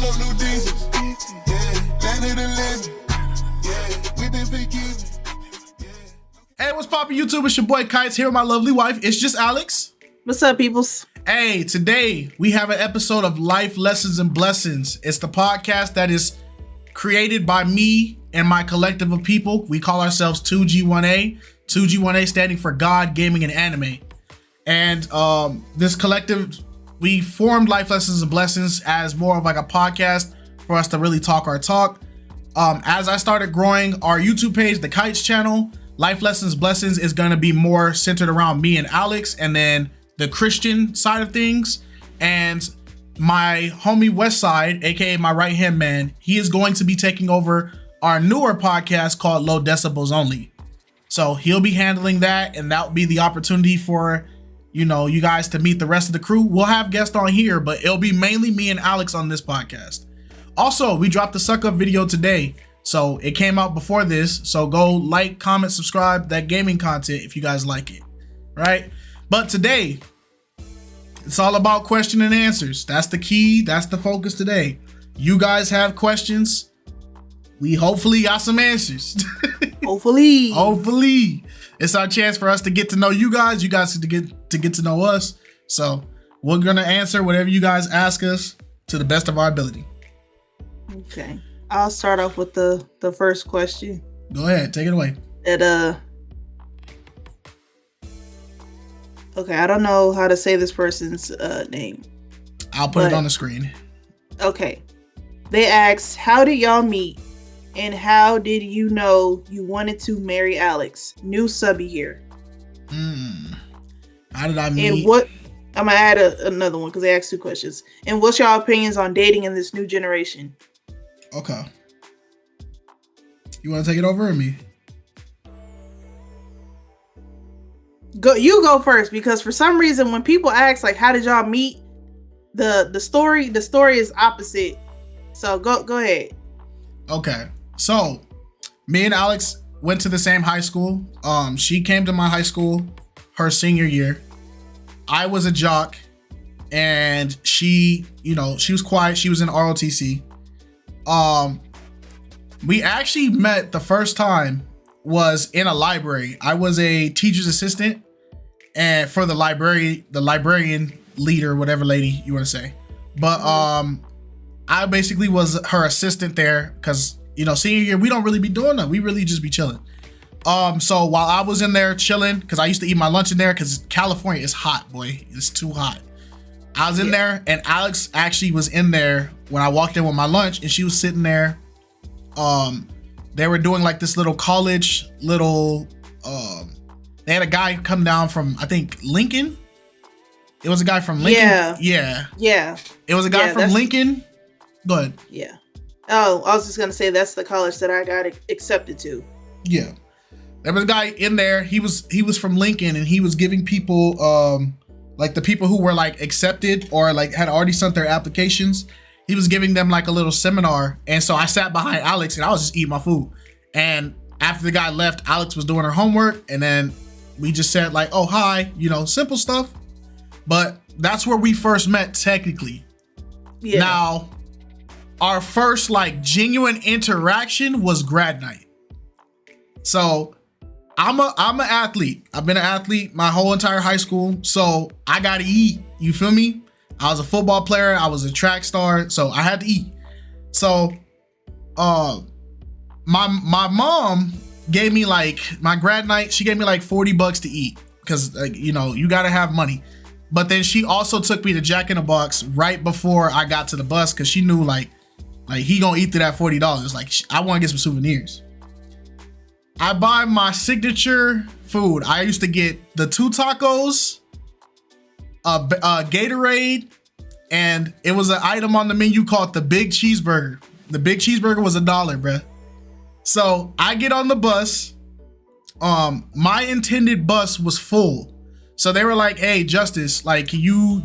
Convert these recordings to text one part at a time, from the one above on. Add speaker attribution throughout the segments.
Speaker 1: up new diesels. Yeah, landed in living. Yeah, we been forgiving.
Speaker 2: Hey, what's poppin' YouTube? It's your boy KiteZz here with my lovely wife. It's just Alex.
Speaker 3: What's up, peoples?
Speaker 2: Hey, today we have an episode of Life Lessons and Blessings. It's the podcast that is created by me and my collective of people. We call ourselves 2G1A. 2G1A standing for God, Gaming, and Anime. And this collective, we formed Life Lessons and Blessings as more of like a podcast for us to really talk our talk. As I started growing our YouTube page, the KiteZz channel, Life Lessons Blessings is going to be more centered around me and Alex, and then the Christian side of things. And my homie Westside, aka my right hand man, he is going to be taking over our newer podcast called Low Decibels Only. So he'll be handling that, and that will be the opportunity for, you know, you guys to meet the rest of the crew. We'll have guests on here, but it'll be mainly me and Alex on this podcast. Also, we dropped the suck up video today. So it came out before this. So go like, comment, subscribe, that gaming content if you guys like it, right? But today, it's all about question and answers. That's the key. That's the focus today. You guys have questions. We hopefully got some answers. Hopefully. It's our chance for us to get to know you guys. You guys to get to know us. So we're going to answer whatever you guys ask us to the best of our ability.
Speaker 3: Okay. I'll start off with the first question.
Speaker 2: Go ahead, take it away.
Speaker 3: Okay, I don't know how to say this person's name.
Speaker 2: I'll put it on the screen.
Speaker 3: Okay. They asked, how did y'all meet? And how did you know you wanted to marry Alex? New subby here.
Speaker 2: How did I meet?
Speaker 3: And what? I'm gonna add another one because they asked two questions. And what's y'all opinions on dating in this new generation?
Speaker 2: Okay. You want to take it over or me?
Speaker 3: You go first, because for some reason when people ask like how did y'all meet, the story is opposite. So go ahead.
Speaker 2: Okay. So me and Alex went to the same high school. She came to my high school her senior year. I was a jock, and she was quiet. She was in ROTC. We actually met the first time was in a library. I was a teacher's assistant and for the librarian leader, whatever lady you want to say. But I basically was her assistant there because, senior year, we don't really be doing that. We really just be chilling. So while I was in there chilling, because I used to eat my lunch in there because California is hot, boy. It's too hot. I was in there, and Alex actually was in there when I walked in with my lunch, and she was sitting there. They were doing like this little college they had a guy come down from, I think, Lincoln. It was a guy from Lincoln. Yeah. It was a guy from Lincoln. Go ahead.
Speaker 3: Yeah. Oh, I was just gonna say that's the college that I got accepted to.
Speaker 2: Yeah. There was a guy in there. He was from Lincoln, and he was giving people like the people who were like accepted or like had already sent their applications, he was giving them like a little seminar. And so I sat behind Alex and I was just eating my food. And after the guy left, Alex was doing her homework, and then we just said like, oh, hi, simple stuff. But that's where we first met technically. Yeah. Now, our first like genuine interaction was grad night. So I'm an athlete. I've been an athlete my whole entire high school. So I got to eat. You feel me? I was a football player. I was a track star. So I had to eat. So my mom gave me like my grad night. She gave me like $40 to eat because you got to have money. But then she also took me to Jack in the Box right before I got to the bus because she knew like he gonna eat through that $40. Like I want to get some souvenirs. I buy my signature food. I used to get the 2 tacos, a Gatorade, and it was an item on the menu called the Big Cheeseburger. The Big Cheeseburger was $1, bruh. So I get on the bus. My intended bus was full. So they were like, hey, Justice, like you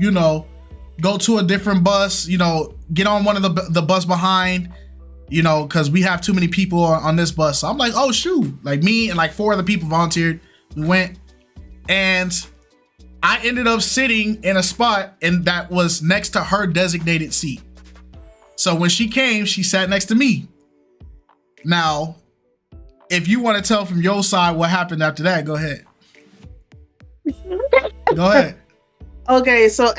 Speaker 2: go to a different bus, get on one of the bus behind, because we have too many people on this bus. So I'm like, oh, shoot. Like me and like 4 other people volunteered. We went, and I ended up sitting in a spot and that was next to her designated seat. So when she came, she sat next to me. Now, if you want to tell from your side what happened after that, go ahead. Go ahead.
Speaker 3: Okay, so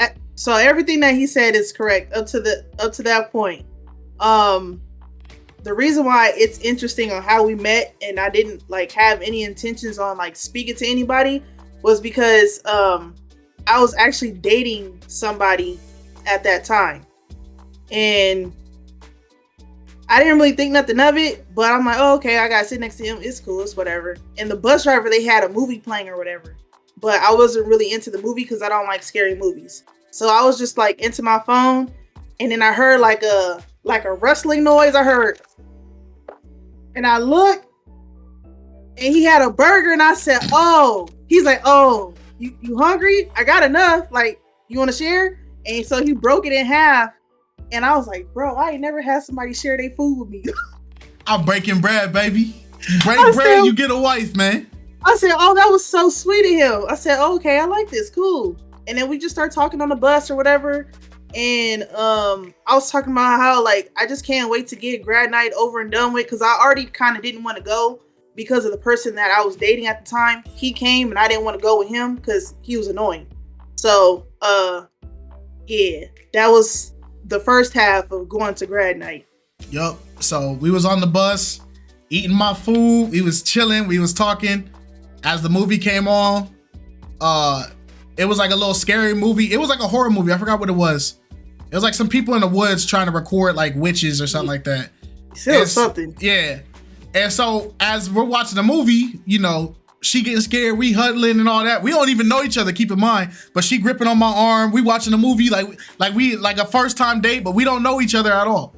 Speaker 3: everything that he said is correct up to that point. The reason why it's interesting on how we met and I didn't like have any intentions on like speaking to anybody was because I was actually dating somebody at that time. And I didn't really think nothing of it, but I'm like, oh, okay, I gotta sit next to him. It's cool, it's whatever. And the bus driver, they had a movie playing or whatever. But I wasn't really into the movie because I don't like scary movies. So I was just like into my phone, and then I heard like a rustling noise. I heard, and I looked, and he had a burger, and I said, "Oh." He's like, "Oh, you hungry? I got enough. Like, you want to share?" And so he broke it in half, and I was like, "Bro, I ain't never had somebody share their food with me."
Speaker 2: I'm breaking bread, baby. Break bread, you get a wife, man.
Speaker 3: I said, "Oh, that was so sweet of him." I said, oh, "Okay, I like this, cool." And then we just started talking on the bus or whatever. And I was talking about how like I just can't wait to get grad night over and done with because I already kind of didn't want to go because of the person that I was dating at the time. He came and I didn't want to go with him because he was annoying. So yeah, that was the first half of going to grad night.
Speaker 2: Yup. So we was on the bus, eating my food. We was chilling. We was talking. As the movie came on, it was like a little scary movie. It was like a horror movie. I forgot what it was. It was like some people in the woods trying to record like witches or something like that.
Speaker 3: Still something.
Speaker 2: Yeah. And so as we're watching the movie, you know, she getting scared, we huddling and all that. We don't even know each other, keep in mind. But she gripping on my arm. We watching the movie like a first time date, but we don't know each other at all.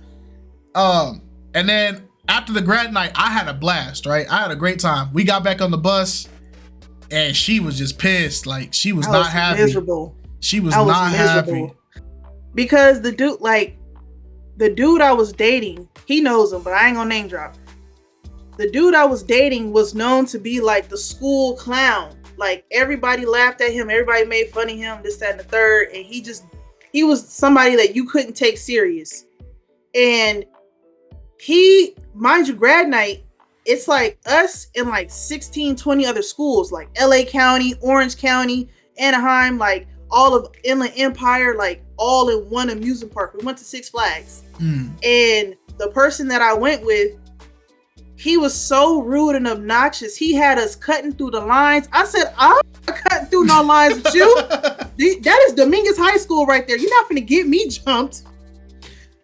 Speaker 2: And then after the grad night, I had a blast, right? I had a great time. We got back on the bus. And she was just pissed. Like she was not happy.
Speaker 3: Miserable.
Speaker 2: She was not happy.
Speaker 3: Because the dude I was dating, he knows him, but I ain't gonna name drop. The dude I was dating was known to be like the school clown. Like everybody laughed at him, everybody made fun of him, this, that, and the third. And he was somebody that you couldn't take serious. And mind you, grad night, it's like us and like 16, 20 other schools, like LA County, Orange County, Anaheim, like all of Inland Empire, like all in one amusement park. We went to Six Flags. And the person that I went with, he was so rude and obnoxious. He had us cutting through the lines. I said, I'm not cutting through no lines with you. That is Dominguez High School right there. You're not gonna get me jumped.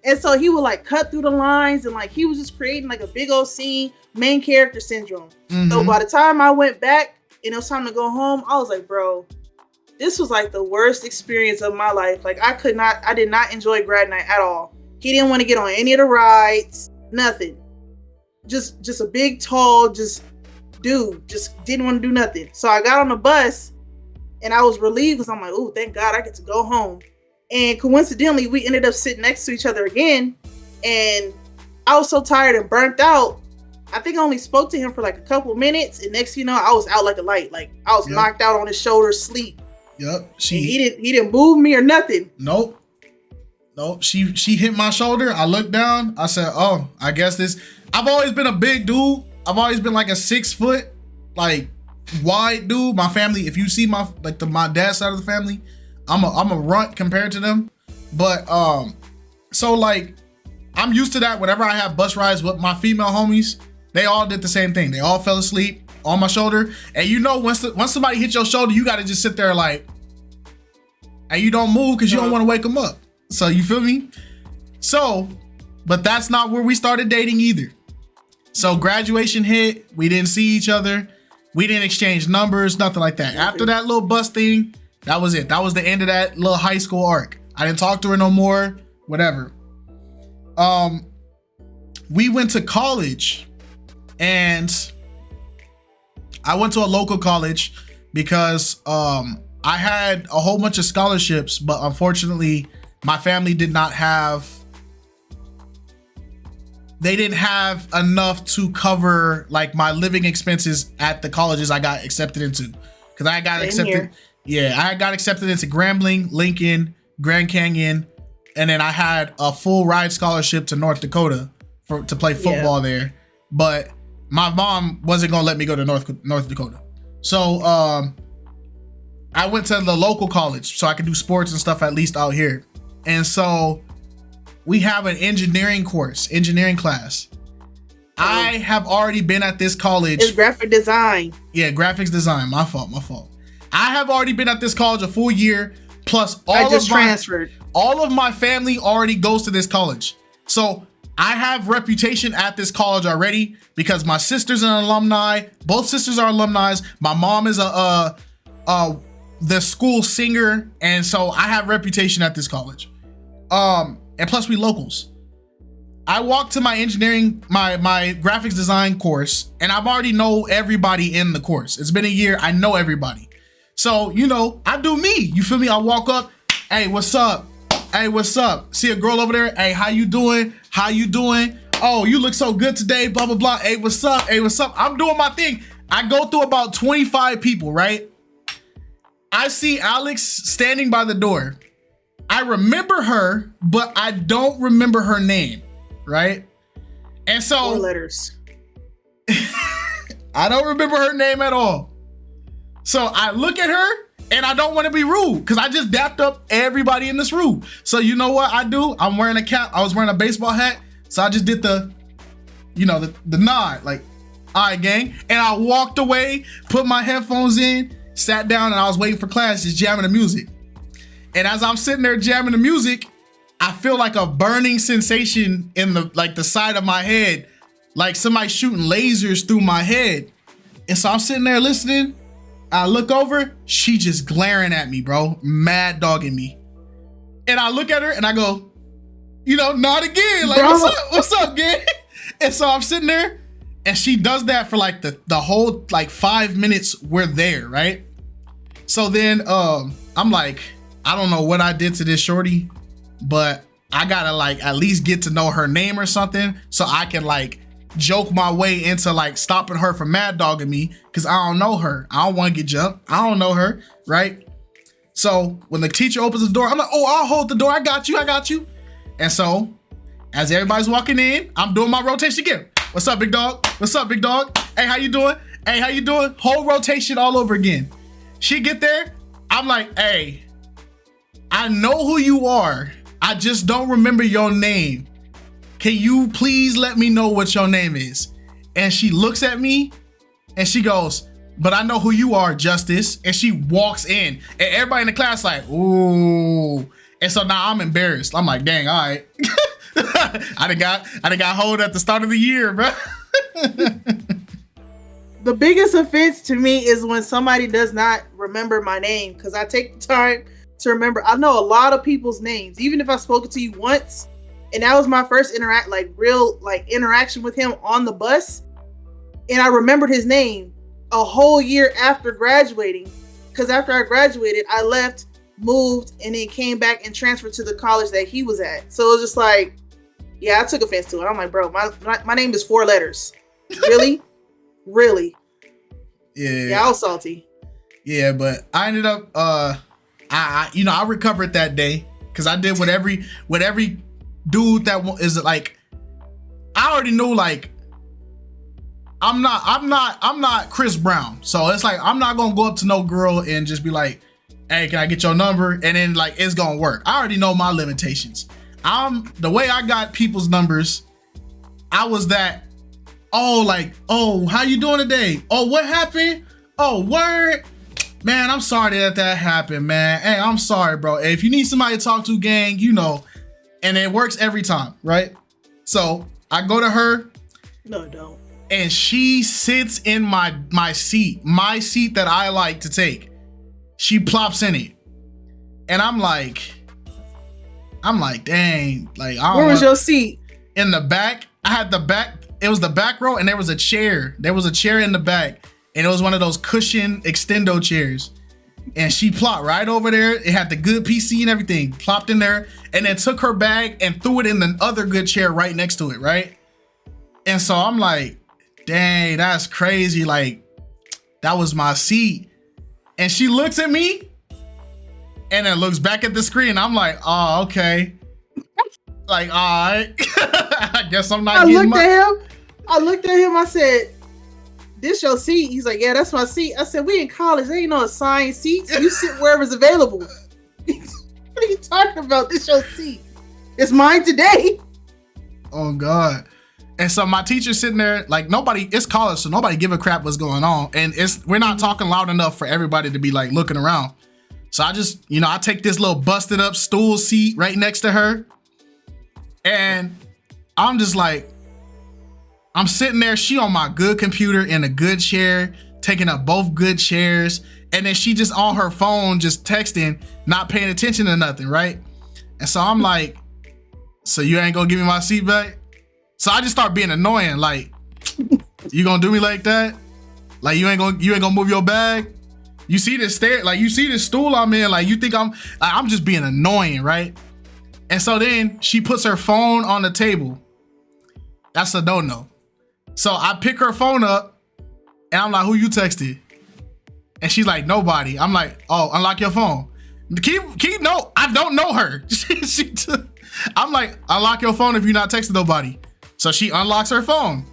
Speaker 3: And so he would like cut through the lines and like he was just creating like a big old scene, main character syndrome. So by the time I went back and it was time to go home, I was like, bro, this was like the worst experience of my life. Like I did not enjoy grad night at all. He didn't want to get on any of the rides, nothing. Just a big, tall, dude, just didn't want to do nothing. So I got on the bus and I was relieved because I'm like, oh, thank God I get to go home. And coincidentally, we ended up sitting next to each other again. And I was so tired and burnt out. I think I only spoke to him for like a couple minutes. And next thing you know, I was out like a light. Like I was knocked out on his shoulder, sleep.
Speaker 2: Yep.
Speaker 3: He didn't move me or nothing.
Speaker 2: Nope. She hit my shoulder. I looked down. I said, oh, I guess this. I've always been a big dude. I've always been like a 6 foot, like wide dude. My family, if you see my dad's side of the family, I'm a runt compared to them. But so like I'm used to that. Whenever I have bus rides with my female homies, they all did the same thing. They all fell asleep on my shoulder. And you know, once somebody hits your shoulder, you got to just sit there like, and you don't move because you don't want to wake them up. So you feel me? So, but that's not where we started dating either. So graduation hit, we didn't see each other. We didn't exchange numbers, nothing like that. After that little bus thing, that was it. That was the end of that little high school arc. I didn't talk to her no more, whatever. We went to college and I went to a local college because I had a whole bunch of scholarships, but unfortunately my family didn't have enough to cover like my living expenses at the colleges I got accepted into. Cause I got accepted. Yeah, I got accepted into Grambling, Lincoln, Grand Canyon, and then I had a full ride scholarship to North Dakota to play football there. But my mom wasn't gonna let me go to North Dakota. So I went to the local college so I could do sports and stuff at least out here. And so we have an engineering class. I have already been at this college.
Speaker 3: It's graphic design.
Speaker 2: Yeah, graphics design. My fault. I have already been at this college a full year, plus
Speaker 3: transferred.
Speaker 2: All of my family already goes to this college. So I have reputation at this college already because my sister's an alumni. Both sisters are alumni. My mom is the school singer, and so I have reputation at this college. And plus we locals. I walked to my engineering, my graphics design course, and I've already know everybody in the course. It's been a year, I know everybody. So, you know, I do me, you feel me? I walk up, hey, what's up? Hey, what's up? See a girl over there, hey, how you doing? How you doing? Oh, you look so good today, blah, blah, blah. Hey, what's up? Hey, what's up? I'm doing my thing. I go through about 25 people, right? I see Alex standing by the door. I remember her, but I don't remember her name, right? And so
Speaker 3: 4 letters.
Speaker 2: I don't remember her name at all. So I look at her and I don't want to be rude because I just dapped up everybody in this room. So you know what I do? I'm wearing a cap. I was wearing a baseball hat. So I just did the nod, like, all right, gang. And I walked away, put my headphones in, sat down, and I was waiting for class, just jamming the music. And as I'm sitting there jamming the music, I feel like a burning sensation in the side of my head, like somebody shooting lasers through my head. And so I'm sitting there listening. I look over, she just glaring at me, bro, mad dogging me. And I look at her and I go, nod again, like, bro. What's up, gang? And so I'm sitting there and she does that for like the whole 5 minutes we're there, right? So then I'm like, I don't know what I did to this shorty, but I gotta at least get to know her name or something so I can joke my way into stopping her from mad dogging me because I don't know her. I don't want to get jumped. I don't know her, right? So when the teacher opens the door, I'm like, oh, I'll hold the door. I got you. And so as everybody's walking in, I'm doing my rotation again. What's up, big dog? What's up, big dog? Hey, how you doing? Hey, how you doing? Whole rotation all over again. She get there. I'm like, hey, I know who you are. I just don't remember your name. Can you please let me know what your name is? And she looks at me and she goes, but I know who you are, Justice. And she walks in and everybody in the class like, ooh. And so now I'm embarrassed. I'm like, dang, all right. I done got hold at the start of the year, bro.
Speaker 3: The biggest offense to me is when somebody does not remember my name, because I take the time to remember. I know a lot of people's names, even if I spoke to you once. And that was my first interaction with him on the bus. And I remembered his name a whole year after graduating. Because after I graduated, I left, moved, and then came back and transferred to the college that he was at. So it was just like, yeah, I took offense to it. I'm like, bro, my name is 4 letters. Really? Really? Yeah, I was salty.
Speaker 2: Yeah, but I ended up, I recovered that day because I did what every dude that is I already knew I'm not Chris Brown, so it's I'm not gonna go up to no girl and just be like, hey, can I get your number? And then it's gonna work. I already know my limitations. The way I got people's numbers, I was that, oh, how you doing today? Oh, what happened? Oh, word. Man, I'm sorry that happened, man. Hey, I'm sorry, bro. Hey, if you need somebody to talk to, gang, and it works every time, right? So I go to her.
Speaker 3: No, don't.
Speaker 2: And she sits in my seat that I like to take. She plops in it. And I'm like, dang.
Speaker 3: Where was your seat?
Speaker 2: In the back. I had the back. It was the back row and there was a chair. There was a chair in the back. And it was one of those cushion extendo chairs. And she plopped right over there. It had the good PC and everything. Plopped in there and then took her bag and threw it in the other good chair right next to it, right? And so I'm like, dang, that's crazy. That was my seat. And she looks at me and then looks back at the screen. I'm like, oh, okay. Like, all right. I guess I'm not
Speaker 3: I
Speaker 2: getting
Speaker 3: looked at him. I said, "This your seat?" He's like, "Yeah, that's my seat." I said, "We in college. There ain't no assigned seats. You sit wherever's available." What are you talking about? This your seat. It's mine today.
Speaker 2: Oh God. And so my teacher's sitting there, like nobody, it's college, so nobody give a crap what's going on. And we're not talking loud enough for everybody to be like looking around. So I just, I take this little busted up stool seat right next to her. And I'm just like, I'm sitting there, she on my good computer in a good chair, taking up both good chairs. And then she just on her phone, just texting, not paying attention to nothing, right? And so I'm like, so you ain't gonna give me my seat back? So I just start being annoying, like, you gonna do me like that? Like you ain't gonna move your bag? You see this you see this stool I'm in, like you think I'm just being annoying, right? And so then she puts her phone on the table. That's a no. So I pick her phone up and I'm like, who you texted? And she's like, nobody. I'm like, oh, unlock your phone. No, I don't know her. I'm like, unlock your phone if you're not texting nobody. So she unlocks her phone.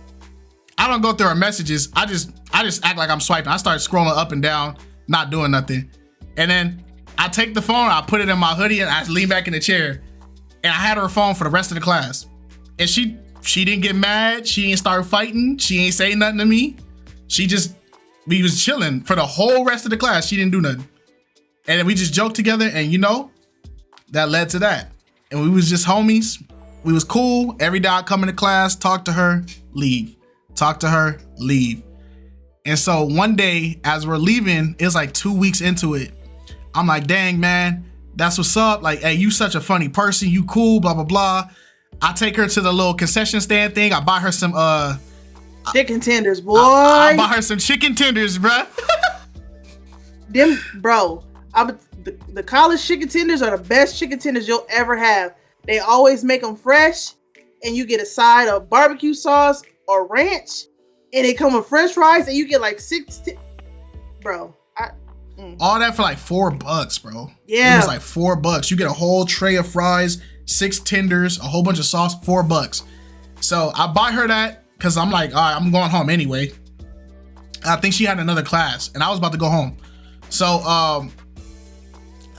Speaker 2: I don't go through her messages. I just act like I'm swiping. I start scrolling up and down, not doing nothing. And then I take the phone, I put it in my hoodie and I lean back in the chair. And I had her phone for the rest of the class. And she didn't get mad. She didn't start fighting. She ain't say nothing to me. We was chilling for the whole rest of the class. She didn't do nothing. And then we just joked together and that led to that. And we was just homies. We was cool. Every day I come into class, talk to her, leave. Talk to her, leave. And so one day as we're leaving, it's like 2 weeks into it. I'm like, dang, man, that's what's up. Like, hey, you such a funny person. You cool, blah, blah, blah. I take her to the little concession stand thing. I buy her some
Speaker 3: chicken tenders, boy.
Speaker 2: I buy her some chicken tenders, bruh.
Speaker 3: The college chicken tenders are the best chicken tenders you'll ever have. They always make them fresh, and you get a side of barbecue sauce or ranch, and they come with French fries, and you get like bro.
Speaker 2: All that for like $4, bro.
Speaker 3: Yeah,
Speaker 2: it was like $4. You get a whole tray of fries, 6 tenders, a whole bunch of sauce, $4. So I buy her that because I'm like, all right, I'm going home anyway. I think she had another class, and I was about to go home. So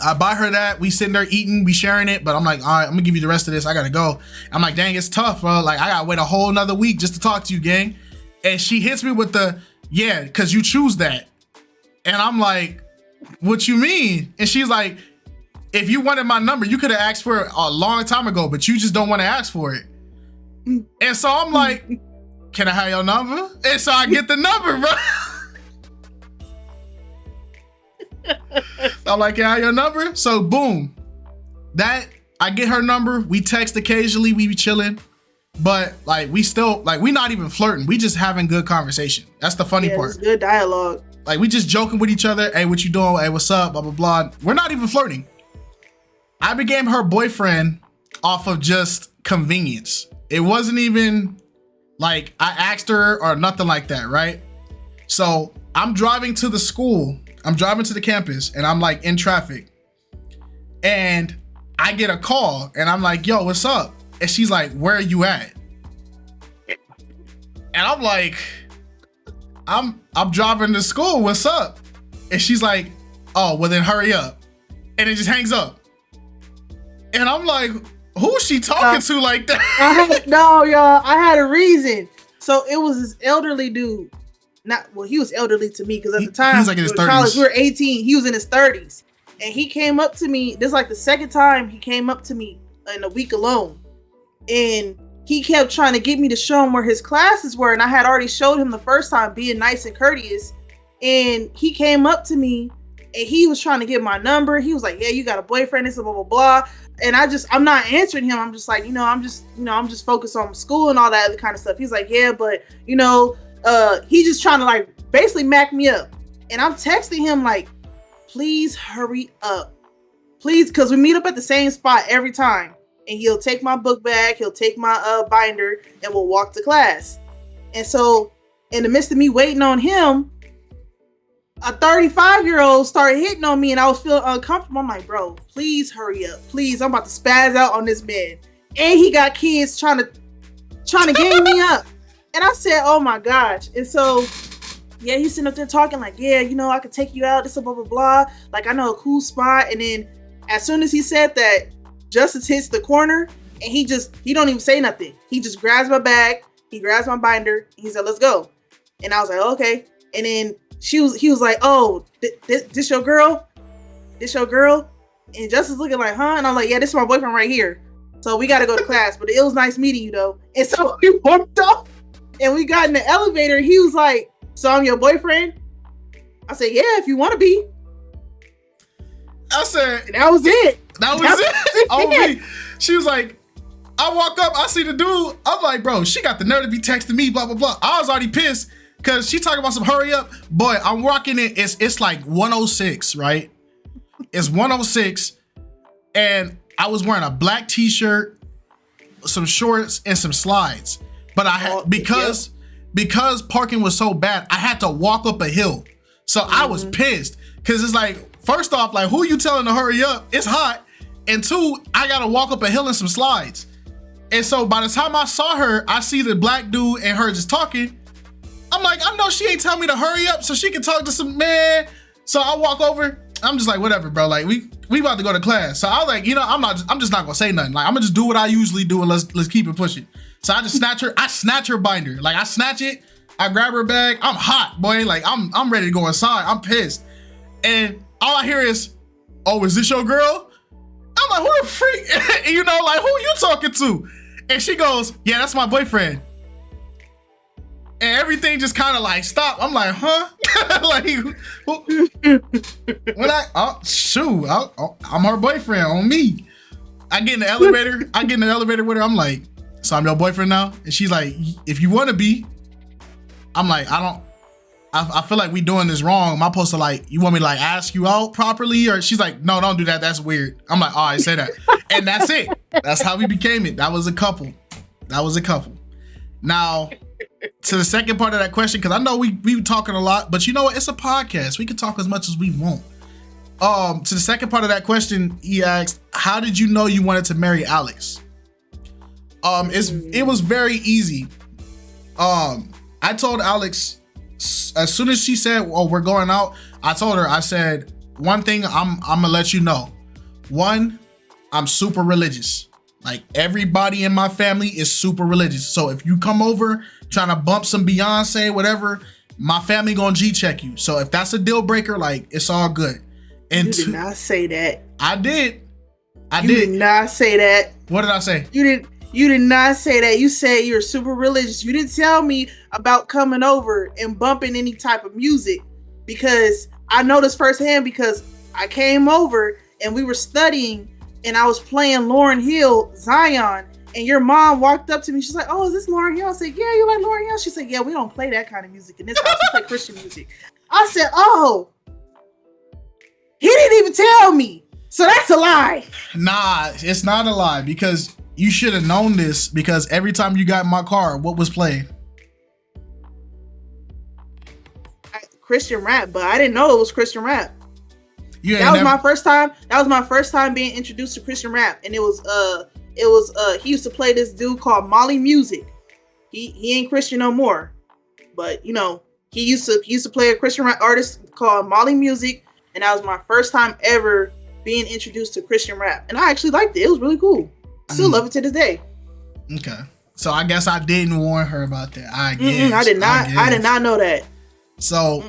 Speaker 2: I buy her that. We sitting there eating, we sharing it, but I'm like, all right, I'm gonna give you the rest of this. I gotta go. I'm like, dang, it's tough, bro. Like, I gotta wait a whole nother week just to talk to you, gang. And she hits me with yeah, because you choose that. And I'm like, what you mean? And she's like, if you wanted my number, you could have asked for it a long time ago, but you just don't want to ask for it. And so I'm like, can I have your number? And so I get the number, bro. I'm like, can I have your number? So boom, I get her number. We text occasionally. We be chilling, but like we still like we not even flirting. We just having good conversation. That's the funny part.
Speaker 3: It's good dialogue.
Speaker 2: Like we just joking with each other. Hey, what you doing? Hey, what's up? Blah blah blah. We're not even flirting. I became her boyfriend off of just convenience. It wasn't even like I asked her or nothing like that, right? So I'm driving to the school. I'm driving to the campus and I'm like in traffic and I get a call and I'm like, yo, what's up? And she's like, where are you at? And I'm like, I'm driving to school. What's up? And she's like, oh, well then hurry up. And it just hangs up. And I'm like, who's she talking to like that?
Speaker 3: No, y'all, I had a reason. So it was this elderly dude. He was elderly to me because at the time
Speaker 2: he was like in his 30s.
Speaker 3: College, we were 18. He was in his 30s. And he came up to me. This is like the second time he came up to me in a week alone. And he kept trying to get me to show him where his classes were. And I had already showed him the first time being nice and courteous. And he came up to me and he was trying to get my number. He was like, yeah, you got a boyfriend, this, blah, blah, blah. And I'm not answering him. I'm just like, I'm just focused on school and all that other kind of stuff. He's like, yeah, but he's just trying to like basically mac me up. And I'm texting him like, please hurry up. Please, because we meet up at the same spot every time. And he'll take my book bag, he'll take my binder, and we'll walk to class. And so in the midst of me waiting on him, a 35-year-old started hitting on me and I was feeling uncomfortable. I'm like, bro, please hurry up. Please, I'm about to spaz out on this man. and he got kids trying to gang me up. And I said, oh my gosh. And so, yeah, he's sitting up there talking like, yeah, you know, I could take you out, this blah, blah, blah. Like, I know a cool spot. And then as soon as he said that, Justice hits the corner and he don't even say nothing. He just grabs my bag, he grabs my binder, and he said, let's go. And I was like, okay. And then he was like, oh, this your girl? This your girl? And Justice looking like, huh? And I'm like, yeah, this is my boyfriend right here. So we got to go to class, but it was nice meeting you though. And so we walked off and we got in the elevator. He was like, so I'm your boyfriend? I said, yeah, if you want to be.
Speaker 2: I said,
Speaker 3: and that was it.
Speaker 2: That was it. Oh, me. She was like, I walk up, I see the dude. I'm like, bro, she got the nerve to be texting me, blah, blah, blah. I was already pissed because she talking about some hurry up. Boy, I'm walking it. It's like 106, right? It's 106. And I was wearing a black t-shirt, some shorts, and some slides. But I had because parking was so bad, I had to walk up a hill. So I was pissed. Cause it's like, first off, like, who you telling to hurry up? It's hot. And two, I gotta walk up a hill and some slides. And so by the time I saw her, I see the black dude and her just talking. I'm like, I know she ain't telling me to hurry up so she can talk to some man. So I walk over. I'm just like, whatever, bro. Like we about to go to class. So I was like, you know, I'm just not gonna say nothing. Like I'm gonna just do what I usually do and let's keep it pushing. So I just snatch her binder. Like I snatch it, I grab her bag. I'm hot, boy. Like I'm ready to go inside. I'm pissed. And all I hear is, oh, is this your girl? I'm like, who the freak? You know, like, who you talking to? And she goes, yeah, that's my boyfriend. And everything just kind of like stopped. I'm like, huh? I'm her boyfriend on me. I get in the elevator with her. I'm like, so I'm your boyfriend now? And she's like, if you want to be. I'm like, I feel like we doing this wrong. Am I supposed to like, you want me to like ask you out properly? Or she's like, no, don't do that. That's weird. I'm like, all right, say that. And that's it. That's how we became it. That was a couple. Now, to the second part of that question, because I know we were talking a lot, but you know what? It's a podcast. We can talk as much as we want. To the second part of that question, he asked, how did you know you wanted to marry Alex? It was very easy. I told Alex, as soon as she said, oh, we're going out, I told her, I said, one thing I'm gonna let you know. One, I'm super religious. Like everybody in my family is super religious. So if you come over trying to bump some Beyonce, whatever, my family gonna G-check you. So if that's a deal breaker, like it's all good. And
Speaker 3: you did not say that.
Speaker 2: I did.
Speaker 3: You did not say that.
Speaker 2: What did I say?
Speaker 3: You did not say that. You said you're super religious. You didn't tell me about coming over and bumping any type of music, because I know this firsthand because I came over and we were studying and I was playing Lauryn Hill, Zion, and your mom walked up to me. She's like, oh, is this Lauryn Hill? I said, yeah, you like Lauryn Hill? She said, yeah, we don't play that kind of music in this house. We play Christian music. I said, oh, he didn't even tell me. So that's a lie.
Speaker 2: Nah, it's not a lie, because you should have known this, because every time you got in my car, what was playing?
Speaker 3: Christian rap, but I didn't know it was Christian rap. That was my first time. That was my first time being introduced to Christian rap, and it was he used to play this dude called Molly Music. He ain't Christian no more, but you know he used to play a Christian rap artist called Molly Music, and that was my first time ever being introduced to Christian rap, and I actually liked it. It was really cool. I still love it to this day.
Speaker 2: Okay, so I guess I didn't warn her about that. I
Speaker 3: did not know that.
Speaker 2: So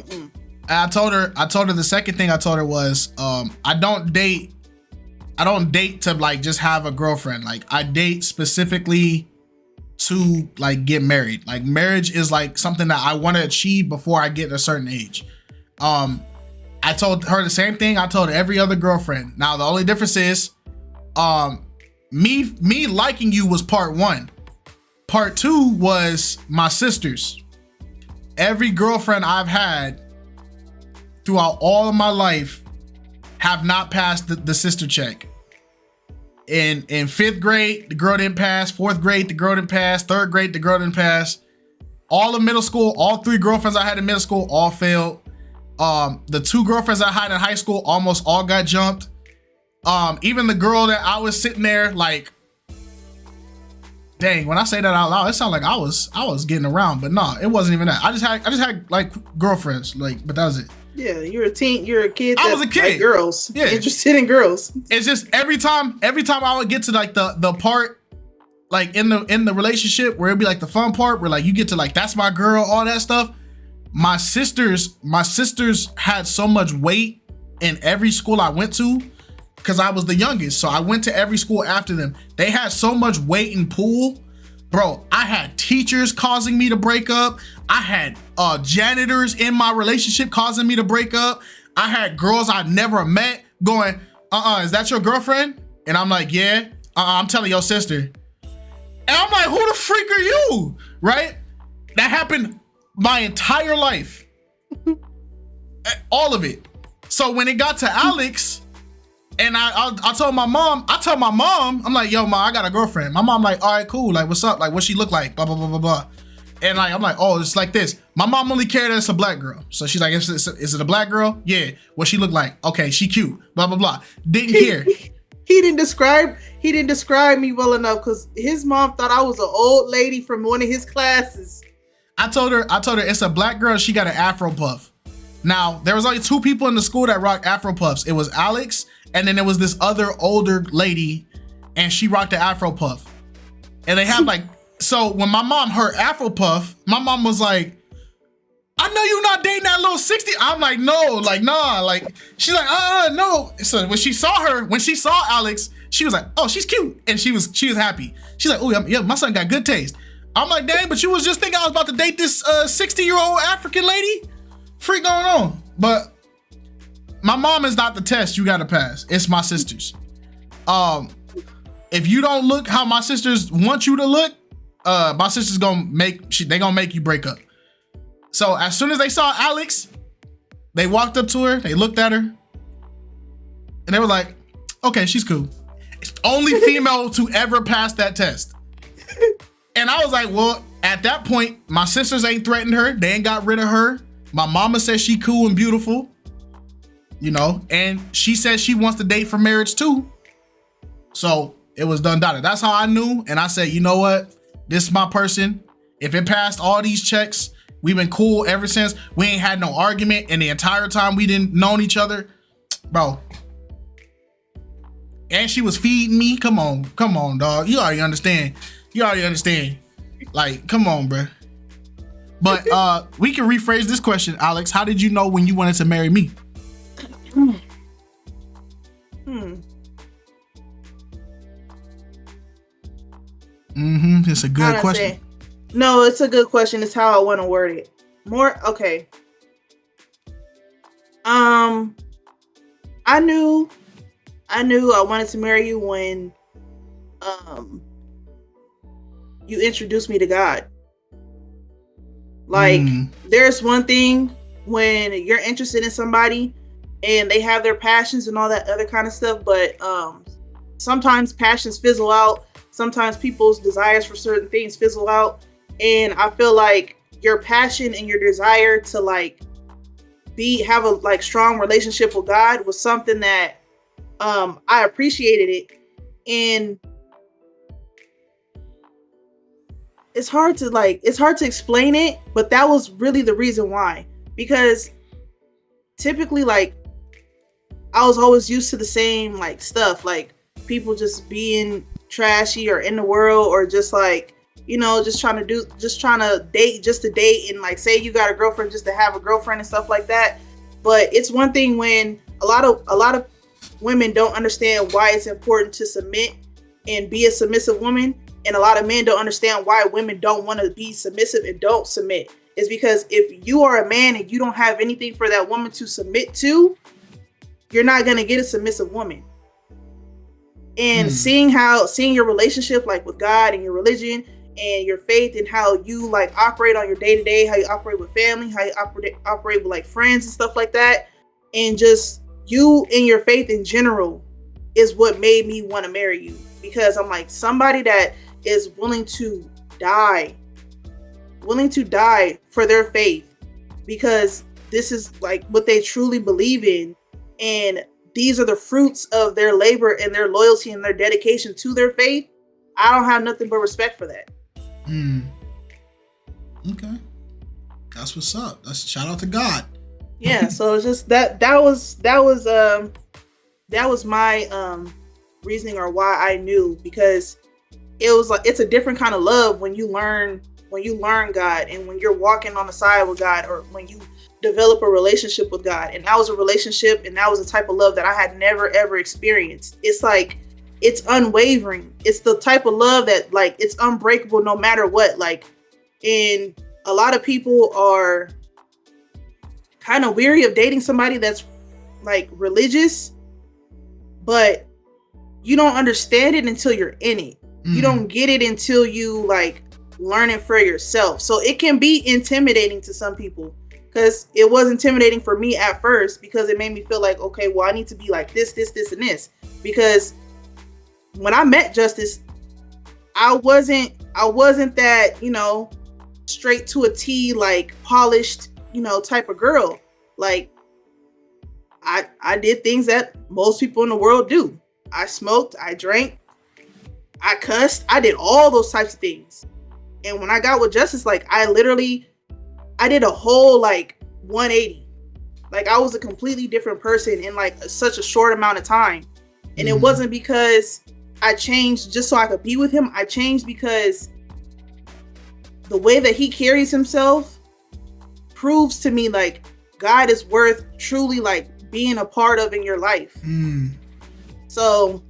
Speaker 2: I told her the second thing I told her was, I don't date to like just have a girlfriend. Like I date specifically to like get married. Like marriage is like something that I want to achieve before I get a certain age. I told her the same thing I told every other girlfriend. Now the only difference is, me liking you was part one. Part two was my sisters. Every girlfriend I've had throughout all of my life have not passed the sister check. In 5th grade, the girl didn't pass. 4th grade, the girl didn't pass. 3rd grade, the girl didn't pass. All of middle school, all 3 girlfriends I had in middle school, all failed. The 2 girlfriends I had in high school almost all got jumped. Even the girl that I was sitting there like Dang, when I say that out loud, it sounded like I was getting around, but no, it wasn't even that. I just had like girlfriends, like, but that was it.
Speaker 3: Yeah, you're a teen. You're a kid.
Speaker 2: I was a kid.
Speaker 3: Like girls.
Speaker 2: Yeah,
Speaker 3: interested in girls.
Speaker 2: It's just every time I would get to like the part like in the relationship where it'd be like the fun part where like you get to like that's my girl, all that stuff. My sisters had so much weight in every school I went to because I was the youngest. So I went to every school after them. They had so much weight and pull. Bro, I had teachers causing me to break up. I had janitors in my relationship causing me to break up. I had girls I never met going, is that your girlfriend? And I'm like, yeah. I'm telling your sister. And I'm like, who the freak are you? Right? That happened my entire life. All of it. So when it got to Alex, and I told my mom, I'm like, yo, ma, I got a girlfriend. My mom like, all right, cool. Like, what's up? Like, what she look like? Blah, blah, blah, blah, blah. And like, I'm like, oh, it's like this. My mom only cared that it's a black girl. So she's like, is it a black girl? Yeah. What she look like? Okay, she cute. Blah, blah, blah. Didn't care.
Speaker 3: He didn't describe me well enough because his mom thought I was an old lady from one of his classes.
Speaker 2: I told her it's a black girl. She got an Afro puff. Now, there was only 2 people in the school that rocked Afro puffs. It was Alex, and then there was this other older lady, and she rocked the Afro puff. And they have like, so when my mom heard Afro puff, my mom was like, I know you're not dating that little 60. I'm like, no, like, nah. Like, she's like, no. So when she saw Alex, she was like, oh, she's cute. And she was happy. She's like, oh, yeah, my son got good taste. I'm like, dang, but you was just thinking I was about to date this 60-year-old African lady? Freak going on. But my mom is not the test you gotta pass. It's my sisters. If you don't look how my sisters want you to look, my sisters gonna make you break up. So as soon as they saw Alex, they walked up to her, they looked at her, and they were like, okay, she's cool. It's only female to ever pass that test. And I was like, well, at that point, my sisters ain't threatened her. They ain't got rid of her. My mama says she cool and beautiful, you know, and she says she wants to date for marriage too. So it was done dotted. That's how I knew. And I said, you know what? This is my person. If it passed all these checks, we've been cool ever since. We ain't had no argument. And the entire time we didn't known each other, bro. And she was feeding me. Come on, dog. You already understand. Like, come on, bro. But we can rephrase this question, Alex. How did you know when you wanted to marry me? It's a good question.
Speaker 3: No, it's a good question. It's how I want to word it. Okay. I knew I wanted to marry you when you introduced me to God. Like, there's one thing when you're interested in somebody and they have their passions and all that other kind of stuff, but sometimes passions fizzle out. Sometimes people's desires for certain things fizzle out. And I feel like your passion and your desire to like have a like strong relationship with God was something that I appreciated it. And it's hard to explain it, but that was really the reason why. Because typically, like, I was always used to the same like stuff, like people just being trashy or in the world, or just like, you know, just trying to date just to date, and like say you got a girlfriend just to have a girlfriend and stuff like that. But it's one thing when a lot of women don't understand why it's important to submit and be a submissive woman. And a lot of men don't understand why women don't want to be submissive and don't submit. It's because if you are a man and you don't have anything for that woman to submit to, you're not going to get a submissive woman. And seeing your relationship like with God and your religion and your faith and how you like operate on your day to day, how you operate with family, how you operate with like friends and stuff like that. And just you and your faith in general is what made me want to marry you. Because I'm like somebody that is willing to die for their faith, because this is like what they truly believe in, and these are the fruits of their labor and their loyalty and their dedication to their faith. I don't have nothing but respect for that.
Speaker 2: Okay, that's what's up. That's shout out to God.
Speaker 3: Yeah, so it's just that was my reasoning or why I knew, because it was like it's a different kind of love when you learn God, and when you're walking on the side with God, or when you develop a relationship with God. And that was a relationship, and that was a type of love that I had never ever experienced. It's like it's unwavering. It's the type of love that like it's unbreakable no matter what. Like, and a lot of people are kind of weary of dating somebody that's like religious, but you don't understand it until you're in it. You don't get it until you like learn it for yourself. So it can be intimidating to some people, because it was intimidating for me at first, because it made me feel like, okay, well, I need to be like this, and this. Because when I met Justice, I wasn't that, straight to a T, like polished, type of girl. Like I did things that most people in the world do. I smoked, I drank, I cussed, I did all those types of things. And when I got with Justice, like I did a whole like 180. Like I was a completely different person in like such a short amount of time. And it wasn't because I changed just so I could be with him. I changed because the way that he carries himself proves to me like God is worth truly like being a part of in your life. So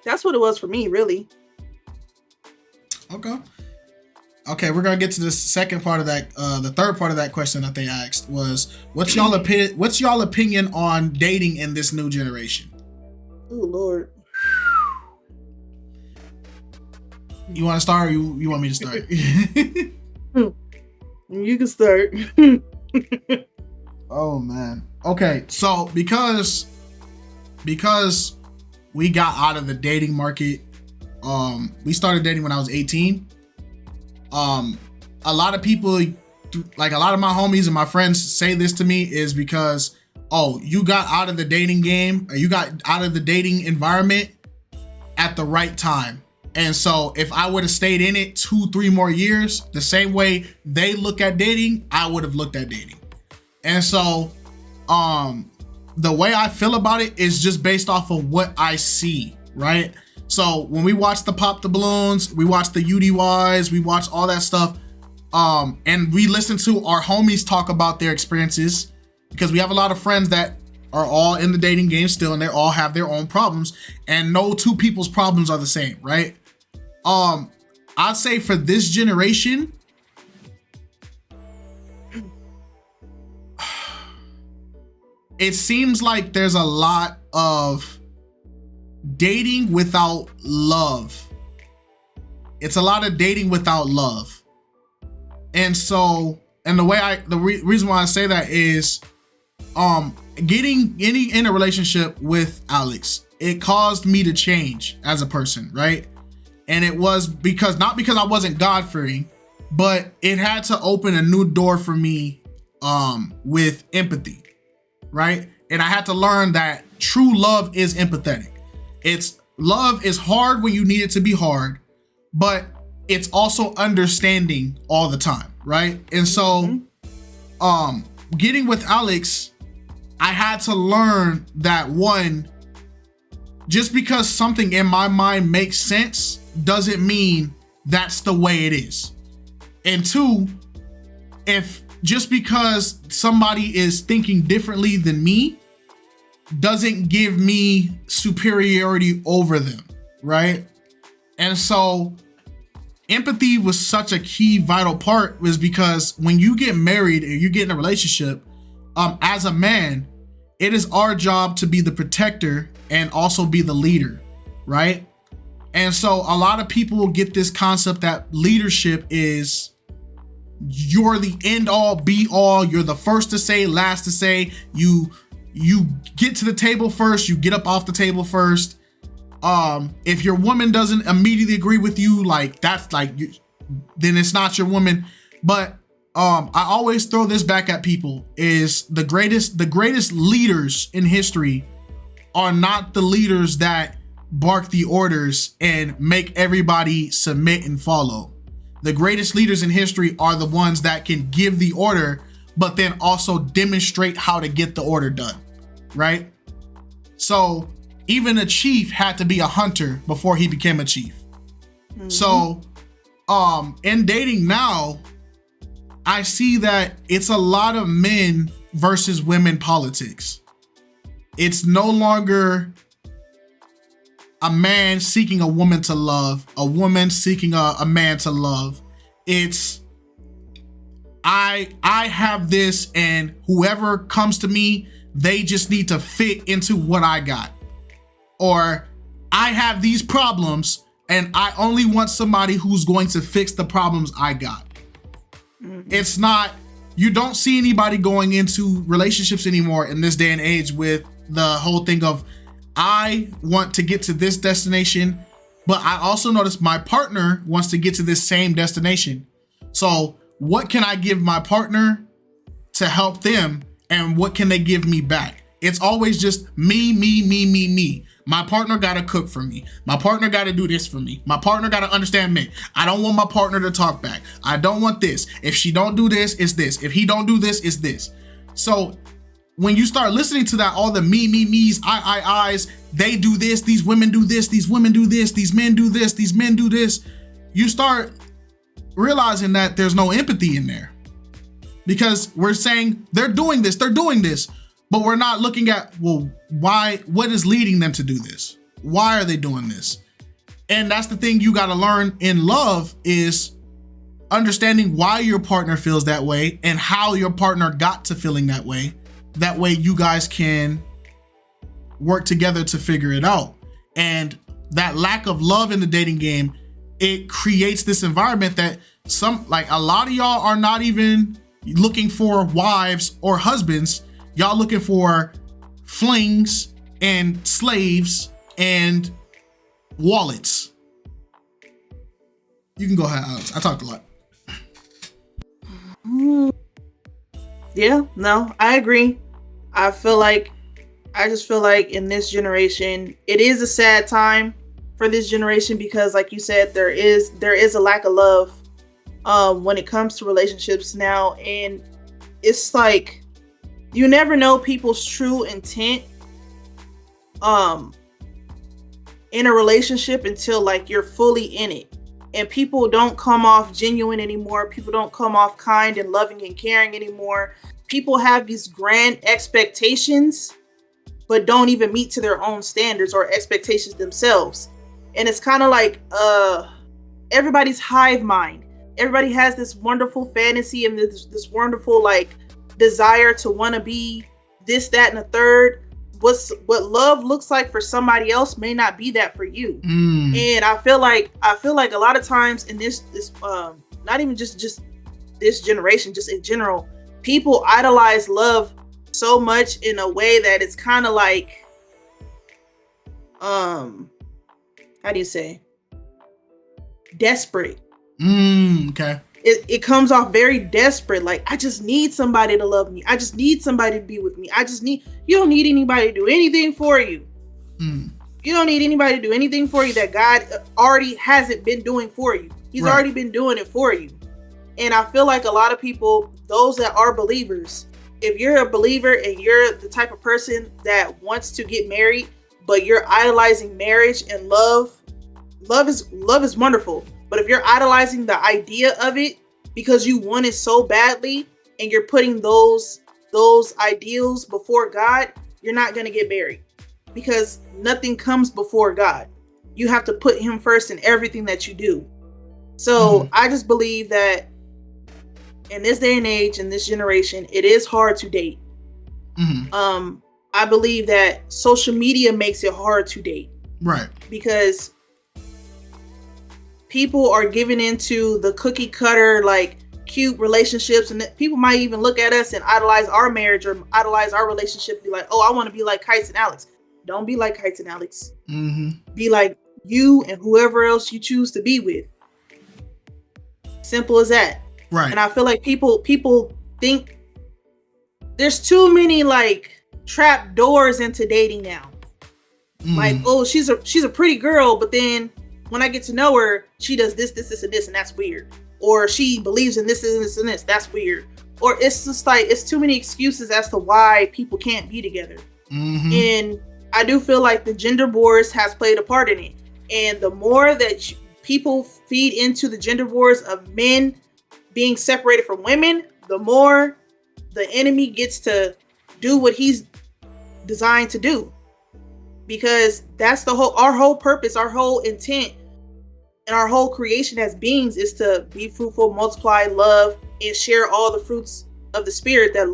Speaker 3: that's what it was for me, really.
Speaker 2: Okay, we're gonna get to the second part of that. The third part of that question that they asked was, what's y'all opinion on dating in this new generation?
Speaker 3: Oh Lord.
Speaker 2: You want to start, or you want me to start?
Speaker 3: You can start.
Speaker 2: Oh man. Okay, so because we got out of the dating market, we started dating when I was 18. A lot of people, like a lot of my homies and my friends say this to me is because, oh, you got out of the dating game, or you got out of the dating environment at the right time. And so if I would have stayed in it 2-3 more years, the same way they look at dating, I would have looked at dating. And so, the way I feel about it is just based off of what I see, right? So when we watch the Pop the Balloons, we watch the UDYs, we watch all that stuff, and we listen to our homies talk about their experiences, because we have a lot of friends that are all in the dating game still, and they all have their own problems, and no two people's problems are the same, right? I'd say for this generation, it seems like there's a lot of dating without love. It's a lot of dating without love. And so, and the reason why I say that is, getting in a relationship with Alex, it caused me to change as a person, right? And it was not because I wasn't God-fearing, but it had to open a new door for me, with empathy, right? And I had to learn that true love is empathetic. Love is hard when you need it to be hard, but it's also understanding all the time, right? And so, getting with Alex, I had to learn that, one, just because something in my mind makes sense doesn't mean that's the way it is. And two, if just because somebody is thinking differently than me doesn't give me superiority over them, right? And so empathy was such a key vital part, was because when you get married or you get in a relationship, as a man, it is our job to be the protector and also be the leader, right? And so a lot of people will get this concept that leadership is you're the end all be all. You're the first to say, last to say. You get to the table first. You get up off the table first. If your woman doesn't immediately agree with you, like that's like, then it's not your woman. But I always throw this back at people: is the greatest leaders in history are not the leaders that bark the orders and make everybody submit and follow. The greatest leaders in history are the ones that can give the order, but then also demonstrate how to get the order done, right? So even a chief had to be a hunter before he became a chief. Mm-hmm. So in dating now, I see that it's a lot of men versus women politics. It's no longer a man seeking a woman to love, a woman seeking a man to love. It's I have this, and whoever comes to me, they just need to fit into what I got. Or I have these problems and I only want somebody who's going to fix the problems I got. Mm-hmm. It's not, you don't see anybody going into relationships anymore in this day and age with the whole thing of, I want to get to this destination, but I also notice my partner wants to get to this same destination. So what can I give my partner to help them, and what can they give me back? It's always just me. My partner got to cook for me. My partner got to do this for me. My partner got to understand me. I don't want my partner to talk back. I don't want this. If she don't do this, it's this. If he don't do this, it's this. So when you start listening to that, all the me's, I's, they do this, these women do this, these women do this, these men do this, these men do this, you start realizing that there's no empathy in there. Because we're saying they're doing this, but we're not looking at, well, why, what is leading them to do this? Why are they doing this? And that's the thing you got to learn in love, is understanding why your partner feels that way and how your partner got to feeling that way. That way you guys can work together to figure it out. And that lack of love in the dating game, it creates this environment that a lot of y'all are not even looking for wives or husbands. Y'all looking for flings and slaves and wallets. You can go ahead, Alex. I talked a lot.
Speaker 3: Yeah, no, I agree. I just feel like in this generation, it is a sad time for this generation, because like you said, there is a lack of love when it comes to relationships now. And it's like, you never know people's true intent in a relationship until like you're fully in it. And people don't come off genuine anymore. People don't come off kind and loving and caring anymore. People have these grand expectations, but don't even meet to their own standards or expectations themselves. And it's kind of like everybody's hive mind. Everybody has this wonderful fantasy and this wonderful like desire to want to be this, that, and a third. What love looks like for somebody else may not be that for you. And I feel like a lot of times in this not even just this generation, just in general, people idolize love so much in a way that it's kind of like how do you say, desperate.
Speaker 2: Okay.
Speaker 3: It comes off very desperate. Like, I just need somebody to love me. I just need somebody to be with me. You don't need anybody to do anything for you. You don't need anybody to do anything for you that God already hasn't been doing for you. He's already been doing it for you. And I feel like a lot of people, those that are believers, if you're a believer and you're the type of person that wants to get married, but you're idolizing marriage and love is wonderful. But if you're idolizing the idea of it because you want it so badly and you're putting those ideals before God, you're not going to get married, because nothing comes before God. You have to put him first in everything that you do. So I just believe that in this day and age, in this generation, it is hard to date. I believe that social media makes it hard to date. Right. Because people are giving into the cookie cutter, like cute relationships, and people might even look at us and idolize our marriage or idolize our relationship, be like, oh, I want to be like KiteZz and Alex. Don't be like KiteZz and Alex. Be like you and whoever else you choose to be with. Simple as that. Right. And I feel like people think there's too many like trap doors into dating now. Like, oh, she's a pretty girl, but then when I get to know her, she does this, and this, and that's weird. Or she believes in this, and this, and this. That's weird. Or it's just like, it's too many excuses as to why people can't be together. And I do feel like the gender wars has played a part in it. And the more that people feed into the gender wars of men being separated from women, the more the enemy gets to do what he's designed to do. Because that's our whole purpose, our whole intent, and our whole creation as beings is to be fruitful, multiply, love, and share all the fruits of the spirit that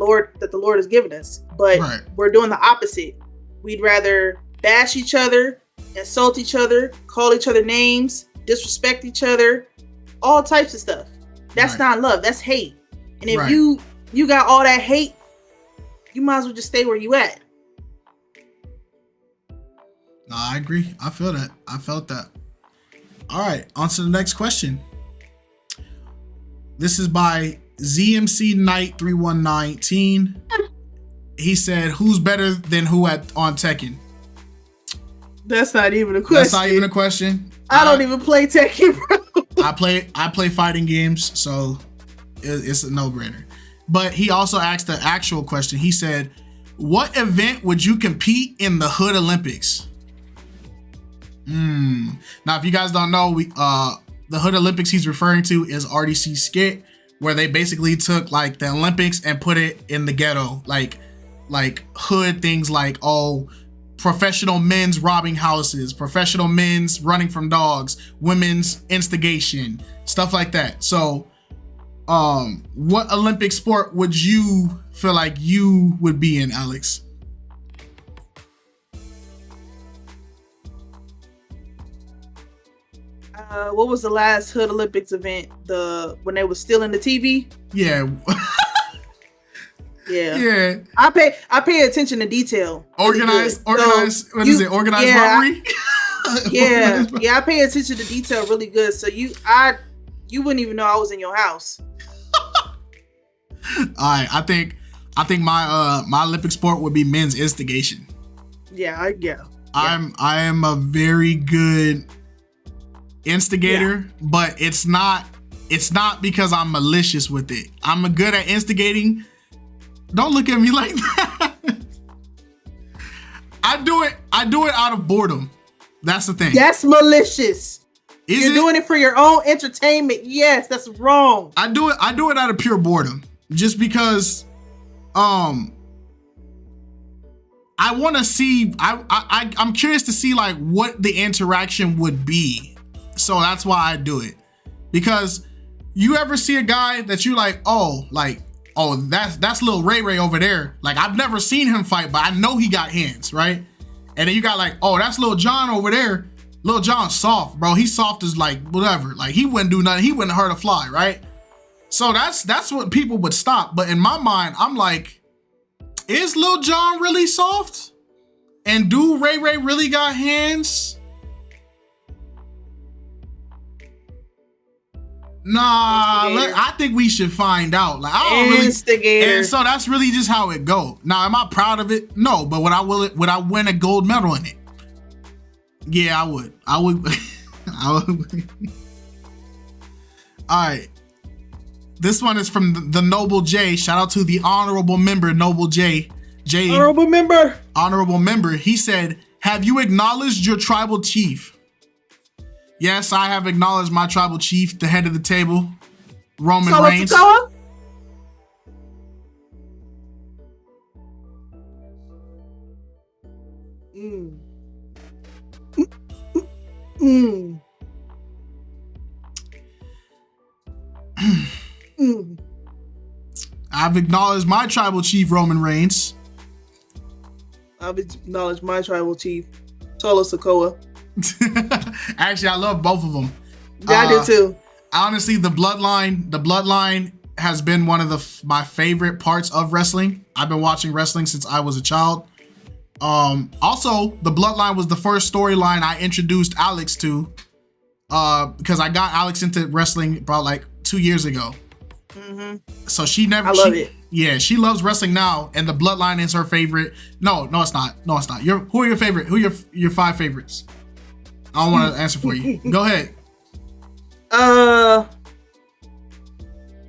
Speaker 3: the Lord has given us. But we're doing the opposite. We'd rather bash each other, insult each other, call each other names, disrespect each other, all types of stuff. That's not love. That's hate. And if you got all that hate, you might as well just stay where you at.
Speaker 2: No, I agree. I feel that. I felt that. All right, on to the next question. This is by ZMC Knight 3119. He said, "Who's better than who on Tekken?"
Speaker 3: That's not even a question.
Speaker 2: That's not even a question.
Speaker 3: I don't even play Tekken, bro.
Speaker 2: I play fighting games, so it's a no-brainer. But he also asked the actual question. He said, "What event would you compete in the Hood Olympics?" Now, if you guys don't know, the Hood Olympics he's referring to is RDC skit, where they basically took like the Olympics and put it in the ghetto, like hood things, like professional men's robbing houses, professional men's running from dogs, women's instigation, stuff like that. So, what Olympic sport would you feel like you would be in, Alex?
Speaker 3: What was the last Hood Olympics event? When they was still in the TV?
Speaker 2: Yeah.
Speaker 3: Yeah. I pay attention to detael.
Speaker 2: Organized. What is it? Organized robbery?
Speaker 3: Yeah. I pay attention to detail really good. So you wouldn't even know I was in your house.
Speaker 2: All right. I think my Olympic sport would be men's instigation.
Speaker 3: Yeah.
Speaker 2: I am a very good instigator, but it's not because I'm malicious with it. I'm good at instigating. Don't look at me like that. I do it out of boredom. That's the thing.
Speaker 3: That's malicious. You're doing it for your own entertainment. Yes, that's wrong.
Speaker 2: I do it out of pure boredom. Just because I want to see, I'm curious to see like what the interaction would be. So that's why I do it. Because you ever see a guy that you like, that's little Ray Ray over there. Like, I've never seen him fight, but I know he got hands, right? And then you got like, that's little John over there. Little John's soft, bro. He's soft as like whatever. Like, he wouldn't do nothing. He wouldn't hurt a fly, right? So that's what people would stop. But in my mind, I'm like, is Lil John really soft? And do Ray Ray really got hands? Nah, I think we should find out. Like, I don't
Speaker 3: Instigator.
Speaker 2: And so that's really just how it go. Now, am I proud of it? No, but would I win a gold medal in it? Yeah, I would. I would. All right. This one is from the Noble J. Shout out to the honorable member, Noble J.
Speaker 3: Honorable member.
Speaker 2: He said, "Have you acknowledged your tribal chief?" Yes, I have acknowledged my tribal chief, the head of the table, Roman Reigns. I've acknowledged my tribal chief, Roman Reigns.
Speaker 3: I've acknowledged my tribal chief, Tolo Sokoa.
Speaker 2: Actually, I love both of them.
Speaker 3: Yeah, I do too.
Speaker 2: Honestly, the bloodline has been one of my favorite parts of wrestling. I've been watching wrestling since I was a child. Also, the bloodline was the first storyline I introduced Alex to, because I got Alex into wrestling about like 2 years ago.
Speaker 3: Mm-hmm.
Speaker 2: So she never.
Speaker 3: I love it.
Speaker 2: Yeah, she loves wrestling now, and the Bloodline is her favorite. No, it's not. No, it's not. Who are your favorite? Who are your 5 favorites? I don't want to answer for you. Go ahead.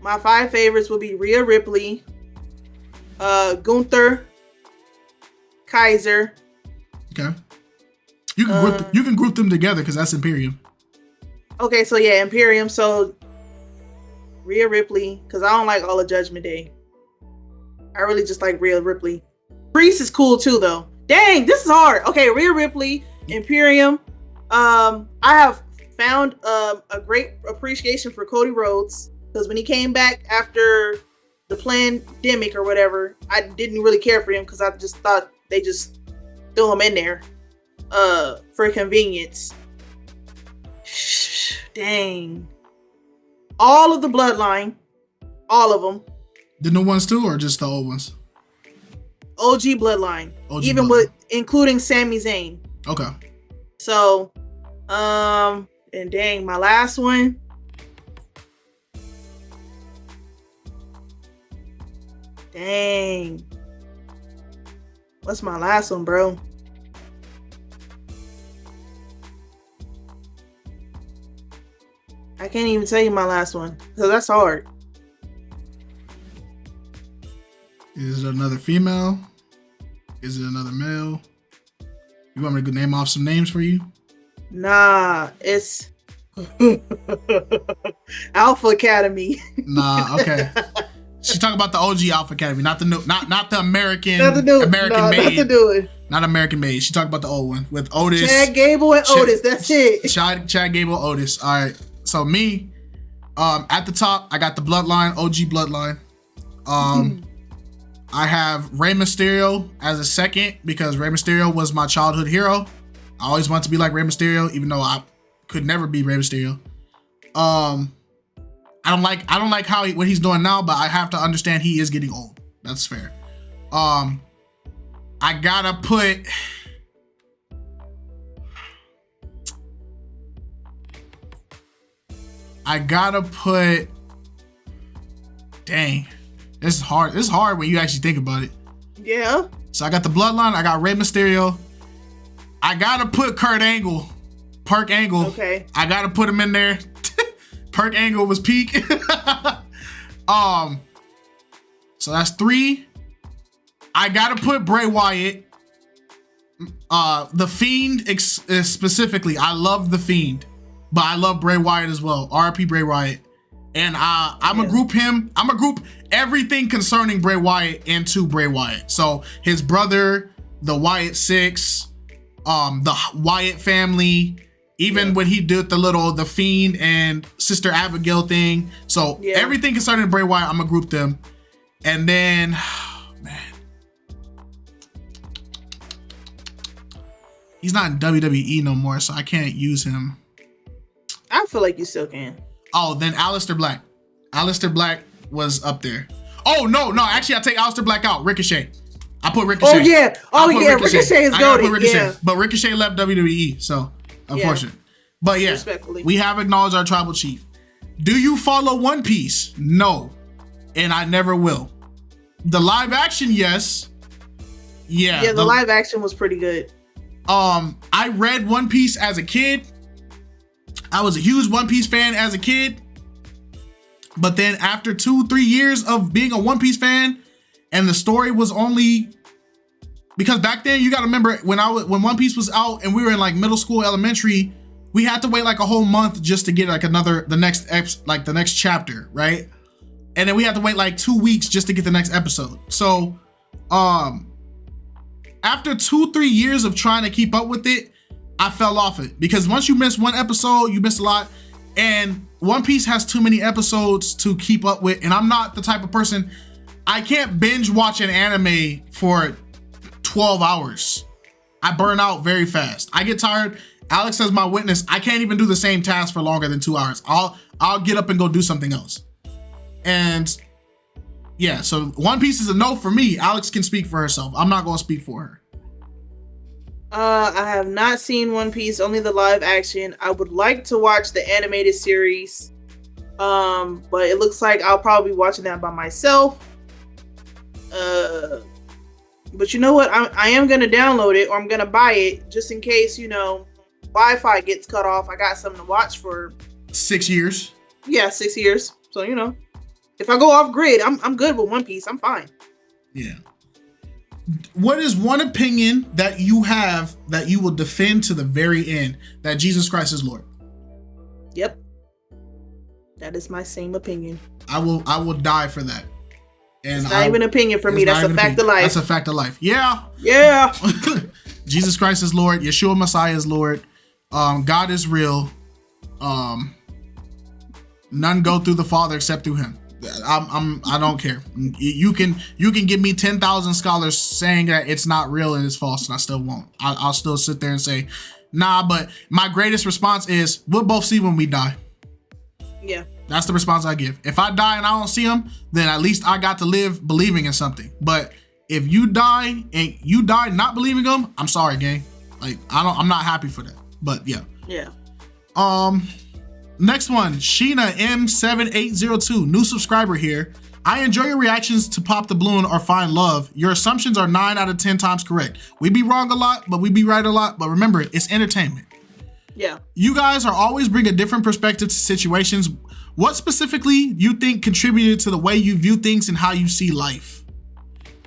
Speaker 3: My 5 favorites will be Rhea Ripley, Gunther, KiteZz.
Speaker 2: Okay. You can group them together because that's Imperium.
Speaker 3: Okay, so yeah, Imperium. So Rhea Ripley, because I don't like all of Judgment Day. I really just like Rhea Ripley. Priest is cool too, though. Dang, this is hard. Okay, Rhea Ripley, Imperium. I have found a great appreciation for Cody Rhodes, because when he came back after the pandemic or whatever, I didn't really care for him because I just thought they just threw him in there for convenience. Dang. All of the Bloodline, all of them.
Speaker 2: The new ones too, or just the old ones?
Speaker 3: OG Bloodline, even
Speaker 2: Bloodline.
Speaker 3: with including Sami Zayn.
Speaker 2: Okay.
Speaker 3: So, and dang, my last one. Dang. What's my last one, bro? I can't even tell you my last one because that's hard.
Speaker 2: Is it another female? Is it another male? You want me to name off some names for you?
Speaker 3: Nah, it's Alpha Academy.
Speaker 2: Nah, okay. She's talking about the OG Alpha Academy, not the new, not the American,
Speaker 3: Not the new,
Speaker 2: American
Speaker 3: no,
Speaker 2: made,
Speaker 3: not the new one.
Speaker 2: not American made. She talking about the old one with Otis,
Speaker 3: Chad Gable and Otis. That's it.
Speaker 2: Chad Gable, Otis. All right. So me, at the top, I got the Bloodline, OG Bloodline. I have Rey Mysterio as a second because Rey Mysterio was my childhood hero. I always wanted to be like Rey Mysterio, even though I could never be Rey Mysterio. I don't like how what he's doing now, but I have to understand he is getting old. That's fair. I gotta put. Dang, this is hard. This is hard when you actually think about it.
Speaker 3: Yeah.
Speaker 2: So I got the Bloodline. I got Rey Mysterio. I gotta put Perk Angle.
Speaker 3: Okay.
Speaker 2: I gotta put him in there. Perk Angle was peak. So that's 3. I gotta put Bray Wyatt. The Fiend specifically. I love the Fiend, but I love Bray Wyatt as well. RIP Bray Wyatt. And I'm gonna group him. I'm gonna group everything concerning Bray Wyatt into Bray Wyatt. So his brother, the Wyatt Six, the Wyatt family, even when he did the Fiend and Sister Abigail thing. So everything concerning Bray Wyatt, I'm gonna group them. And then, man, he's not in WWE no more, so I can't use him.
Speaker 3: I feel like you still can.
Speaker 2: Oh, then Aleister Black. Aleister Black was up there. Oh, no. Actually, I take Aleister Black out. Ricochet. I put Ricochet.
Speaker 3: Oh, yeah. Ricochet is goated. Yeah.
Speaker 2: But Ricochet left WWE, so unfortunate. But yeah, we have acknowledged our tribal chief. Do you follow One Piece? No. And I never will. The live action, yes. Yeah,
Speaker 3: the live action was pretty good.
Speaker 2: I read One Piece as a kid. I was a huge One Piece fan as a kid. But then after 2-3 years of being a One Piece fan, and the story was only because back then you got to remember when One Piece was out and we were in like middle school, elementary, we had to wait like a whole month just to get like the next chapter, right? And then we had to wait like 2 weeks just to get the next episode. So, after 2-3 years of trying to keep up with it, I fell off it because once you miss one episode, you miss a lot. And One Piece has too many episodes to keep up with. And I'm not the type of person, I can't binge watch an anime for 12 hours. I burn out very fast. I get tired. Alex as my witness, I can't even do the same task for longer than 2 hours. I'll get up and go do something else. And yeah, so One Piece is a no for me. Alex can speak for herself. I'm not going to speak for her.
Speaker 3: I have not seen One Piece, only the live action. I would like to watch the animated series. But it looks like I'll probably be watching that by myself. But you know what? I am gonna download it, or I'm gonna buy it just in case, Wi-Fi gets cut off. I got something to watch for
Speaker 2: 6 years.
Speaker 3: Yeah, 6 years. So if I go off grid, I'm good with One Piece. I'm fine.
Speaker 2: Yeah. What is one opinion that you have that you will defend to the very end, that Jesus Christ is Lord?
Speaker 3: Yep. That is my same opinion.
Speaker 2: I will die for that. And
Speaker 3: it's not even an opinion for me. That's a fact of life.
Speaker 2: That's a fact of life. Yeah.
Speaker 3: Yeah.
Speaker 2: Jesus Christ is Lord. Yeshua Messiah is Lord. God is real. None go through the Father except through Him. I don't care. You can give me 10,000 scholars saying that it's not real and it's false, and I still won't. I'll still sit there and say, nah. But my greatest response is, we'll both see when we die.
Speaker 3: Yeah.
Speaker 2: That's the response I give. If I die and I don't see Him, then at least I got to live believing in something. But if you die and you die not believing Him, I'm sorry, gang. Like, I'm not happy for that. But yeah.
Speaker 3: Yeah.
Speaker 2: Next one, Sheena M7802, new subscriber here. I enjoy your reactions to Pop the Balloon or Find Love. Your assumptions are 9 out of 10 times correct. We be wrong a lot, but we be right a lot. But remember, it's entertainment.
Speaker 3: Yeah.
Speaker 2: You guys are always bring a different perspective to situations. What specifically you think contributed to the way you view things and how you see life?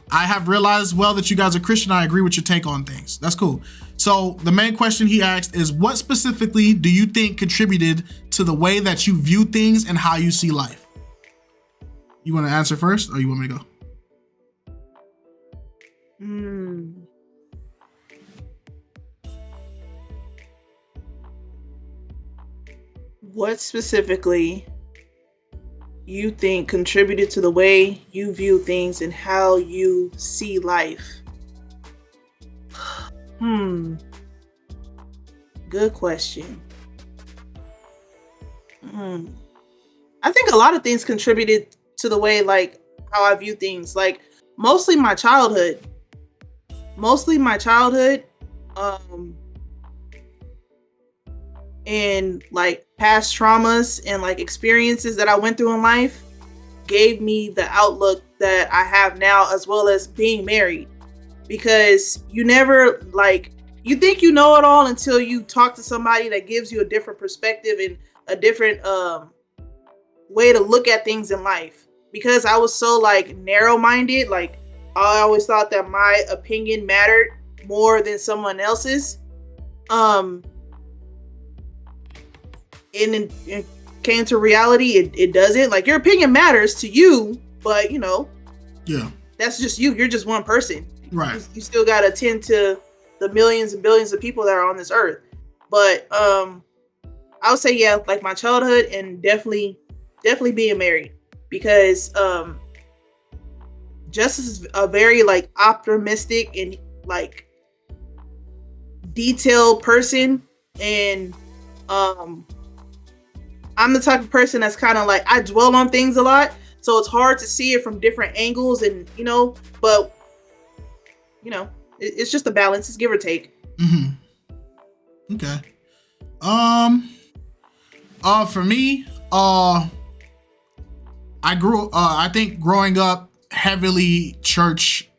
Speaker 2: I have realized, well, that you guys are Christian. I agree with your take on things. That's cool. So the main question he asked is, what specifically do you think contributed to the way that you view things and how you see life? You want to answer first, or you want me to go?
Speaker 3: What specifically you think contributed to the way you view things and how you see life? Good question. I think a lot of things contributed to the way, like, how I view things. Like, mostly my childhood. And like past traumas and like experiences that I went through in life gave me the outlook that I have now, as well as being married. Because you never, like, you think you know it all until you talk to somebody that gives you a different perspective and a different way to look at things in life. Because I was so like narrow-minded, like I always thought that my opinion mattered more than someone else's. And it came to reality, it doesn't. Like, your opinion matters to you, but
Speaker 2: yeah,
Speaker 3: that's just you. You're just one person.
Speaker 2: Right.
Speaker 3: You still got to tend to the millions and billions of people that are on this earth. But I would say, yeah, like my childhood, and definitely being married, because Justice is a very like optimistic and like detailed person, and I'm the type of person that's kind of like, I dwell on things a lot, so it's hard to see it from different angles, and but it's just a balance. It's give or take.
Speaker 2: Okay. For me, I think growing up heavily church,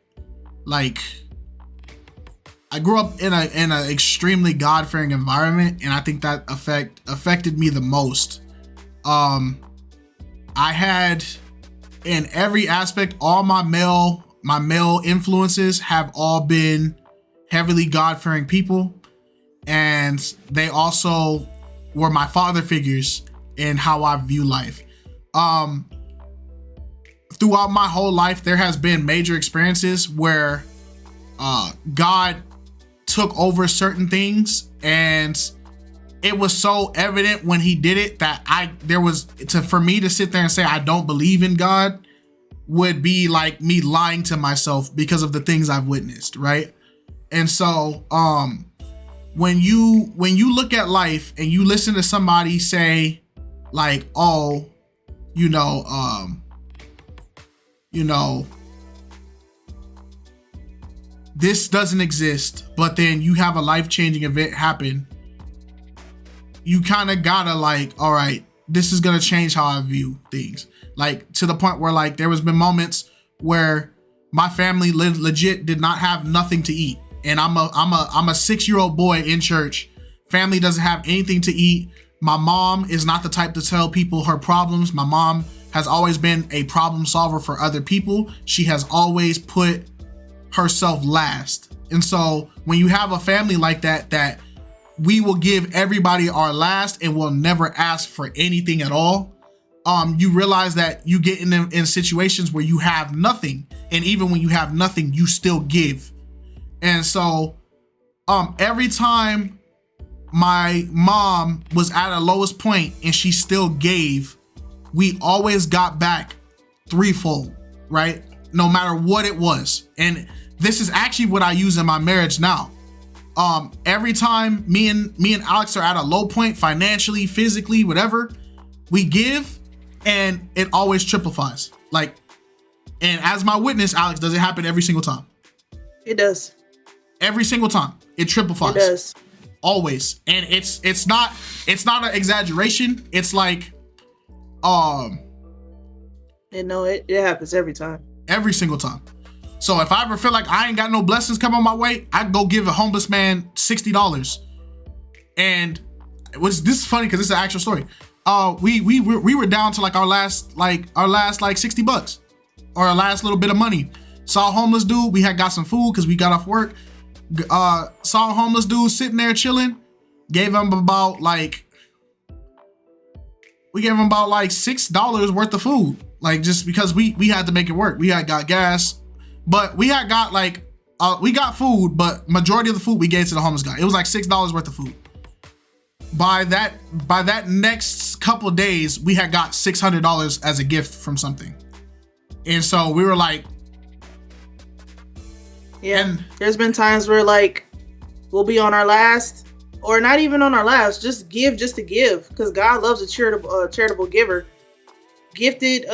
Speaker 2: like, I grew up in an extremely God-fearing environment, and I think that affected me the most. I had, in every aspect, all my male influences have all been heavily God-fearing people, and they also were my father figures in how I view life. Throughout my whole life, there has been major experiences where God took over certain things, and it was so evident when he did it that for me to sit there and say I don't believe in God would be like me lying to myself because of the things I've witnessed, right? And so when you look at life and you listen to somebody say like, oh, this doesn't exist, but then you have a life-changing event happen, you kind of gotta like, all right, this is gonna change how I view things. Like to the point where like there was been moments where my family legit did not have nothing to eat, and I'm a 6-year-old boy in church. Family doesn't have anything to eat. My mom is not the type to tell people her problems. My mom has always been a problem solver for other people. She has always put herself last. And so when you have a family like that we will give everybody our last and will never ask for anything at all, you realize that you get in situations where you have nothing. And even when you have nothing, you still give. And so every time my mom was at her lowest point and she still gave, we always got back threefold, right? No matter what it was. And this is actually what I use in my marriage now. Every time me and Alex are at a low point financially, physically, whatever, we give and it always triplifies. Like, and as my witness, Alex, does it happen every single time?
Speaker 3: It does.
Speaker 2: Every single time. It triplifies.
Speaker 3: It does.
Speaker 2: Always. And it's not an exaggeration. It's like
Speaker 3: it happens every time. Every
Speaker 2: single time. So if I ever feel like I ain't got no blessings coming my way, I can go give a homeless man $60. And this is funny because this is an actual story. We were down to like our last $60 or our last little bit of money. Saw a homeless dude. We had got some food because we got off work. Saw a homeless dude sitting there chilling. Gave him about like $6 worth of food. Like just because we had to make it work. We had got gas, but we had got we got food, but majority of the food we gave to the homeless guy. It was like $6 worth of food. By that next couple days, we had got $600 as a gift from something. And so we were like,
Speaker 3: yeah, and there's been times where like we'll be on our last, or not even on our last, just give just to give, because God loves a charitable giver. I gifted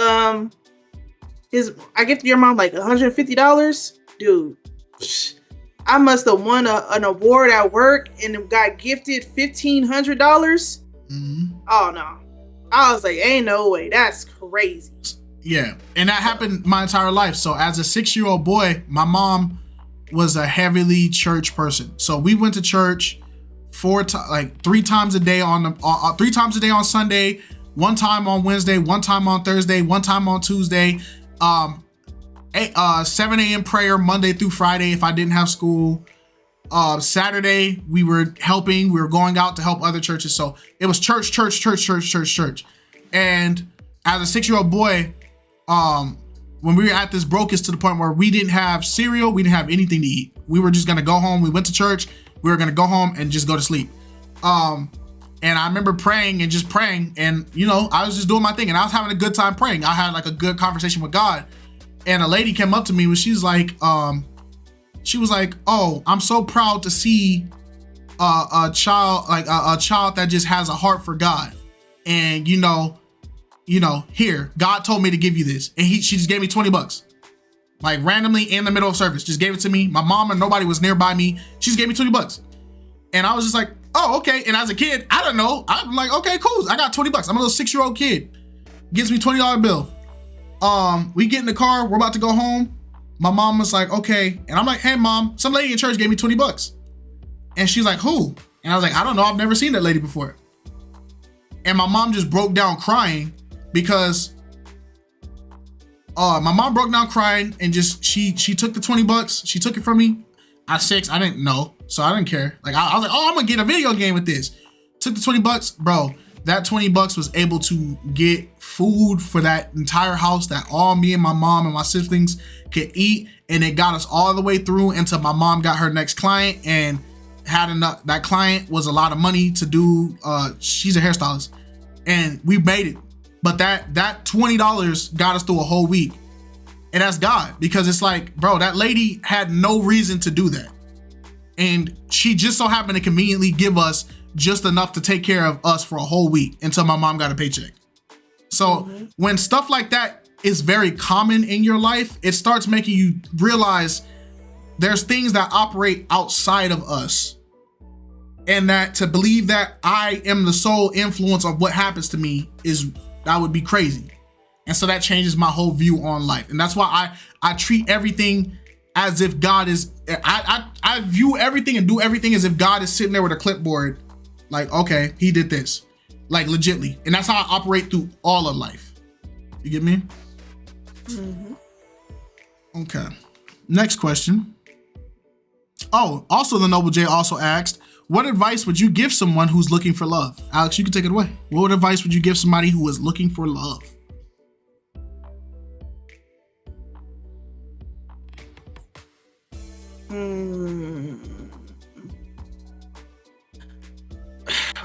Speaker 3: your mom like $150, dude. I must have won an award at work and got gifted $1,500. Mm-hmm. Oh no, I was like, ain't no way, that's crazy.
Speaker 2: Yeah, and that happened my entire life. So as a 6-year-old boy, my mom was a heavily church person. So we went to church 3 times a day on 3 times a day on Sunday, 1 time on Wednesday, 1 time on Thursday, 1 time on Tuesday, 7 a.m. prayer Monday through Friday if I didn't have school. Saturday we were going out to help other churches. So it was church. And as a 6-year-old boy, when we were at this brokest to the point where we didn't have cereal, we didn't have anything to eat. We were just gonna go home. We went to church. We were gonna go home and just go to sleep. And I remember praying, and I was just doing my thing, and I was having a good time praying. I had like a good conversation with God, and a lady came up to me and she was like, "Oh, I'm so proud to see a child that just has a heart for God, and here, God told me to give you this," and she just gave me $20, like randomly in the middle of service, just gave it to me. My mom and nobody was nearby me. She just gave me $20, and I was just like, oh, okay. And as a kid, I don't know. I'm like, okay, cool. I got $20. I'm a little 6-year-old kid. Gives me $20 bill. We get in the car. We're about to go home. My mom was like, okay. And I'm like, hey, Mom, some lady in church gave me $20. And she's like, who? And I was like, I don't know. I've never seen that lady before. And my mom just broke down crying because my mom broke down crying and just she took the $20. She took it from me. At 6, I didn't know, so I didn't care. Like I was like, oh, I'm gonna get a video game with this. Took the $20, bro. That $20 was able to get food for that entire house that all me and my mom and my siblings could eat, and it got us all the way through until my mom got her next client and had enough. That client was a lot of money to do. She's a hairstylist, and we made it. But that $20 got us through a whole week. And that's God, because it's like, bro, that lady had no reason to do that. And she just so happened to conveniently give us just enough to take care of us for a whole week until my mom got a paycheck. So when stuff like that is very common in your life, it starts making you realize there's things that operate outside of us And that to believe that I am the sole influence of what happens to me that would be crazy. And so that changes my whole view on life. And that's why I treat everything as if God is, I view everything and do everything as if God is sitting there with a clipboard. Like, okay, he did this, like legitly. And that's how I operate through all of life. You get me?
Speaker 3: Mm-hmm.
Speaker 2: Okay. Next question. Oh, also the Noble J also asked, what advice would you give someone who's looking for love? Alex, you can take it away. What advice would you give somebody who is looking for love?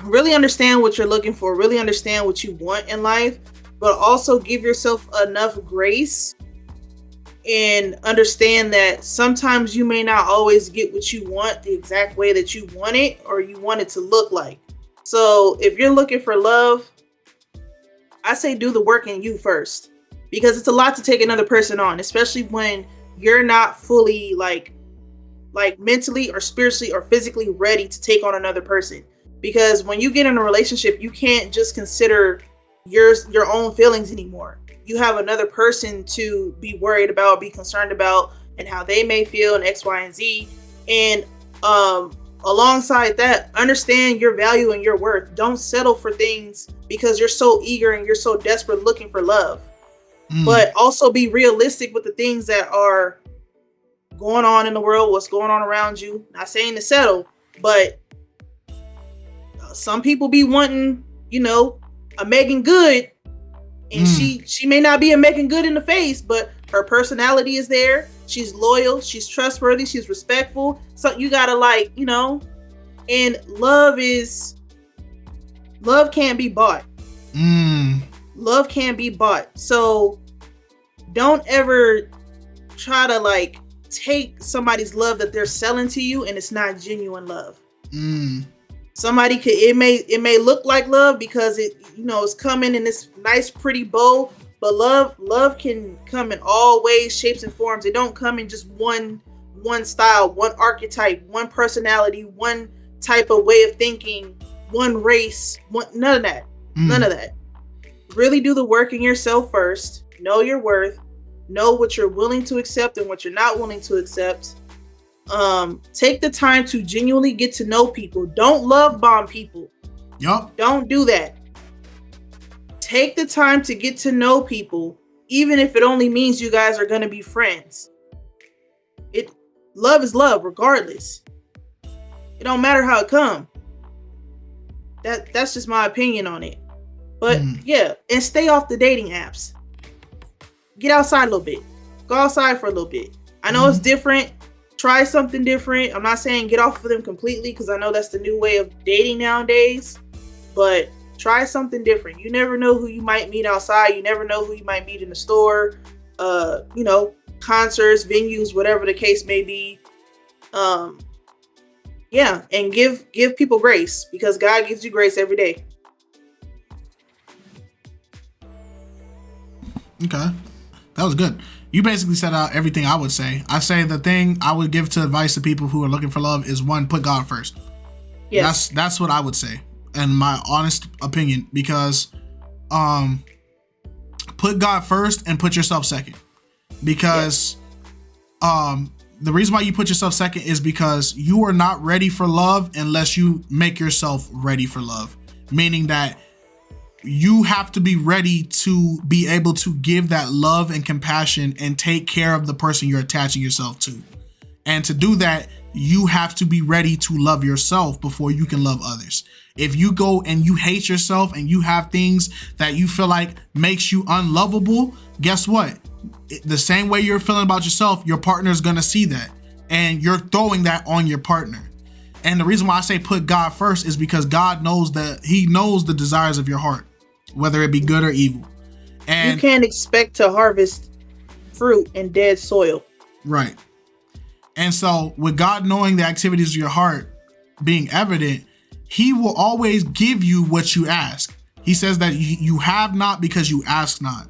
Speaker 3: Really understand what you're looking for. Really understand what you want in life, but also give yourself enough grace and understand that sometimes you may not always get what you want the exact way that you want it or you want it to look like. So if you're looking for love, I say do the work in you first, because it's a lot to take another person on, especially when you're not fully like mentally or spiritually or physically ready to take on another person. Because when you get in a relationship, you can't just consider your own feelings anymore. You have another person to be worried about, be concerned about, and how they may feel, and X, Y, and Z. And alongside that, understand your value and your worth. Don't settle for things because you're so eager and you're so desperate looking for love. But also be realistic with the things that are going on in the world, what's going on around you. Not saying to settle, but some people be wanting, a Megan Good. And she may not be a Megan Good in the face, but her personality is there. She's loyal. She's trustworthy. She's respectful. So you gotta and love can't be bought. Love can't be bought. So don't ever try to take somebody's love that they're selling to you and it's not genuine love. Somebody it may look like love because it's coming in this nice pretty bow, but love can come in all ways, shapes, and forms. It don't come in just one style, one archetype, one personality, one type of way of thinking, one race, none of that. None of that. Really do the work in yourself first. Know your worth. Know what you're willing to accept and what you're not willing to accept. Take the time to genuinely get to know people. Don't love bomb people.
Speaker 2: Yup.
Speaker 3: Don't do that. Take the time to get to know people, even if it only means you guys are going to be friends. Love is love regardless. It don't matter how it come. That's just my opinion on it. But yeah, and stay off the dating apps. Get outside a little bit. Go outside for a little bit. I know it's different. Try something different. I'm not saying get off of them completely, because I know that's the new way of dating nowadays. But try something different. You never know who you might meet outside. You never know who you might meet in the store. Concerts, venues, whatever the case may be. Yeah, and give people grace, because God gives you grace every day.
Speaker 2: Okay, that was good. You basically said out everything I would say. I say the thing I would give to advice to people who are looking for love is, one, put God first.
Speaker 3: Yes.
Speaker 2: That's what I would say, in my honest opinion, because put God first and put yourself second. Because the reason why you put yourself second is because you are not ready for love unless you make yourself ready for love. Meaning that you have to be ready to be able to give that love and compassion and take care of the person you're attaching yourself to. And to do that, you have to be ready to love yourself before you can love others. If you go and you hate yourself and you have things that you feel like makes you unlovable, guess what? The same way you're feeling about yourself, your partner is going to see that. And you're throwing that on your partner. And the reason why I say put God first is because God knows that He knows the desires of your heart, whether it be good or evil. And
Speaker 3: you can't expect to harvest fruit in dead soil.
Speaker 2: Right. And so with God knowing the activities of your heart being evident, He will always give you what you ask. He says that you have not because you ask not.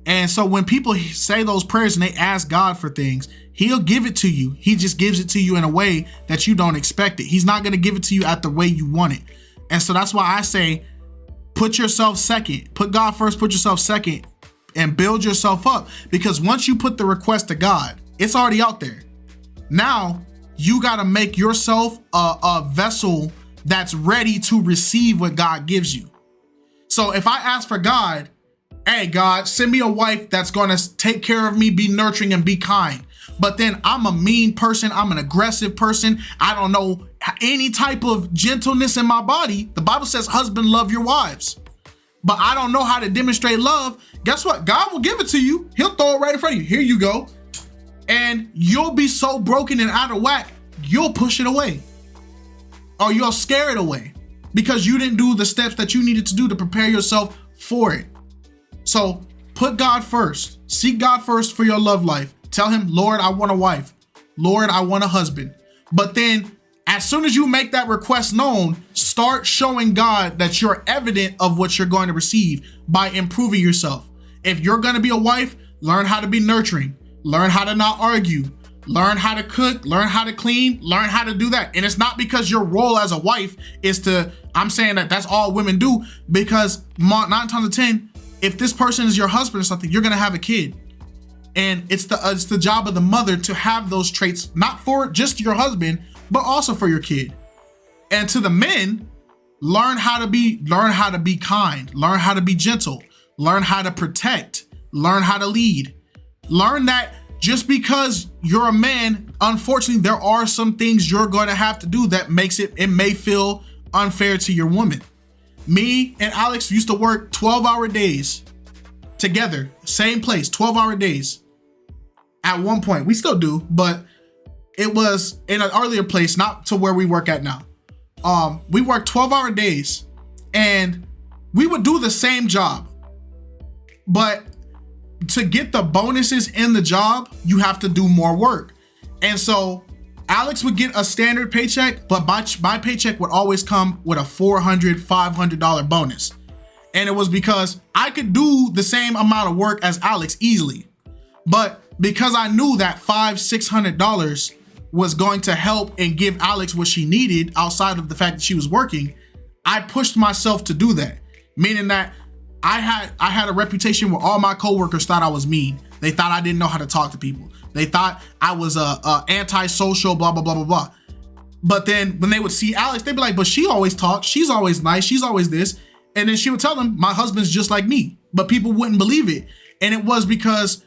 Speaker 2: And so when people say those prayers and they ask God for things, he'll give it to you. He just gives it to you in a way that you don't expect it. He's not going to give it to you at the way you want it. And so that's why I say, put yourself second, put God first, put yourself second, and build yourself up. Because once you put the request to God, it's already out there. Now you got to make yourself a vessel that's ready to receive what God gives you. So if I ask for God, hey, God, send me a wife that's going to take care of me, be nurturing, and be kind. But then I'm a mean person. I'm an aggressive person. I don't know any type of gentleness in my body. The Bible says, husband, love your wives. But I don't know how to demonstrate love. Guess what? God will give it to you. He'll throw it right in front of you. Here you go. And you'll be so broken and out of whack, you'll push it away. Or you'll scare it away because you didn't do the steps that you needed to do to prepare yourself for it. So put God first. Seek God first for your love life. Tell him, Lord, I want a wife. Lord, I want a husband. But then as soon as you make that request known, start showing God that you're evident of what you're going to receive by improving yourself. If you're going to be a wife, learn how to be nurturing. Learn how to not argue. Learn how to cook, learn how to clean, learn how to do that. And it's not because your role as a wife is to, I'm saying that that's all women do, because 9 times out of 10, if this person is your husband or something, you're gonna have a kid. And it's the job of the mother to have those traits, not for just your husband, but also for your kid. And to the men, learn how to be kind, learn how to be gentle, learn how to protect, learn how to lead. Learn that just because you're a man, unfortunately, there are some things you're going to have to do that makes it may feel unfair to your woman. Me and Alex used to work 12-hour days together, same place, 12-hour days. At one point, we still do, but it was in an earlier place, not to where we work at now. We worked 12-hour days and we would do the same job, but to get the bonuses in the job, you have to do more work. And so Alex would get a standard paycheck, but my paycheck would always come with a $400, $500 bonus. And it was because I could do the same amount of work as Alex easily. But because I knew that $500, $600 was going to help and give Alex what she needed outside of the fact that she was working, I pushed myself to do that. Meaning that I had a reputation where all my coworkers thought I was mean. They thought I didn't know how to talk to people. They thought I was a antisocial, blah, blah, blah, blah, blah. But then when they would see Alex, they'd be like, but she always talks. She's always nice. She's always this. And then she would tell them, my husband's just like me. But people wouldn't believe it. And it was because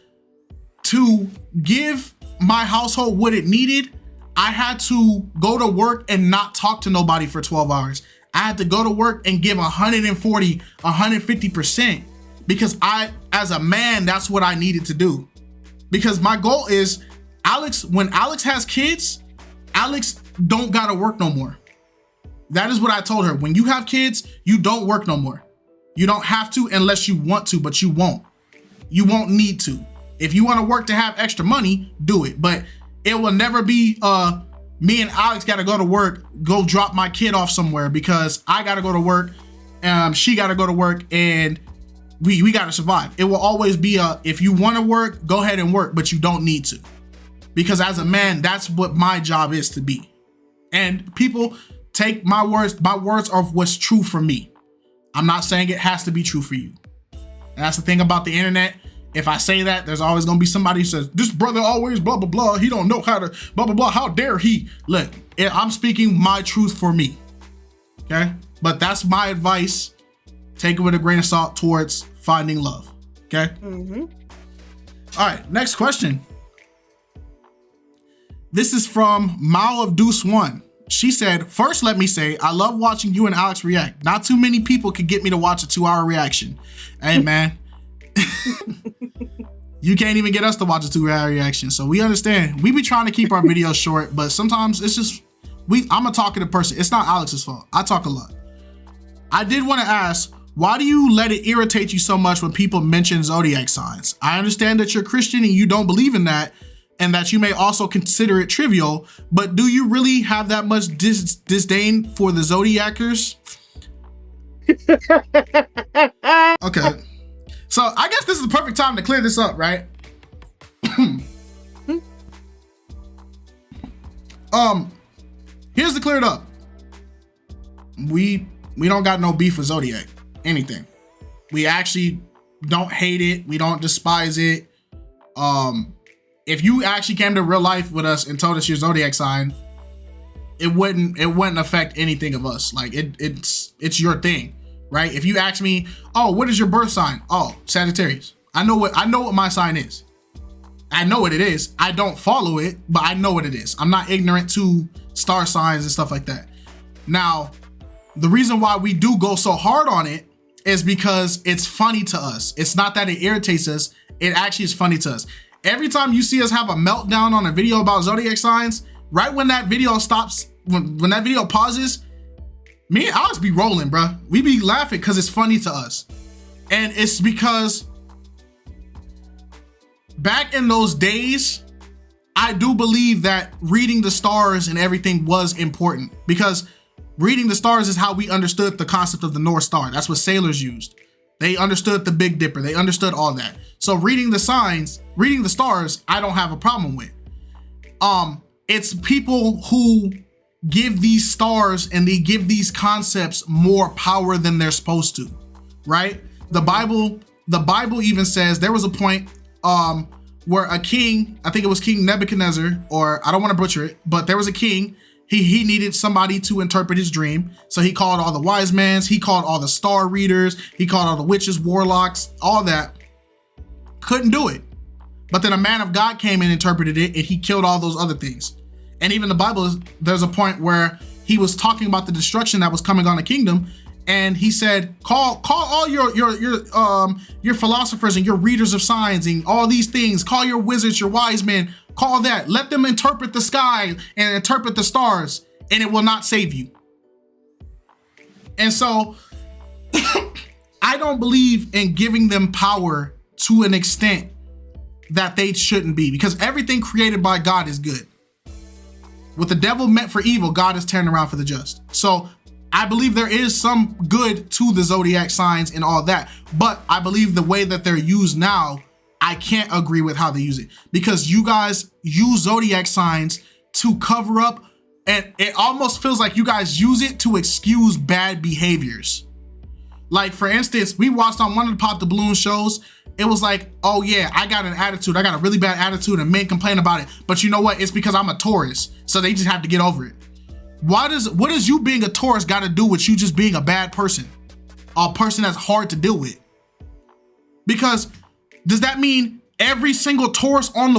Speaker 2: to give my household what it needed, I had to go to work and not talk to nobody for 12 hours. I had to go to work and give 140, 150% because as a man, that's what I needed to do. Because my goal is when Alex has kids, Alex don't gotta work no more. That is what I told her. When you have kids, you don't work no more. You don't have to unless you want to, but you won't. You won't need to. If you want to work to have extra money, do it. But it will never be me and Alex got to go to work, go drop my kid off somewhere because I got to go to work, she got to go to work, and we got to survive. It will always be if you want to work, go ahead and work, but you don't need to. Because as a man, that's what my job is to be. And people take my words are what's true for me. I'm not saying it has to be true for you. And that's the thing about the internet. If I say that, there's always gonna be somebody who says, this brother always blah, blah, blah. He don't know how to blah, blah, blah. How dare he? Look, I'm speaking my truth for me, okay? But that's my advice. Take it with a grain of salt towards finding love, okay? Mm-hmm. All right, next question. This is from Mao of Deuce One. She said, first, let me say, I love watching you and Alex react. Not too many people could get me to watch a 2-hour reaction. Hey, man. You can't even get us to watch a 2-hour reaction. So we understand. We be trying to keep our videos short, but sometimes it's just, I'm a talkative person. It's not Alex's fault. I talk a lot. I did want to ask, why do you let it irritate you so much when people mention zodiac signs? I understand that you're Christian and you don't believe in that, and that you may also consider it trivial, but do you really have that much disdain for the zodiacers? Okay. So I guess this is the perfect time to clear this up, right? Here's to clear it up. We don't got no beef with Zodiac. Anything. We actually don't hate it. We don't despise it. If you actually came to real life with us and told us your Zodiac sign, it wouldn't affect anything of us. Like it's your thing, right? If you ask me, oh, what is your birth sign? Oh, Sagittarius. I know what my sign is. I know what it is. I don't follow it, but I know what it is. I'm not ignorant to star signs and stuff like that. Now, the reason why we do go so hard on it is because it's funny to us. It's not that it irritates us. It actually is funny to us. Every time you see us have a meltdown on a video about zodiac signs, right when that video stops, when that video pauses, me and Alex be rolling, bro. We be laughing because it's funny to us. And it's because back in those days, I do believe that reading the stars and everything was important, because reading the stars is how we understood the concept of the North Star. That's what sailors used. They understood the Big Dipper. They understood all that. So reading the signs, reading the stars, I don't have a problem with. It's people who give these stars and they give these concepts more power than they're supposed to, right? The Bible even says there was a point where a king, I think it was King Nebuchadnezzar, or I don't want to butcher it, but there was a king. He needed somebody to interpret his dream. So he called all the wise men, he called all the star readers, he called all the witches, warlocks, all that. Couldn't do it. But then a man of God came and interpreted it, and he killed all those other things. And even the Bible, there's a point where he was talking about the destruction that was coming on the kingdom, and he said, call all your philosophers and your readers of signs and all these things, call your wizards, your wise men, call that, let them interpret the sky and interpret the stars, and it will not save you. And so I don't believe in giving them power to an extent that they shouldn't be, because everything created by God is good. What the devil meant for evil, God is turning around for the just. So I believe there is some good to the zodiac signs and all that, but I believe the way that they're used now, I can't agree with how they use it, because you guys use zodiac signs to cover up, and it almost feels like you guys use it to excuse bad behaviors. Like, for instance, we watched on one of the Pop the Balloon shows, it was like, oh yeah, I got an attitude. I got a really bad attitude and men complain about it. But you know what? It's because I'm a Taurus. So they just have to get over it. What does you being a Taurus got to do with you just being a bad person? A person that's hard to deal with? Because does that mean every single Taurus in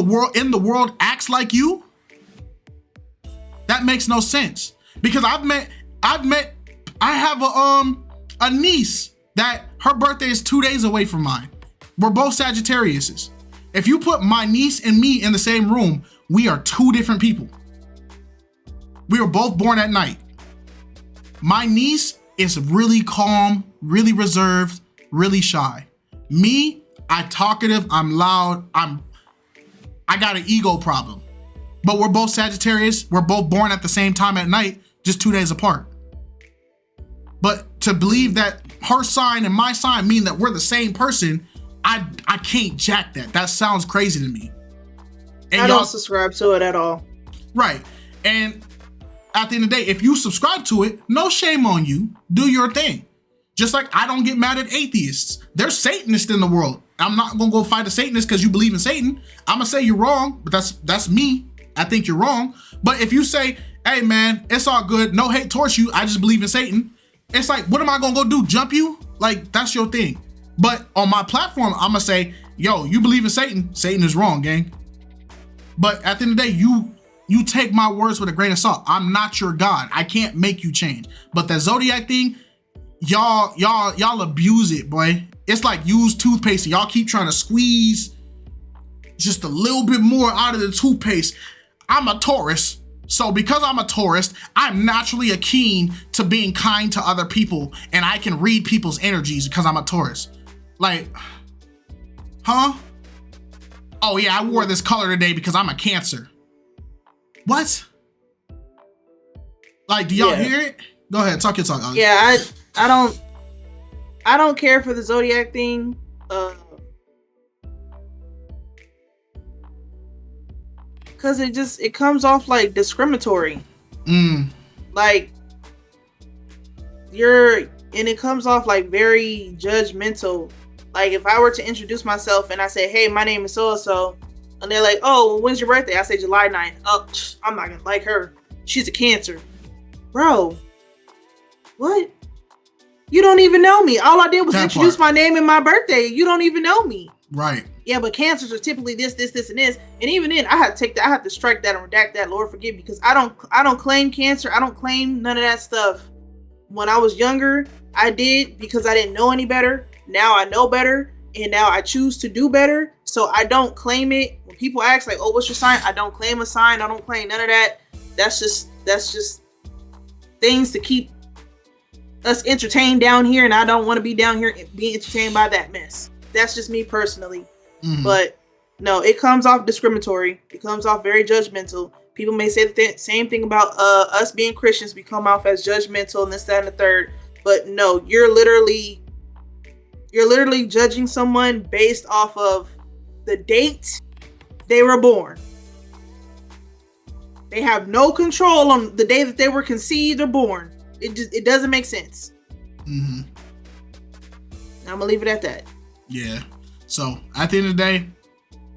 Speaker 2: the world acts like you? That makes no sense. Because I have a niece that her birthday is 2 days away from mine. We're both Sagittariuses. If you put my niece and me in the same room, we are two different people. We were both born at night. My niece is really calm, really reserved, really shy. Me, I'm talkative, I'm loud, I got an ego problem. But we're both Sagittarius, we're both born at the same time at night, just 2 days apart. But to believe that her sign and my sign mean that we're the same person, I can't jack that. That sounds crazy to me. And
Speaker 3: I don't subscribe to it at all.
Speaker 2: Right. And at the end of the day, if you subscribe to it, no shame on you. Do your thing. Just like I don't get mad at atheists. There's Satanists in the world. I'm not gonna go fight a Satanist because you believe in Satan. I'm gonna say you're wrong, but that's me. I think you're wrong. But if you say, hey man, it's all good, no hate towards you, I just believe in Satan, it's like, what am I gonna go do? Jump you? Like, that's your thing. But on my platform, I'm gonna say, yo, you believe in Satan, Satan is wrong, gang. But at the end of the day, you take my words with a grain of salt. I'm not your God. I can't make you change. But that zodiac thing, y'all abuse it, boy. It's like used toothpaste. Y'all keep trying to squeeze just a little bit more out of the toothpaste. I'm a Taurus. So because I'm a Taurus, I'm naturally keen to being kind to other people, and I can read people's energies because I'm a Taurus. Like, huh? Oh yeah, I wore this color today because I'm a Cancer. What? Like, do y'all hear it? Go ahead, talk your talk.
Speaker 3: Yeah, I don't care for the zodiac thing. Cause it comes off like discriminatory. Like it comes off like very judgmental. Like if I were to introduce myself and I say, hey, my name is so-and-so, and they're like, oh, well, when's your birthday? I say July 9th. Oh, I'm not gonna like her. She's a Cancer. Bro, what? You don't even know me. All I did was introduce my name and my birthday. You don't even know me.
Speaker 2: Right.
Speaker 3: Yeah, but Cancers are typically this, and this. And even then, I had to strike that and redact that. Lord forgive me, because I don't claim Cancer. I don't claim none of that stuff. When I was younger, I did because I didn't know any better. Now I know better, and now I choose to do better. So I don't claim it. When people ask like, "Oh, what's your sign?" I don't claim a sign. I don't claim none of that. That's just things to keep us entertained down here, and I don't want to be down here being entertained by that mess. That's just me personally. But no, it comes off discriminatory. It comes off very judgmental. People may say the same thing about us being Christians. We come off as judgmental and this, that, and the third. But no, you're literally judging someone based off of the date they were born. They have no control on the day that they were conceived or born. It doesn't make sense. I'm gonna leave it at that.
Speaker 2: Yeah. So at the end of the day,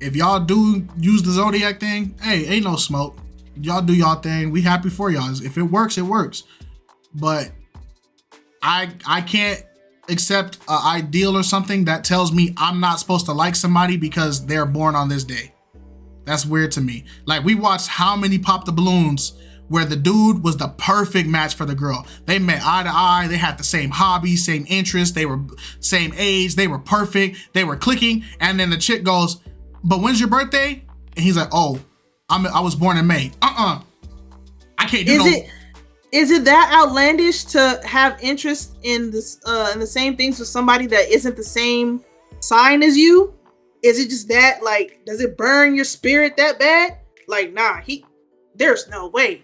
Speaker 2: if y'all do use the Zodiac thing, hey, ain't no smoke. Y'all do y'all thing. We happy for y'all. If it works, it works. But I can't accept an ideal or something that tells me I'm not supposed to like somebody because they're born on this day. That's weird to me. Like, we watched how many Pop the Balloons where the dude was the perfect match for the girl. They met eye to eye. They had the same hobbies, same interests. They were same age. They were perfect. They were clicking. And then the chick goes, but when's your birthday? And he's like, oh, I was born in May. I can't do
Speaker 3: Is it that outlandish to have interest in this in the same things with somebody that isn't the same sign as you? Is it just that, like, does it burn your spirit that bad? Like, nah, there's no way.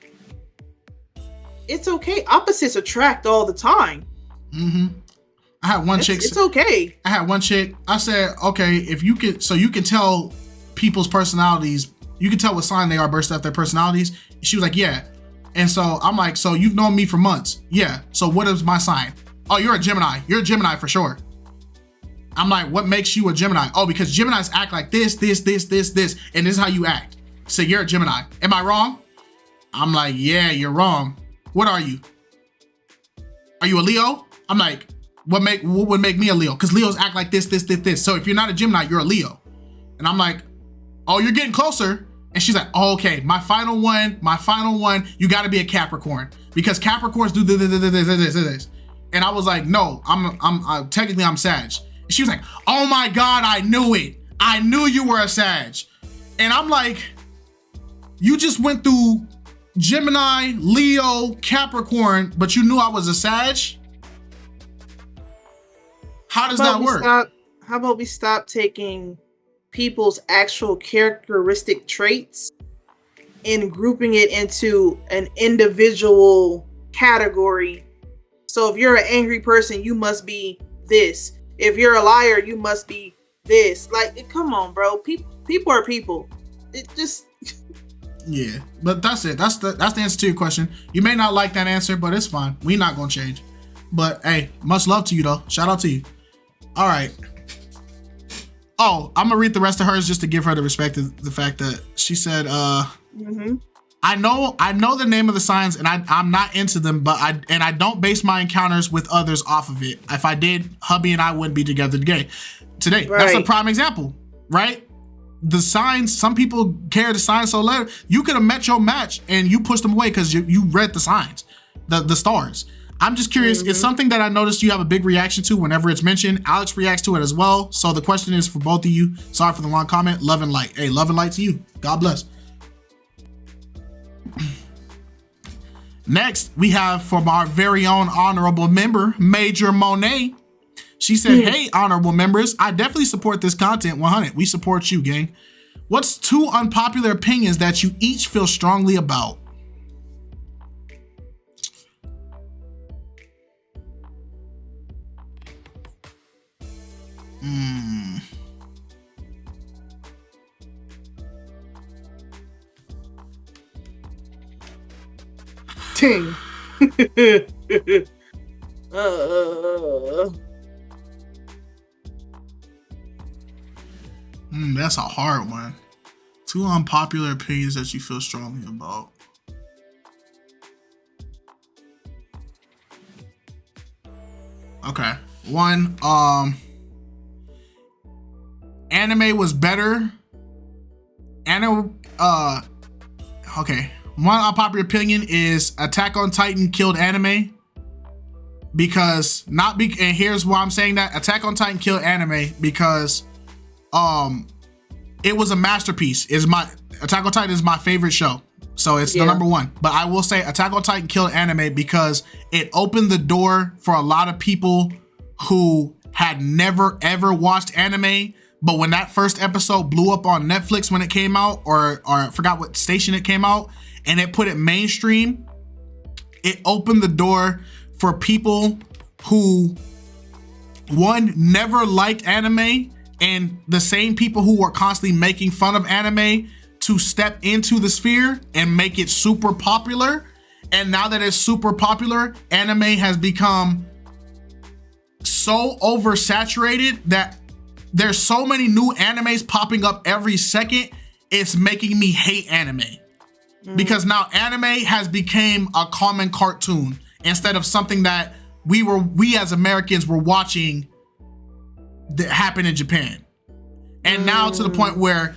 Speaker 3: It's okay. Opposites attract all the time.
Speaker 2: I had one chick.
Speaker 3: It's okay.
Speaker 2: I had one chick. I said, okay, if you can, so you can tell people's personalities. You can tell what sign they are based off their personalities. She was like, yeah. And so I'm like, so you've known me for months. Yeah. So what is my sign? Oh, you're a Gemini. You're a Gemini for sure. I'm like, what makes you a Gemini? Oh, because Geminis act like this, and this is how you act. So you're a Gemini. Am I wrong? I'm like, yeah, you're wrong. What are you? Are you a Leo? I'm like, what would make me a Leo? Because Leos act like this. So if you're not a Gemini, you're a Leo. And I'm like, oh, you're getting closer. And she's like, oh, okay, my final one, you gotta be a Capricorn. Because Capricorns do this. And I was like, no, I'm technically I'm Sag. And she was like, oh my God, I knew it. I knew you were a Sag. And I'm like, you just went through Gemini, Leo, Capricorn, but you knew I was a Sag? How does that work?
Speaker 3: How about we stop taking people's actual characteristic traits and grouping it into an individual category? So if you're an angry person, you must be this. If you're a liar, you must be this. Like, come on, bro. People are people. It just...
Speaker 2: Yeah, but that's it. That's the answer to your question. You may not like that answer, but it's fine. We're not gonna change. But hey, much love to you though. Shout out to you. All right. Oh, I'm gonna read the rest of hers just to give her the respect of the fact that she said, I know the name of the signs and I'm not into them, but I don't base my encounters with others off of it. If I did, hubby and I wouldn't be together today. Right. That's a prime example, right? The signs, some people carry the signs so low. You could have met your match and you pushed them away because you read the signs, the stars. I'm just curious. It's something that I noticed you have a big reaction to whenever it's mentioned. Alex reacts to it as well. So the question is for both of you. Sorry for the long comment. Love and light. Hey, love and light to you. God bless. Next, we have from our very own honorable member, Major Monet. She said, hey, honorable members, I definitely support this content 100. We support you, gang. What's 2 unpopular opinions that you each feel strongly about?
Speaker 3: Dang. uh,
Speaker 2: That's a hard one. 2 unpopular opinions that you feel strongly about. Okay. 1, anime was better. Okay. 1 unpopular opinion is Attack on Titan killed anime. And here's why I'm saying that. Attack on Titan killed anime because it was a masterpiece. Attack on Titan is my favorite show. So it's the number 1. But I will say Attack on Titan killed anime because it opened the door for a lot of people who had never ever watched anime. But when that first episode blew up on Netflix when it came out, or I forgot what station it came out, and it put it mainstream, it opened the door for people who, one, never liked anime, and the same people who were constantly making fun of anime to step into the sphere and make it super popular. And now that it's super popular, anime has become so oversaturated that there's so many new animes popping up every second. It's making me hate anime because now anime has become a common cartoon instead of something that we as Americans were watching that happened in Japan. And now to the point where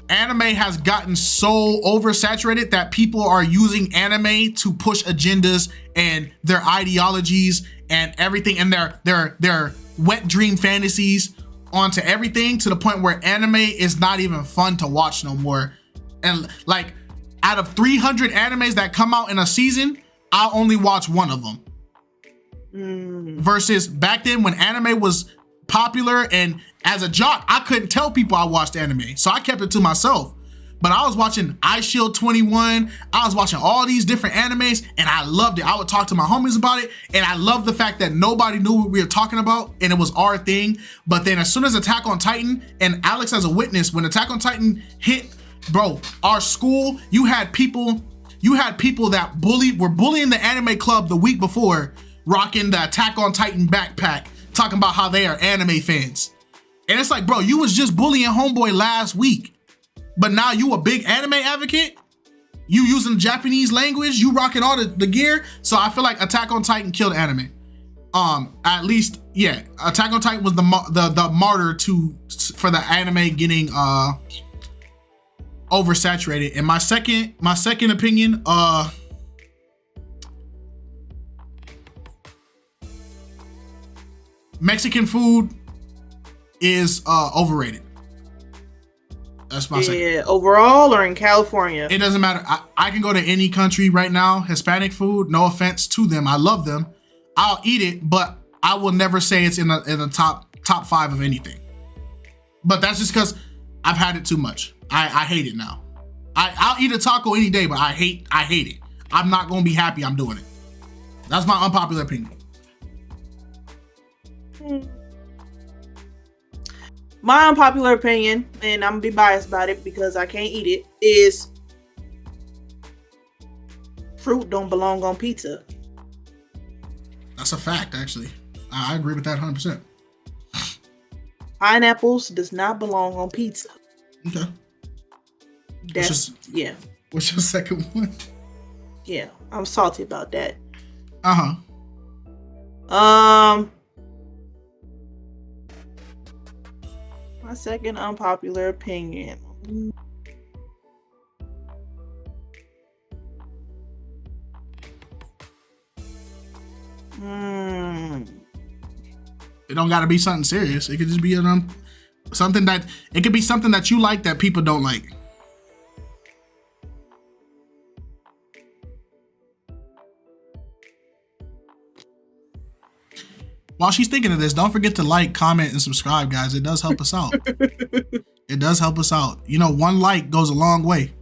Speaker 2: anime has gotten so oversaturated that people are using anime to push agendas and their ideologies and everything and their wet dream fantasies onto everything, to the point where anime is not even fun to watch no more. And like, out of 300 animes that come out in a season, I'll only watch 1 of them. Versus back then when anime was popular, and as a jock, I couldn't tell people I watched anime, so I kept it to myself. But I was watching iShield 21, I was watching all these different animes, and I loved it. I would talk to my homies about it, and I loved the fact that nobody knew what we were talking about, and it was our thing. But then as soon as Attack on Titan, and Alex as a witness, when Attack on Titan hit, bro, our school, you had people that were bullying the anime club the week before, rocking the Attack on Titan backpack, talking about how they are anime fans. And it's like, bro, you was just bullying homeboy last week, but now you a big anime advocate? You using Japanese language, you rocking all the gear. So I feel like Attack on Titan killed anime. At least, yeah, Attack on Titan was the martyr for the anime getting oversaturated. And my second opinion, Mexican food is overrated. That's my second.
Speaker 3: Yeah, overall or in California?
Speaker 2: It doesn't matter. I can go to any country right now. Hispanic food, no offense to them, I love them. I'll eat it, but I will never say it's in the top 5 of anything. But that's just because I've had it too much. I hate it now. I'll eat a taco any day, but I hate it. I'm not gonna be happy I'm doing it. That's my unpopular opinion.
Speaker 3: My unpopular opinion, and I'm gonna be biased about it because I can't eat it, is fruit don't belong on pizza.
Speaker 2: That's a fact, actually. I agree with that 100%.
Speaker 3: Pineapples does not belong on pizza.
Speaker 2: Okay.
Speaker 3: Yeah.
Speaker 2: What's your second one?
Speaker 3: Yeah, I'm salty about that. My second unpopular opinion.
Speaker 2: It don't gotta be something serious. It could just be something that you like that people don't like. While she's thinking of this, don't forget to like, comment, and subscribe, guys. It does help us out. It does help us out. You know, 1 like goes a long way.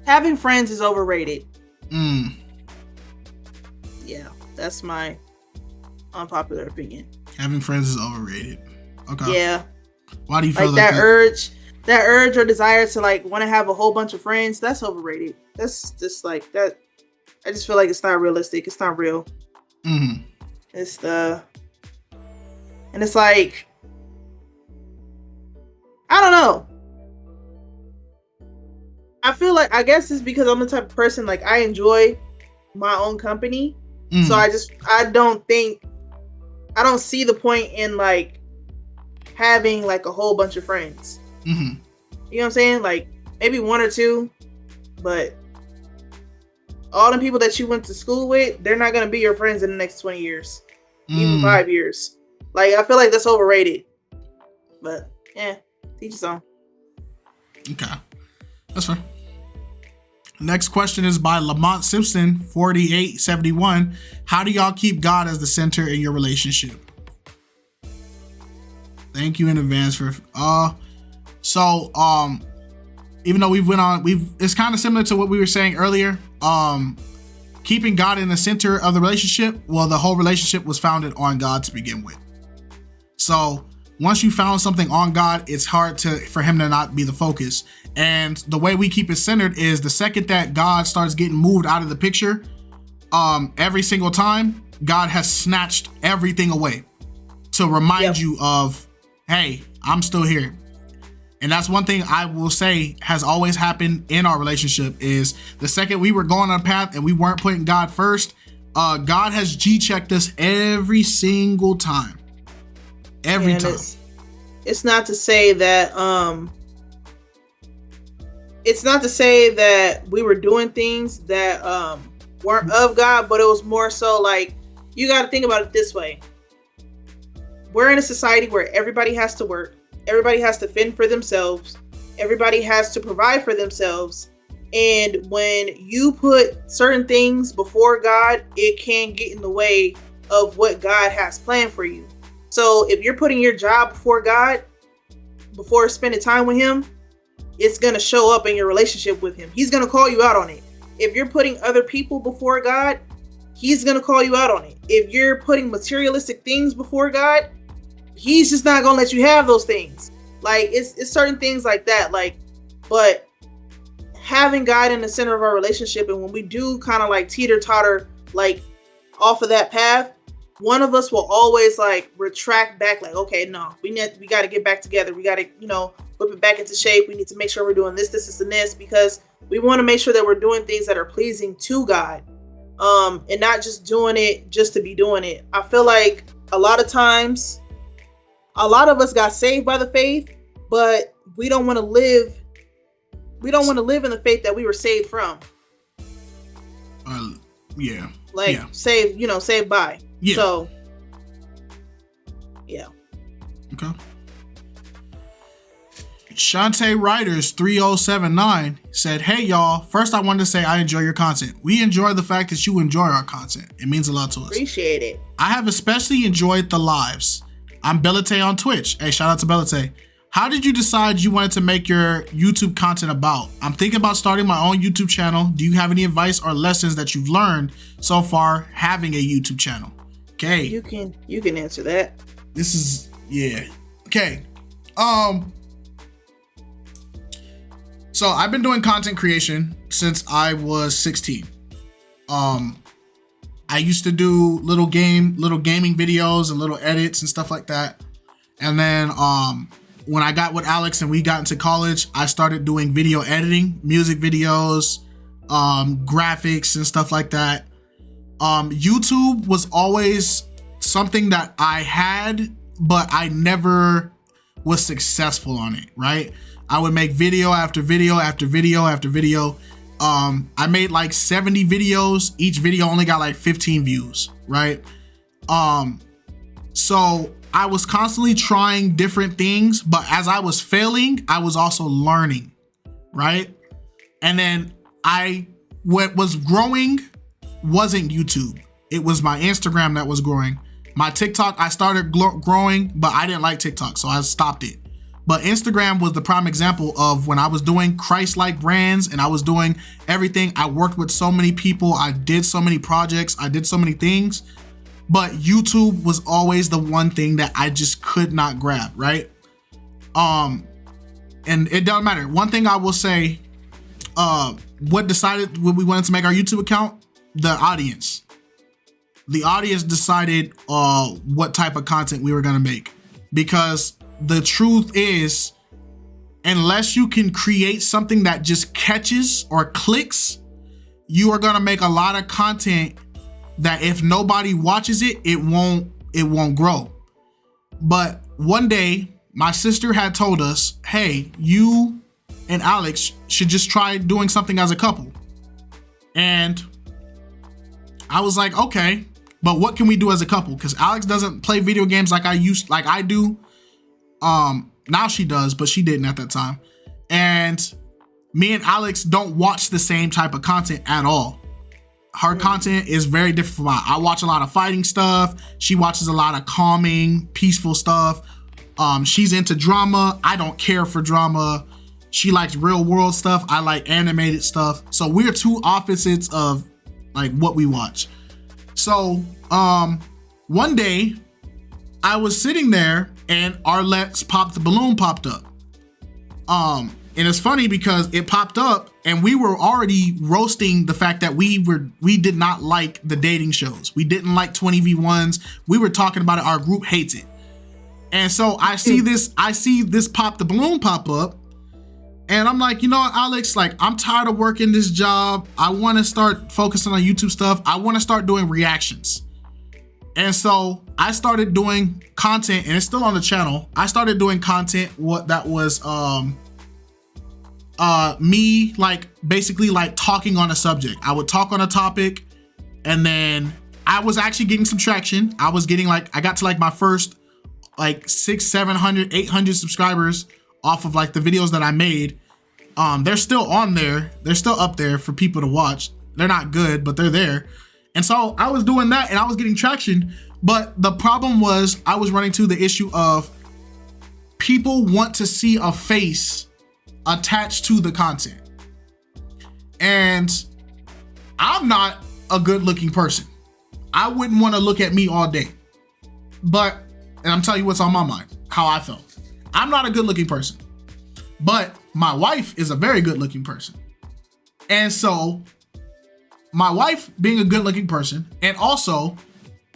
Speaker 3: Having friends is overrated. Yeah, that's my unpopular opinion.
Speaker 2: Having friends is overrated. Okay.
Speaker 3: Yeah.
Speaker 2: Why do you feel
Speaker 3: like that urge or desire to like want to have a whole bunch of friends? That's overrated. That's just like that. I just feel like it's not realistic. It's not real.
Speaker 2: Mm-hmm.
Speaker 3: And it's like, I don't know. I feel like, I guess it's because I'm the type of person, like, I enjoy my own company.
Speaker 2: Mm-hmm.
Speaker 3: So I don't see the point in like having like a whole bunch of friends.
Speaker 2: Mm-hmm.
Speaker 3: You know what I'm saying? Like maybe one or two, but all the people that you went to school with, they're not going to be your friends in the next 20 years, even 5 years. Like, I feel like that's overrated, but yeah, teach your own.
Speaker 2: Okay. That's fair. Next question is by Lamont Simpson, 4871. How do y'all keep God as the center in your relationship? Thank you in advance for, even though it's kind of similar to what we were saying earlier. Keeping God in the center of the relationship. Well, the whole relationship was founded on God to begin with. So once you found something on God, it's hard for him to not be the focus. And the way we keep it centered is the second that God starts getting moved out of the picture, every single time, God has snatched everything away to remind you of, hey, I'm still here. And that's one thing I will say has always happened in our relationship is the second we were going on a path and we weren't putting God first, God has G-checked us every single time. Every time.
Speaker 3: It's not to say that we were doing things that weren't of God, but it was more so like, you got to think about it this way. We're in a society where everybody has to work. Everybody has to fend for themselves. Everybody has to provide for themselves. And when you put certain things before God, it can get in the way of what God has planned for you. So if you're putting your job before God, before spending time with him, it's going to show up in your relationship with him. He's going to call you out on it. If you're putting other people before God, he's going to call you out on it. If you're putting materialistic things before God, he's just not going to let you have those things. Like it's certain things like that. Like, but having God in the center of our relationship, and when we do kind of like teeter totter, like off of that path, one of us will always like retract back. Like, okay, no, we got to get back together. We got to, whip it back into shape. We need to make sure we're doing this, and this, because we want to make sure that we're doing things that are pleasing to God. And not just doing it just to be doing it. I feel like a lot of times, a lot of us got saved by the faith, but we don't want to live. We don't want to live in the faith that we were saved from.
Speaker 2: Yeah.
Speaker 3: Like saved by.
Speaker 2: Yeah.
Speaker 3: So, yeah.
Speaker 2: Okay. Shantae Riders 3079 said, "Hey y'all, first I wanted to say I enjoy your content. We enjoy the fact that you enjoy our content. It means a lot to us.
Speaker 3: Appreciate it.
Speaker 2: I have especially enjoyed the lives. I'm Belate on Twitch. Hey, shout out to Belate. How did you decide you wanted to make your YouTube content about? I'm thinking about starting my own YouTube channel. Do you have any advice or lessons that you've learned so far having a YouTube channel?" Okay.
Speaker 3: You can answer that.
Speaker 2: This is, yeah. Okay. So I've been doing content creation since I was 16. I used to do little gaming videos and little edits and stuff like that. And then when I got with Alex and we got into college, I started doing video editing, music videos, graphics and stuff like that. YouTube was always something that I had, but I never was successful on it, right? I would make video after video after video after video. I made like 70 videos. Each video only got like 15 views, right? So I was constantly trying different things, but as I was failing, I was also learning, right? And then what was growing wasn't YouTube. It was my Instagram that was growing. My TikTok, I started growing, but I didn't like TikTok, so I stopped it. But Instagram was the prime example of when I was doing Christ-like brands and I was doing everything. I worked with so many people. I did so many projects. I did so many things. But YouTube was always the one thing that I just could not grab, right? And it doesn't matter. One thing I will say, what decided when we wanted to make our YouTube account? The audience. The audience decided what type of content we were gonna make. Because the truth is, unless you can create something that just catches or clicks, you are gonna make a lot of content that if nobody watches it, it won't grow. But one day, my sister had told us, hey, you and Alex should just try doing something as a couple. And I was like, okay, but what can we do as a couple? Because Alex doesn't play video games like I do. Now she does, but she didn't at that time. And me and Alex don't watch the same type of content at all. Her content is very different from mine. I watch a lot of fighting stuff. She watches a lot of calming, peaceful stuff. She's into drama. I don't care for drama. She likes real world stuff. I like animated stuff. So we're two opposites of like what we watch. So one day I was sitting there and our Let's Pop the Balloon popped up. And it's funny because it popped up and we were already roasting the fact that we did not like the dating shows. We didn't like 20v1s. We were talking about it. Our group hates it. And so I see this Pop the Balloon pop up and I'm like, you know what, Alex, like I'm tired of working this job. I want to start focusing on YouTube stuff. I want to start doing reactions. And so I started doing content and it's still on the channel. I started doing content that was me like basically like talking on a subject. I would talk on a topic and then I was actually getting some traction. I got to like my first like 600, 700, 800 subscribers off of like the videos that I made. They're still on there. They're still up there for people to watch. They're not good, but they're there. And so I was doing that and I was getting traction. But the problem was I was running to the issue of people want to see a face attached to the content. And I'm not a good looking person. I wouldn't want to look at me all day. But, and I'm telling you what's on my mind, how I felt. I'm not a good looking person, but my wife is a very good looking person. And so my wife being a good looking person, and also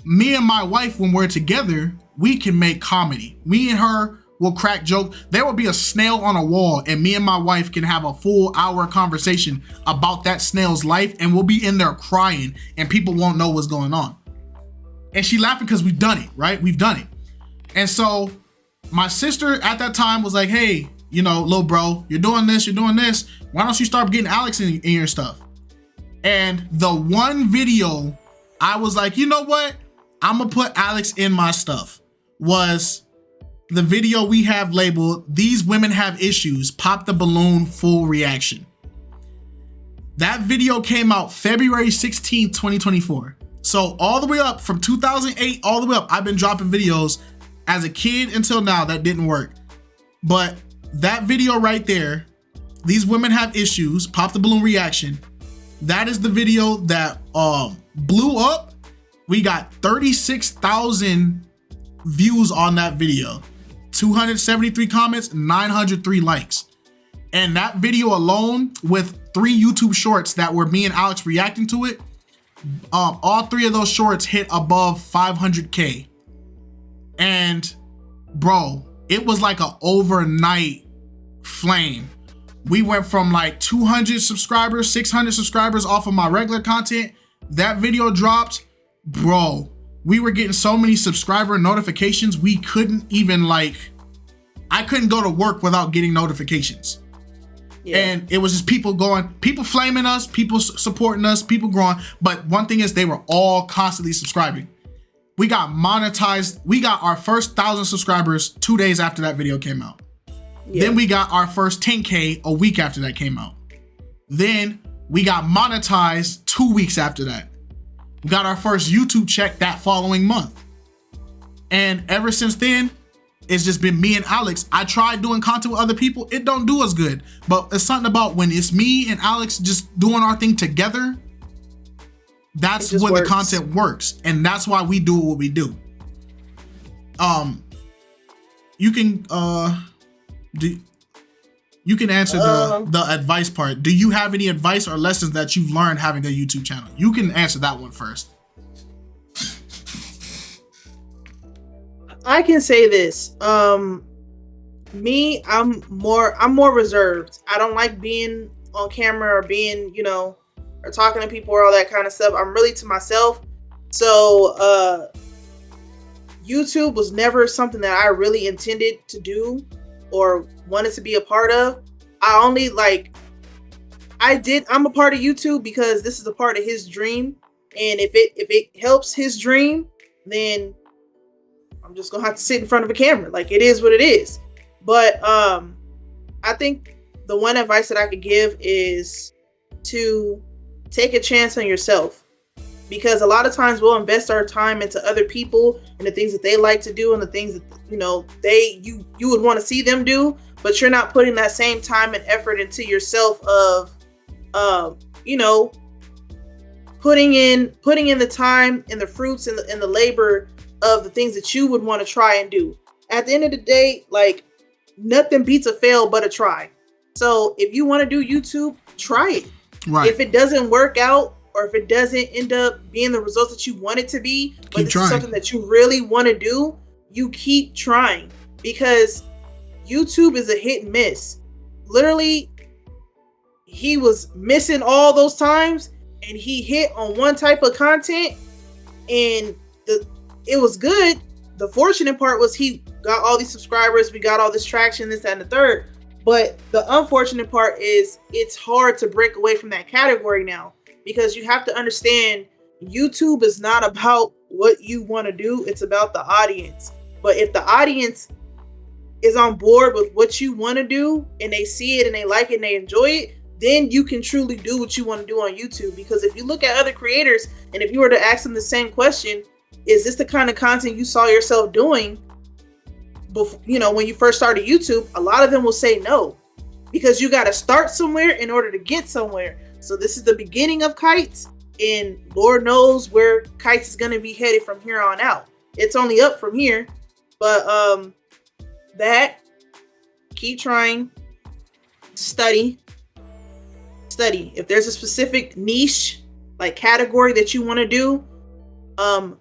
Speaker 2: me and my wife, when we're together, we can make comedy. Me and her will crack jokes. There will be a snail on a wall and me and my wife can have a full hour conversation about that snail's life and we'll be in there crying and people won't know what's going on. And she laughing because we've done it, right? We've done it. And so my sister at that time was like, hey, you know, little bro, you're doing this. Why don't you start getting Alex in your stuff? And the one video I was like, you know what? I'm gonna put Alex in my stuff was the video we have labeled, These Women Have Issues, Pop the Balloon Full Reaction. That video came out February 16th, 2024. So all the way up from 2008, all the way up, I've been dropping videos as a kid until now. That didn't work. But that video right there, These Women Have Issues, Pop the Balloon Reaction, that is the video that blew up. We got 36,000 views on that video. 273 comments, 903 likes. And that video alone with 3 YouTube shorts that were me and Alex reacting to it, all 3 of those shorts hit above 500K. And bro, it was like an overnight flame. We went from like 200 subscribers, 600 subscribers off of my regular content. That video dropped, bro. We were getting so many subscriber notifications, we couldn't even I couldn't go to work without getting notifications. Yeah. And it was just people flaming us, people supporting us, people growing. But one thing is they were all constantly subscribing. We got monetized. We got our first 1,000 subscribers 2 days after that video came out. Yeah. Then we got our first 10K a week after that came out. Then we got monetized 2 weeks after that. We got our first YouTube check that following month. And ever since then, it's just been me and Alex. I tried doing content with other people. It don't do as good. But it's something about when it's me and Alex just doing our thing together, that's when the content works. And that's why we do what we do. You can, You can answer the advice part. Do you have any advice or lessons that you've learned having a YouTube channel? You can answer that one first.
Speaker 3: I can say this. Me, I'm more reserved. I don't like being on camera or being, or talking to people or all that kind of stuff. I'm really to myself. So YouTube was never something that I really intended to do or wanted to be a part of. I'm a part of YouTube because this is a part of his dream. And if it helps his dream, then I'm just gonna have to sit in front of a camera. Like, it is what it is. But I think the one advice that I could give is to take a chance on yourself, because a lot of times we'll invest our time into other people and the things that they like to do and the things that you would want to see them do, but you're not putting that same time and effort into yourself of putting in the time and the fruits and the labor of the things that you would want to try and do. At the end of the day, like, nothing beats a fail but a try. So if you want to do YouTube, try it.
Speaker 2: Right.
Speaker 3: If it doesn't work out, or if it doesn't end up being the results that you want it to be, but this is something that you really want to do, you keep trying, because YouTube is a hit and miss. Literally, he was missing all those times and he hit on one type of content and it was good. The fortunate part was he got all these subscribers, we got all this traction, this, that, and the third. But the unfortunate part is it's hard to break away from that category now, because you have to understand YouTube is not about what you want to do. It's about the audience. But if the audience is on board with what you want to do and they see it and they like it and they enjoy it, then you can truly do what you want to do on YouTube. Because if you look at other creators and if you were to ask them the same question, is this the kind of content you saw yourself doing before, when you first started YouTube? A lot of them will say no, because you got to start somewhere in order to get somewhere. So this is the beginning of KiteZz, and Lord knows where KiteZz is going to be headed from here on out. It's only up from here. But keep trying, study. If there's a specific niche, like category that you want to do,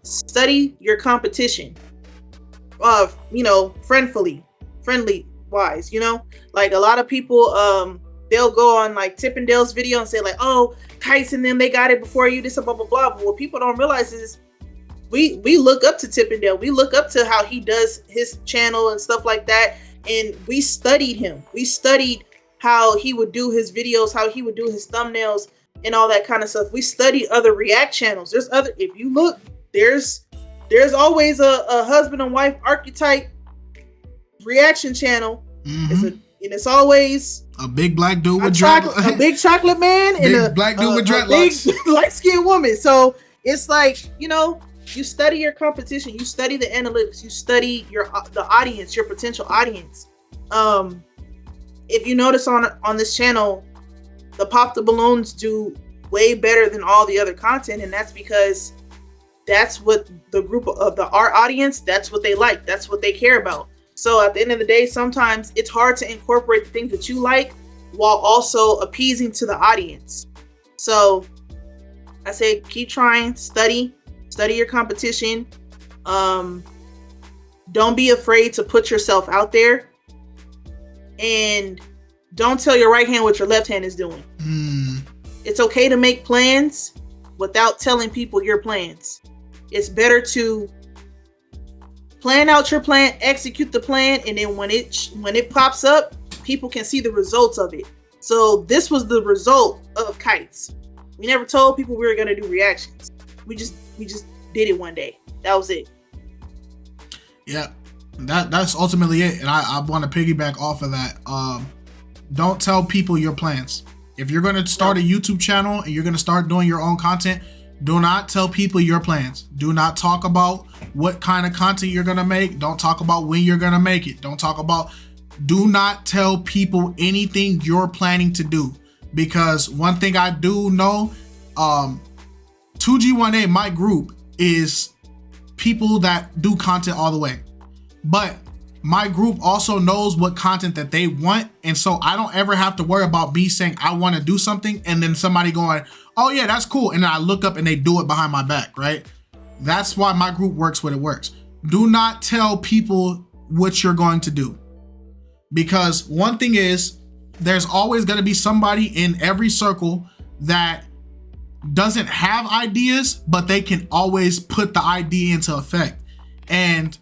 Speaker 3: study your competition. Friendly wise, like a lot of people, they'll go on like Tip and Dale's video and say like, oh, KiteZz and them, they got it before you, this, blah, blah, blah. But what people don't realize is we look up to Tip and Dale. We look up to how he does his channel and stuff like that. And we studied him. We studied how he would do his videos, how he would do his thumbnails and all that kind of stuff. We studied other react channels. If you look, there's always a husband and wife archetype reaction channel. Mm-hmm. It's always
Speaker 2: a big black dude with dreadlocks,
Speaker 3: a big chocolate man, and a black dude with dreadlocks, big light-skinned woman. So it's like, you study your competition, you study the analytics, you study the audience, your potential audience. If you notice on this channel, the Pop the Balloons do way better than all the other content, and that's because that's what the group of our audience, that's what they like, that's what they care about. So at the end of the day, sometimes it's hard to incorporate the things that you like while also appeasing to the audience. So I say keep trying, study your competition. Don't be afraid to put yourself out there, and don't tell your right hand what your left hand is doing. It's okay to make plans without telling people your plans. It's better to plan out your plan, execute the plan, and then when it pops up, people can see the results of it. So this was the result of KiteZz. We never told people we were going to do reactions. We just did it one day. That was it.
Speaker 2: Yeah, that's ultimately it. And I want to piggyback off of that. Don't tell people your plans. If you're going to start a YouTube channel and you're going to start doing your own content, do not tell people your plans. Do not talk about what kind of content you're going to make. Don't talk about when you're going to make it. Do not tell people anything you're planning to do. Because one thing I do know, 2G1A, my group, is people that do content all the way. But my group also knows what content that they want. And so I don't ever have to worry about me saying I want to do something and then somebody going, oh yeah, that's cool. And then I look up and they do it behind my back, right? That's why my group works what it works. Do not tell people what you're going to do. Because one thing is, there's always going to be somebody in every circle that doesn't have ideas, but they can always put the idea into effect. And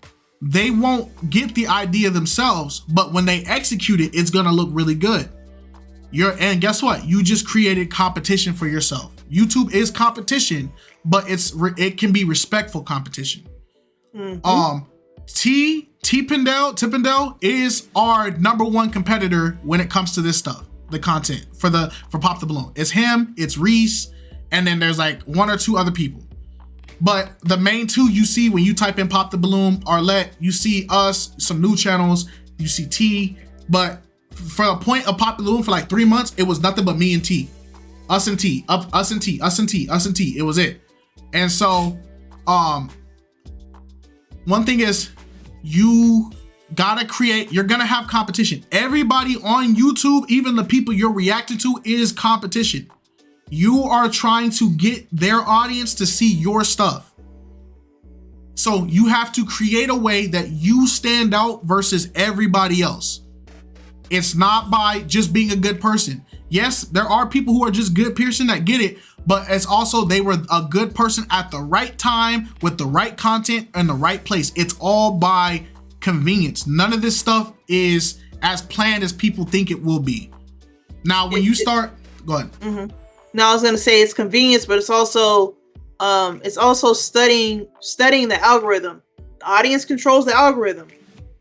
Speaker 2: they won't get the idea themselves, but when they execute it, it's going to look really good. And guess what? You just created competition for yourself. YouTube is competition, but it can be respectful competition. Mm-hmm. Tippendale is our number one competitor when it comes to this stuff, the content for Pop the Balloon. It's him, it's Reese, and then there's like one or two other people. But the main two you see when you type in Pop the Balloon, Arlette, you see us, some new channels, you see T. But for a point of Pop the Balloon for like 3 months, it was nothing but me and T. Us and T. Us and T. Us and T. Us and T. It was it. And so, one thing is, you gotta create, you're gonna have competition. Everybody on YouTube, even the people you're reacting to, is competition. You are trying to get their audience to see your stuff. So you have to create a way that you stand out versus everybody else. It's not by just being a good person. Yes, there are people who are just good person that get it, but it's also they were a good person at the right time with the right content and the right place. It's all by convenience. None of this stuff is as planned as people think it will be. Now, when you start, go ahead.
Speaker 3: Mm-hmm. Now, I was going to say it's convenience, but it's also studying the algorithm. The audience controls the algorithm,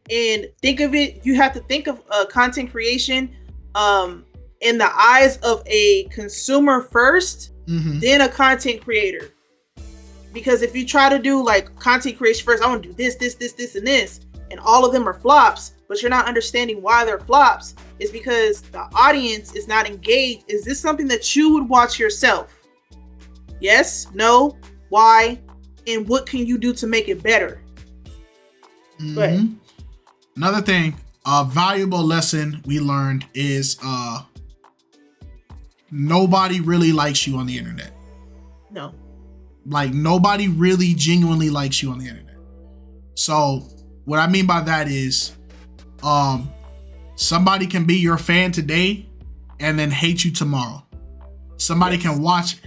Speaker 3: and think of it. You have to think of content creation in the eyes of a consumer first, then a content creator. Because if you try to do like content creation first, I want to do this, and this, and all of them are flops, but you're not understanding why they're flops, is because the audience is not engaged. Is this something that you would watch yourself? Yes, no, why, and what can you do to make it better? But
Speaker 2: another thing, a valuable lesson we learned is nobody really likes you on the internet.
Speaker 3: No.
Speaker 2: Like, nobody really genuinely likes you on the internet. So what I mean by that is, somebody can be your fan today and then hate you tomorrow. Somebody can watch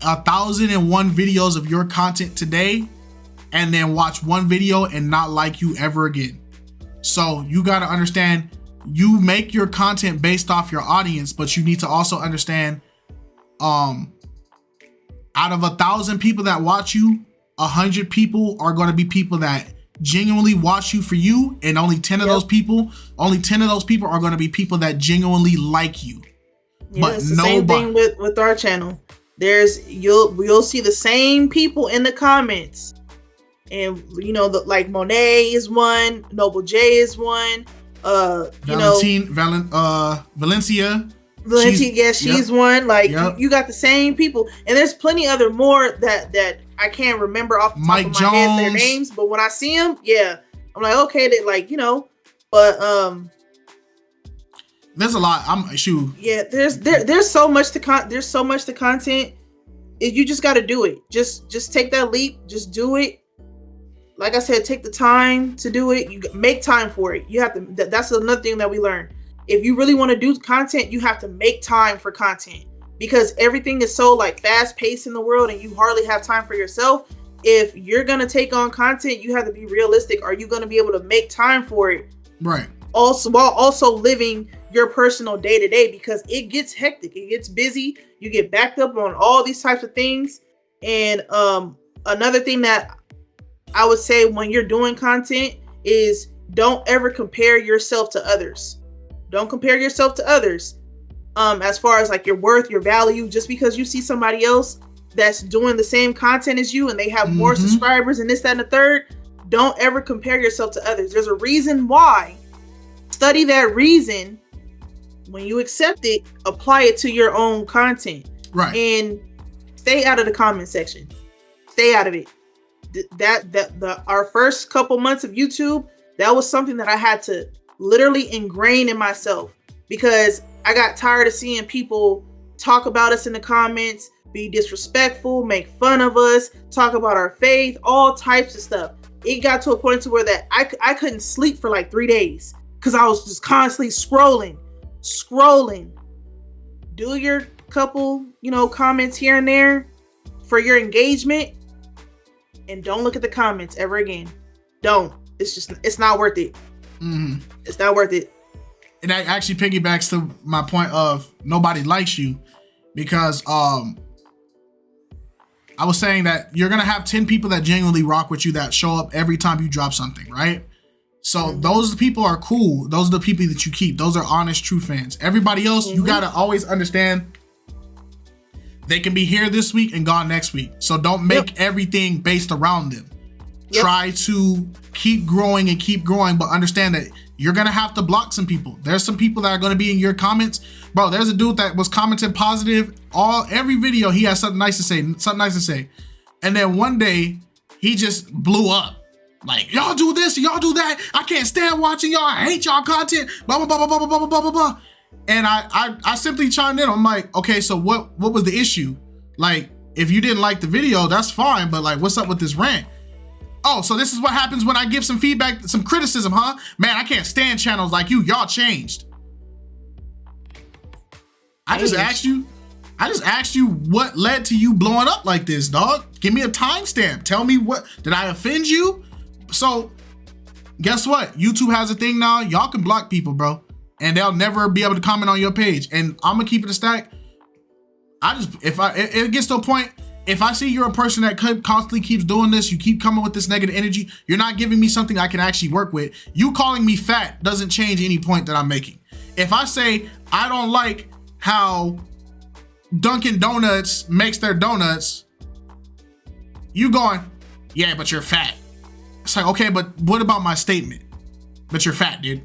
Speaker 2: 1,001 videos of your content today and then watch one video and not like you ever again. So you got to understand, you make your content based off your audience, but you need to also understand, out of 1,000 people that watch you, 100 people are going to be people that genuinely watch you for you, and only 10 of those people are going to be people that genuinely like you.
Speaker 3: Yeah, but it's the same thing with our channel. You'll see the same people in the comments, and you know, like Monet is one, Noble J is one, Valencia, she's one. Like, you got the same people, and there's plenty other more that I can't remember off the top of my head their names, but when I see them, I'm like, okay, they like, but
Speaker 2: there's a lot.
Speaker 3: There's so much to content. You just got to do it. Just take that leap. Just do it. Like I said, take the time to do it. You make time for it. You have to. That's another thing that we learned. If you really want to do content, you have to make time for content, because everything is so like fast paced in the world, and you hardly have time for yourself. If you're gonna take on content, you have to be realistic. Are you gonna be able to make time for it?
Speaker 2: Right.
Speaker 3: Also, while also living your personal day to day, because it gets hectic, it gets busy. You get backed up on all these types of things. And another thing that I would say when you're doing content is, don't ever compare yourself to others. Don't compare yourself to others. As far as like your worth, your value, just because you see somebody else that's doing the same content as you and they have more subscribers and this, that, and the third, don't ever compare yourself to others. There's a reason why. Study that reason. When you accept it, apply it to your own content.
Speaker 2: Right.
Speaker 3: And stay out of the comment section. Stay out of it. Our first couple months of YouTube, That was something that I had to literally ingrain in myself, because I got tired of seeing people talk about us in the comments, be disrespectful, make fun of us, talk about our faith, all types of stuff. It got to a point to where that I couldn't sleep for like 3 days because I was just constantly scrolling. Do your couple, comments here and there for your engagement, and don't look at the comments ever again. Don't. It's not worth it.
Speaker 2: Mm-hmm.
Speaker 3: It's not worth it.
Speaker 2: And that actually piggybacks to my point of nobody likes you, because I was saying that you're gonna have 10 people that genuinely rock with you, that show up every time you drop something, right? So those people are cool. Those are the people that you keep. Those are honest, true fans. Everybody else, you gotta always understand they can be here this week and gone next week. So don't make everything based around them. Try to keep growing, but understand that you're gonna have to block some people. There's some people that are gonna be in your comments. Bro, there's a dude that was commenting positive every video. He has something nice to say. And then one day he just blew up. Like, y'all do this, y'all do that. I can't stand watching y'all. I hate y'all content. Blah, blah, blah, blah, blah, blah, blah, blah, blah. And I simply chimed in. I'm like, okay, so what was the issue? Like, if you didn't like the video, that's fine. But like, what's up with this rant? Oh, so this is what happens when I give some feedback, some criticism, huh? Man, I can't stand channels like you. Y'all changed. I just asked you what led to you blowing up like this, dog. Give me a timestamp. Tell me did I offend you? So guess what? YouTube has a thing now. Y'all can block people, bro. And they'll never be able to comment on your page. And I'm gonna keep it a stack. It gets to a point, if I see you're a person that constantly keeps doing this, you keep coming with this negative energy, you're not giving me something I can actually work with. You calling me fat doesn't change any point that I'm making. If I say I don't like how Dunkin' Donuts makes their donuts, you going, yeah, but you're fat. It's like, okay, but what about my statement? But you're fat, dude.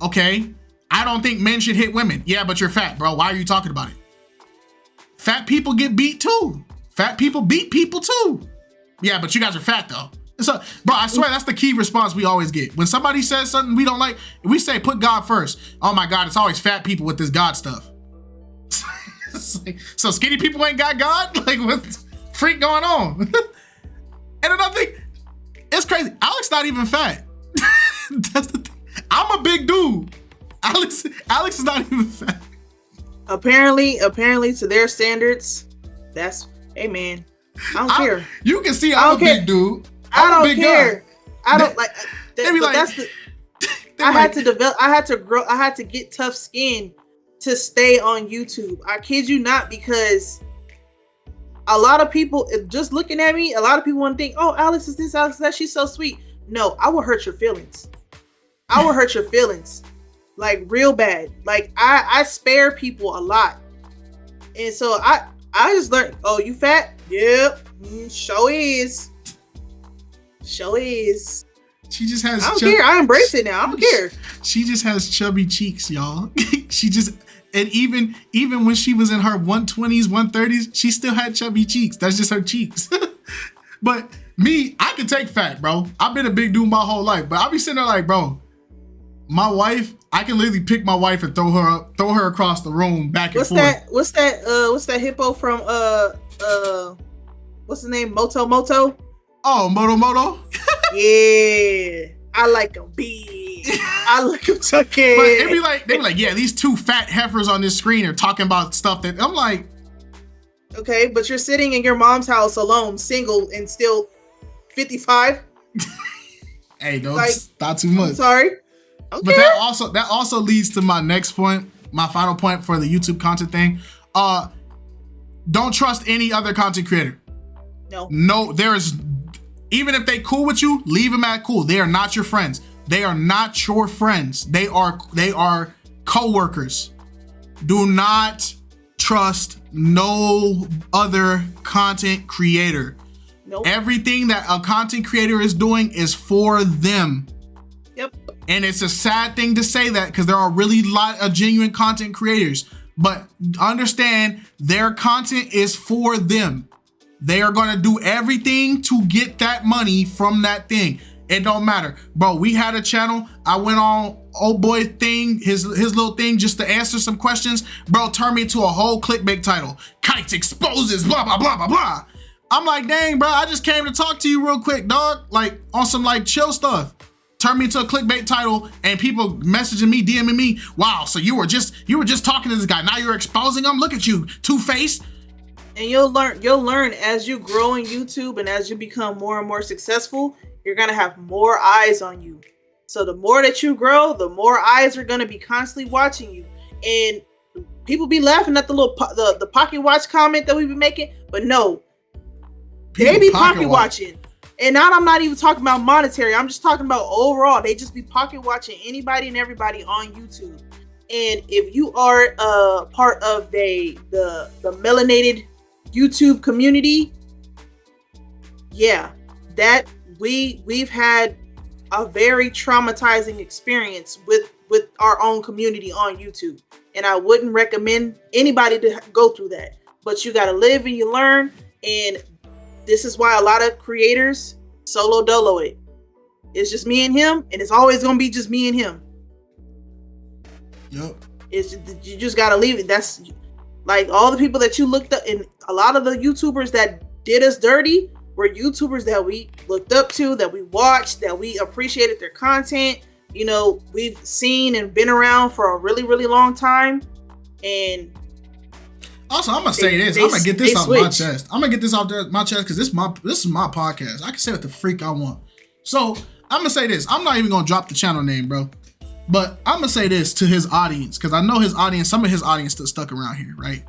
Speaker 2: Okay, I don't think men should hit women. Yeah, but you're fat, bro. Why are you talking about it? Fat people get beat too. Fat people beat people too. Yeah, but you guys are fat though. So, bro, I swear that's the key response we always get. When somebody says something we don't like, we say put God first. Oh my God, it's always fat people with this God stuff. Like, so skinny people ain't got God? Like, what's freak going on? And another thing, it's crazy. Alex not even fat. That's the thing. I'm a big dude. Alex is not even fat. Apparently
Speaker 3: to their standards, hey man, I don't care.
Speaker 2: You can see I'm a big dude.
Speaker 3: I don't care. I don't like. I had to develop. I had to grow. I had to get tough skin to stay on YouTube. I kid you not, because a lot of people just looking at me. A lot of people want to think, "Oh, Alex is this, Alex is that. She's so sweet." No, I will hurt your feelings. I will hurt your feelings, like real bad. Like I spare people a lot, and so I just learned. Oh, you fat? Yep, sure is. Sure is.
Speaker 2: She just has.
Speaker 3: I don't care. I embrace it now. I don't care.
Speaker 2: She just has chubby cheeks, y'all. And even when she was in her 120s, 130s, she still had chubby cheeks. That's just her cheeks. But me, I can take fat, bro. I've been a big dude my whole life, but I'll be sitting there like, bro, my wife, I can literally pick my wife and throw her across the room back and forth.
Speaker 3: What's that hippo from what's the name? Moto?
Speaker 2: Oh, Moto.
Speaker 3: Yeah. I like them big. I like them tucking.
Speaker 2: But they be like, yeah, these two fat heifers on this screen are talking about stuff that I'm like,
Speaker 3: okay, but you're sitting in your mom's house alone, single, and still 55.
Speaker 2: Hey, don't stop too much.
Speaker 3: I'm sorry. Okay.
Speaker 2: But that also leads to my next point, my final point for the YouTube content thing. Don't trust any other content creator. No, even if they cool with you, leave them at cool. They are not your friends. They are not your friends. They are co-workers. Do not trust no other content creator.
Speaker 3: Nope.
Speaker 2: Everything that a content creator is doing is for them.
Speaker 3: Yep.
Speaker 2: And it's a sad thing to say that, because there are really a lot of genuine content creators, but understand their content is for them. They are going to do everything to get that money from that thing. It don't matter. Bro, we had a channel. I went on old boy thing, his little thing just to answer some questions. Bro, turned me into a whole clickbait title. KiteZz exposes, blah, blah, blah, blah, blah. I'm like, dang, bro, I just came to talk to you real quick, dog. Like, on some, like, chill stuff. Turned me into a clickbait title, and people messaging me, DMing me, wow, so you were just talking to this guy. Now you're exposing him? Look at you, two-faced.
Speaker 3: And you'll learn as you grow in YouTube and as you become more and more successful, you're going to have more eyes on you. So the more that you grow, the more eyes are going to be constantly watching you. And people be laughing at the little the pocket watch comment that we be making, but no, they be pocket watching. And now I'm not even talking about monetary. I'm just talking about overall. They just be pocket watching anybody and everybody on YouTube. And if you are part of the melanated YouTube community, yeah, that we've had a very traumatizing experience with our own community on YouTube. And I wouldn't recommend anybody to go through that. But you got to live and you learn. And this is why a lot of creators solo dolo it. It's just me and him, and it's always gonna be just me and him.
Speaker 2: Yep.
Speaker 3: You just gotta leave it. That's like all the people that you looked up, and a lot of the YouTubers that did us dirty were YouTubers that we looked up to, that we watched, that we appreciated their content. You know, we've seen and been around for a really, really long time. And
Speaker 2: also, I'm gonna say this. I'm gonna get this off my chest. I'm gonna get this off my chest because this is my podcast. I can say what the freak I want. So I'm gonna say this. I'm not even gonna drop the channel name, bro. But I'm gonna say this to his audience because I know his audience. Some of his audience still stuck around here, right?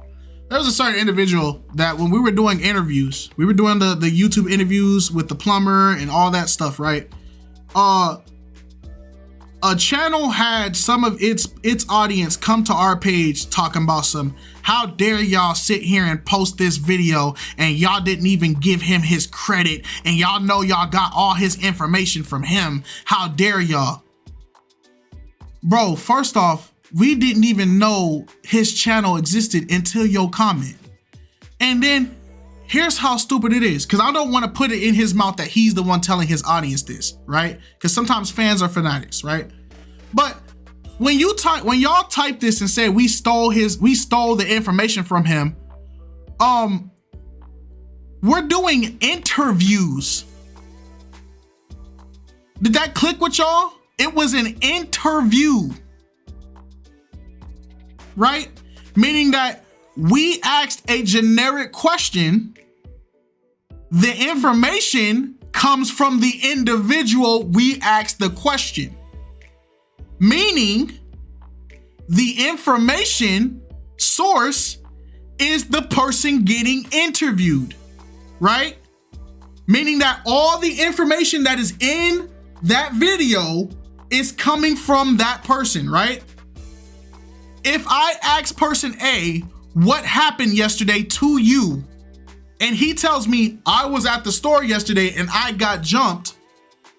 Speaker 2: There was a certain individual that when we were doing interviews, we were doing the YouTube interviews with the plumber and all that stuff, right? A channel had some of its audience come to our page talking about some, how dare y'all sit here and post this video and y'all didn't even give him his credit and y'all know y'all got all his information from him. How dare y'all? Bro, first off, we didn't even know his channel existed until your comment. And then here's how stupid it is, because I don't want to put it in his mouth that he's the one telling his audience this, right? Because sometimes fans are fanatics, right? But when y'all type this and say we stole the information from him, we're doing interviews. Did that click with y'all? It was an interview, right? Meaning that we asked a generic question. The information comes from the individual we asked the question. Meaning the information source is the person getting interviewed, right? Meaning that all the information that is in that video is coming from that person, right? If I ask person A, what happened yesterday to you? And he tells me I was at the store yesterday and I got jumped,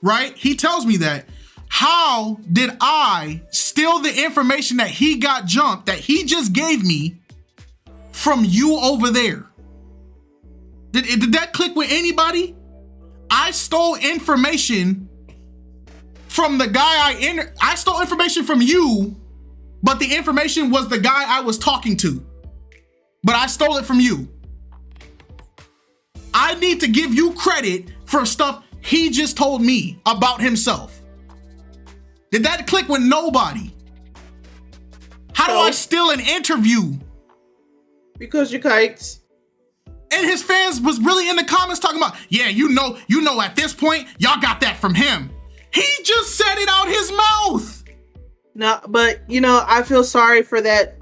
Speaker 2: right? He tells me that. How did I steal the information that he got jumped, that he just gave me, from you over there? Did that click with anybody? I stole information from the guy I stole information from you, but the information was the guy I was talking to. But I stole it from you. I need to give you credit for stuff he just told me about himself. Did that click with nobody? How do I steal an interview?
Speaker 3: Because you're KiteZz.
Speaker 2: And his fans was really in the comments talking about, yeah, you know at this point, y'all got that from him. He just said it out his mouth.
Speaker 3: No, but you know, I feel sorry for that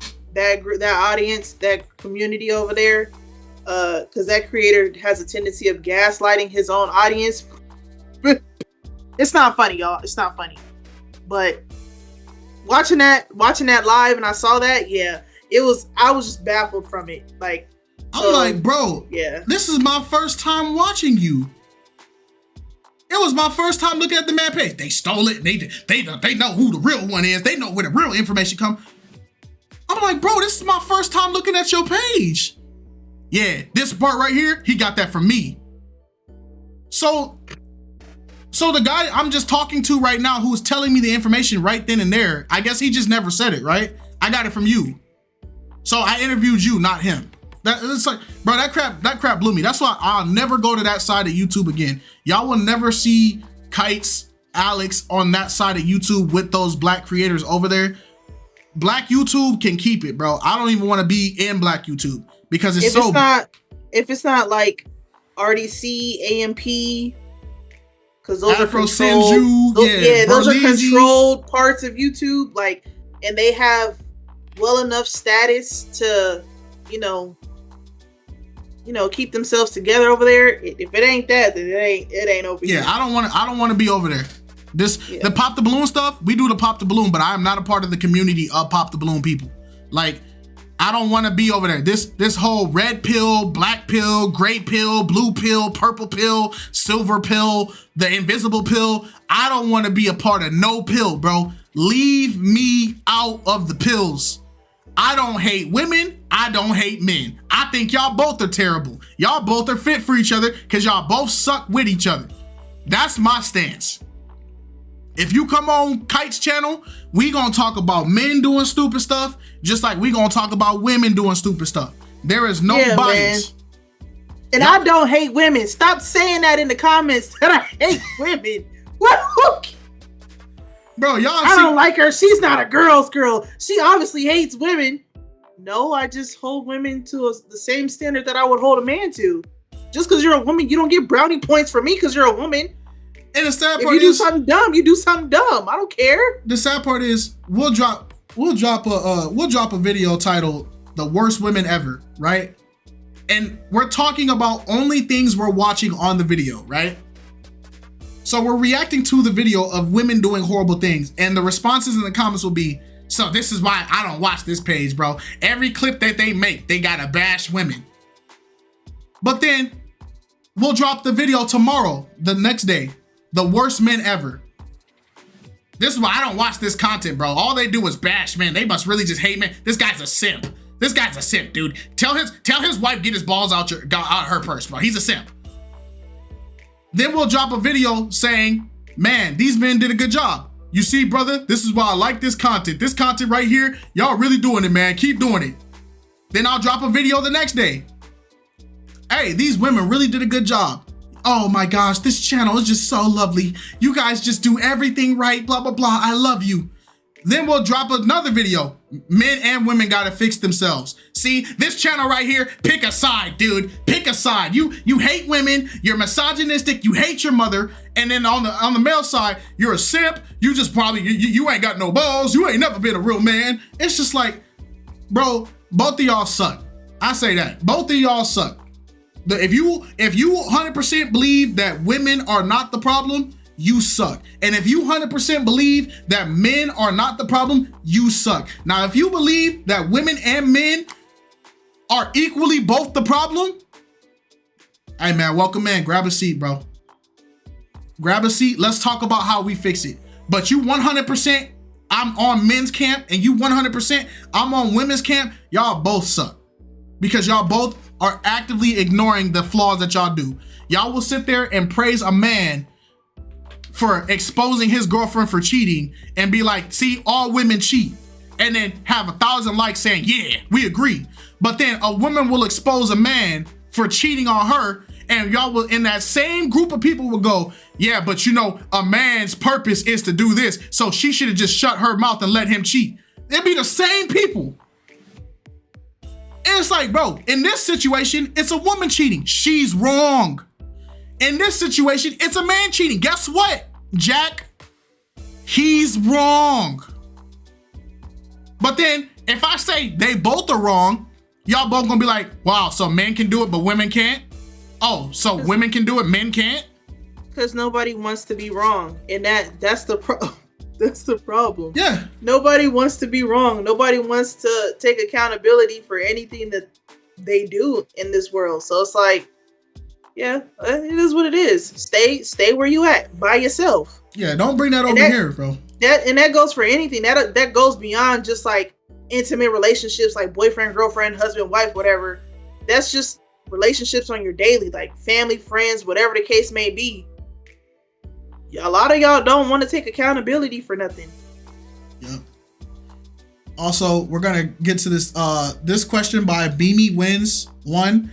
Speaker 3: group, that audience, that community over there. Because that creator has a tendency of gaslighting his own audience. It's not funny, y'all. It's not funny. But watching that live and I saw that, yeah, I was just baffled from it. Like,
Speaker 2: I'm like, bro,
Speaker 3: yeah,
Speaker 2: this is my first time watching you. It was my first time looking at the man page. They stole it. They know who the real one is. They know where the real information come. I'm like, bro, this is my first time looking at your page. Yeah, this part right here, he got that from me. So So the guy I'm just talking to right now who's telling me the information right then and there, I guess he just never said it, right? I got it from you. So I interviewed you, not him. It's like, bro, that crap blew me. That's why I'll never go to that side of YouTube again. Y'all will never see KiteZz, Alex on that side of YouTube with those black creators over there. Black YouTube can keep it, bro. I don't even want to be in black YouTube because if
Speaker 3: it's not like RDC, AMP, because those
Speaker 2: Afro
Speaker 3: are controlled.
Speaker 2: Senju,
Speaker 3: Those are
Speaker 2: Berlizzi.
Speaker 3: controlled parts of YouTube. Like, and they have well enough status to, keep themselves together over there. If it ain't that, then it ain't over here.
Speaker 2: Yeah, I don't want to be over there. The Pop the Balloon stuff, we do the Pop the Balloon, but I am not a part of the community of Pop the Balloon people. Like, I don't want to be over there. This whole red pill, black pill, gray pill, blue pill, purple pill, silver pill, the invisible pill. I don't want to be a part of no pill, bro. Leave me out of the pills. I don't hate women. I don't hate men. I think y'all both are terrible. Y'all both are fit for each other because y'all both suck with each other. That's my stance. If you come on KiteZz channel, we gonna talk about men doing stupid stuff, just like we gonna talk about women doing stupid stuff. There is no bias.
Speaker 3: Man. And I don't hate women. Stop saying that in the comments that I hate women. What?
Speaker 2: Bro,
Speaker 3: I don't like her. She's not a girl's girl. She obviously hates women. No, I just hold women to the same standard that I would hold a man to. Just because you're a woman, you don't get brownie points for me because you're a woman.
Speaker 2: And the sad
Speaker 3: if
Speaker 2: part
Speaker 3: you do
Speaker 2: is,
Speaker 3: something dumb, you do something dumb. I don't care.
Speaker 2: The sad part is we'll drop a video titled "The Worst Women Ever," right? And we're talking about only things we're watching on the video, right? So we're reacting to the video of women doing horrible things, and the responses in the comments will be, "So this is why I don't watch this page, bro. Every clip that they make, they gotta bash women." But then we'll drop the video tomorrow, the next day. The worst men ever. This is why I don't watch this content, bro. All they do is bash men. They must really just hate men. This guy's a simp. This guy's a simp, dude. Tell his wife get his balls out her purse, bro. He's a simp. Then we'll drop a video saying, "Man, these men did a good job. You see, brother, this is why I like this content. This content right here, y'all really doing it, man. Keep doing it." Then I'll drop a video the next day. "Hey, these women really did a good job. Oh my gosh, this channel is just so lovely. You guys just do everything right, blah, blah, blah. I love you." Then we'll drop another video. "Men and women gotta fix themselves. See, this channel right here, pick a side, dude. Pick a side. You hate women, you're misogynistic, you hate your mother, and then on the male side, you're a simp. You just probably, you ain't got no balls. You ain't never been a real man." It's just like, bro, both of y'all suck. I say that. Both of y'all suck. If you 100% believe that women are not the problem, you suck. And if you 100% believe that men are not the problem, you suck. Now, if you believe that women and men are equally both the problem, hey man, welcome in. Grab a seat, bro. Grab a seat. Let's talk about how we fix it. But you 100%, I'm on men's camp, and you 100%, I'm on women's camp. Y'all both suck. Because y'all both are actively ignoring the flaws that y'all do. Y'all will sit there and praise a man for exposing his girlfriend for cheating and be like, "See, all women cheat," and then have 1,000 likes saying, "Yeah, we agree." But then a woman will expose a man for cheating on her, and y'all will, in that same group of people, will go, "Yeah, but a man's purpose is to do this, so she should have just shut her mouth and let him cheat." It'd be the same people. And it's like, bro, in this situation, it's a woman cheating. She's wrong. In this situation, it's a man cheating. Guess what, Jack? He's wrong. But then if I say they both are wrong, y'all both gonna be like, "Wow, so men can do it, but women can't? Oh, so women can do it, men can't?"
Speaker 3: Because nobody wants to be wrong. And that's the problem. That's the problem.
Speaker 2: Yeah.
Speaker 3: Nobody wants to be wrong. Nobody wants to take accountability for anything that they do in this world. So it's like, yeah, it is what it is. Stay where you at by yourself.
Speaker 2: Yeah, don't bring that over here, bro.
Speaker 3: That goes for anything. That goes beyond just like intimate relationships, like boyfriend, girlfriend, husband, wife, whatever. That's just relationships on your daily, like family, friends, whatever the case may be. a lot of y'all don't want to take accountability for nothing.
Speaker 2: Yep. Also, we're gonna get to this question by Beamy Wins 1.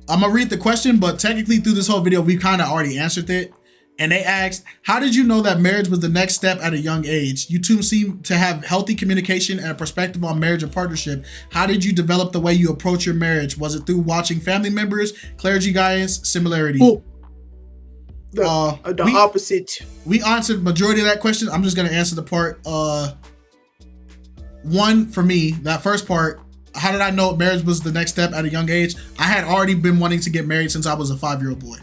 Speaker 2: I'm gonna read the question, but technically through this whole video, we kind of already answered it. And they asked, how did you know that marriage was the next step at a young age? You two seem to have healthy communication and a perspective on marriage and partnership. How did you develop the way you approach your marriage? Was it through watching family members, clergy guidance, similarities?
Speaker 3: Ooh. The opposite.
Speaker 2: We answered majority of that question. I'm just gonna answer the part one for me. That first part, how did I know marriage was the next step at a young age? I had already been wanting to get married since I was a 5-year-old boy.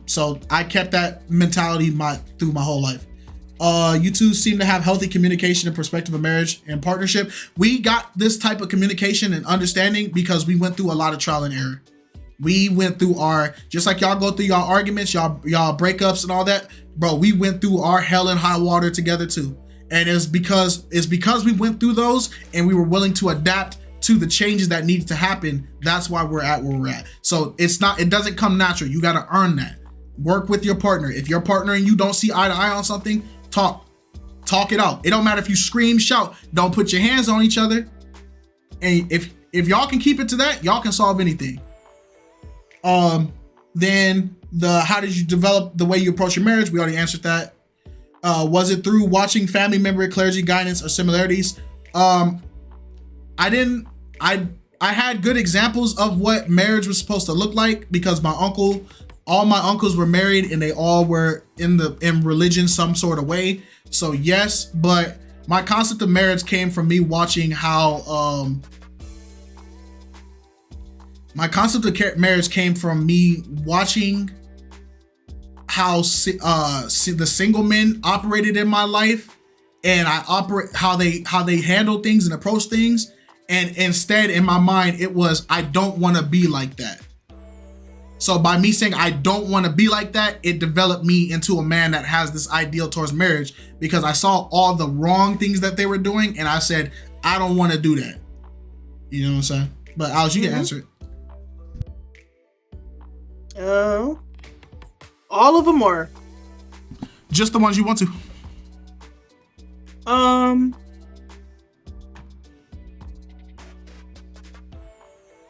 Speaker 2: So I kept that mentality through my whole life. You two seem to have healthy communication and perspective of marriage and partnership. We got this type of communication and understanding because we went through a lot of trial and error. We went through just like y'all go through y'all arguments, y'all breakups and all that, bro. We went through our hell and high water together too. And it's because we went through those and we were willing to adapt to the changes that needed to happen. That's why we're at where we're at. So it doesn't come natural. You got to earn that. Work with your partner. If your partner and you don't see eye to eye on something, talk it out. It don't matter if you scream, shout, don't put your hands on each other. And if y'all can keep it to that, y'all can solve anything. Then how did you develop the way you approach your marriage? We already answered that. Was it through watching family member, clergy guidance, or similarities? I had good examples of what marriage was supposed to look like because all my uncles were married and they all were in religion some sort of way. So yes, but my concept of marriage came from me watching how, my concept of marriage came from me watching how the single men operated in my life, and how they handle things and approach things. And instead, in my mind, it was, I don't want to be like that. So by me saying I don't want to be like that, it developed me into a man that has this ideal towards marriage because I saw all the wrong things that they were doing, and I said, I don't want to do that. You know what I'm saying? But Alex, you can answer it.
Speaker 3: All of them are.
Speaker 2: Just the ones you want to.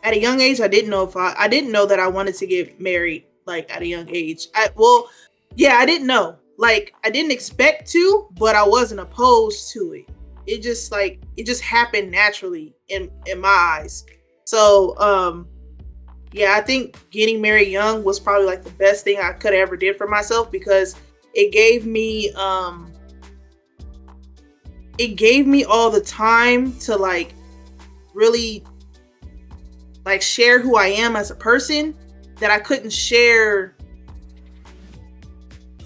Speaker 3: At a young age, I didn't know that I wanted to get married, like at a young age. I didn't know. Like, I didn't expect to, but I wasn't opposed to it. It just happened naturally in my eyes. So, I think getting married young was probably like the best thing I could have ever did for myself because it gave me all the time to like really like share who I am as a person that I couldn't share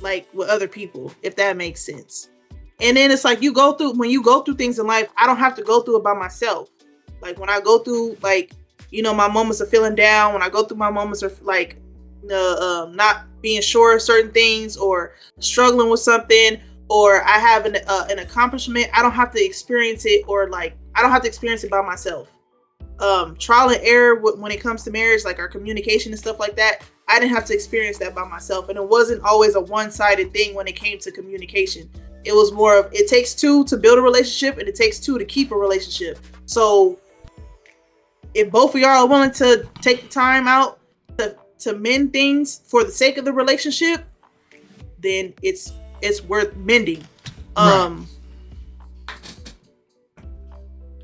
Speaker 3: like with other people, if that makes sense. And then it's like when you go through things in life, I don't have to go through it by myself. Like when I go through like, my moments of feeling down, when I go through my moments of like not being sure of certain things or struggling with something, or I have an accomplishment, I don't have to experience it, or like I don't have to experience it by myself. Trial and error when it comes to marriage, like our communication and stuff like that, I didn't have to experience that by myself. And it wasn't always a one-sided thing when it came to communication. It was more of, it takes two to build a relationship and it takes two to keep a relationship. So if both of y'all are willing to take the time out to mend things for the sake of the relationship, then it's worth mending. Right.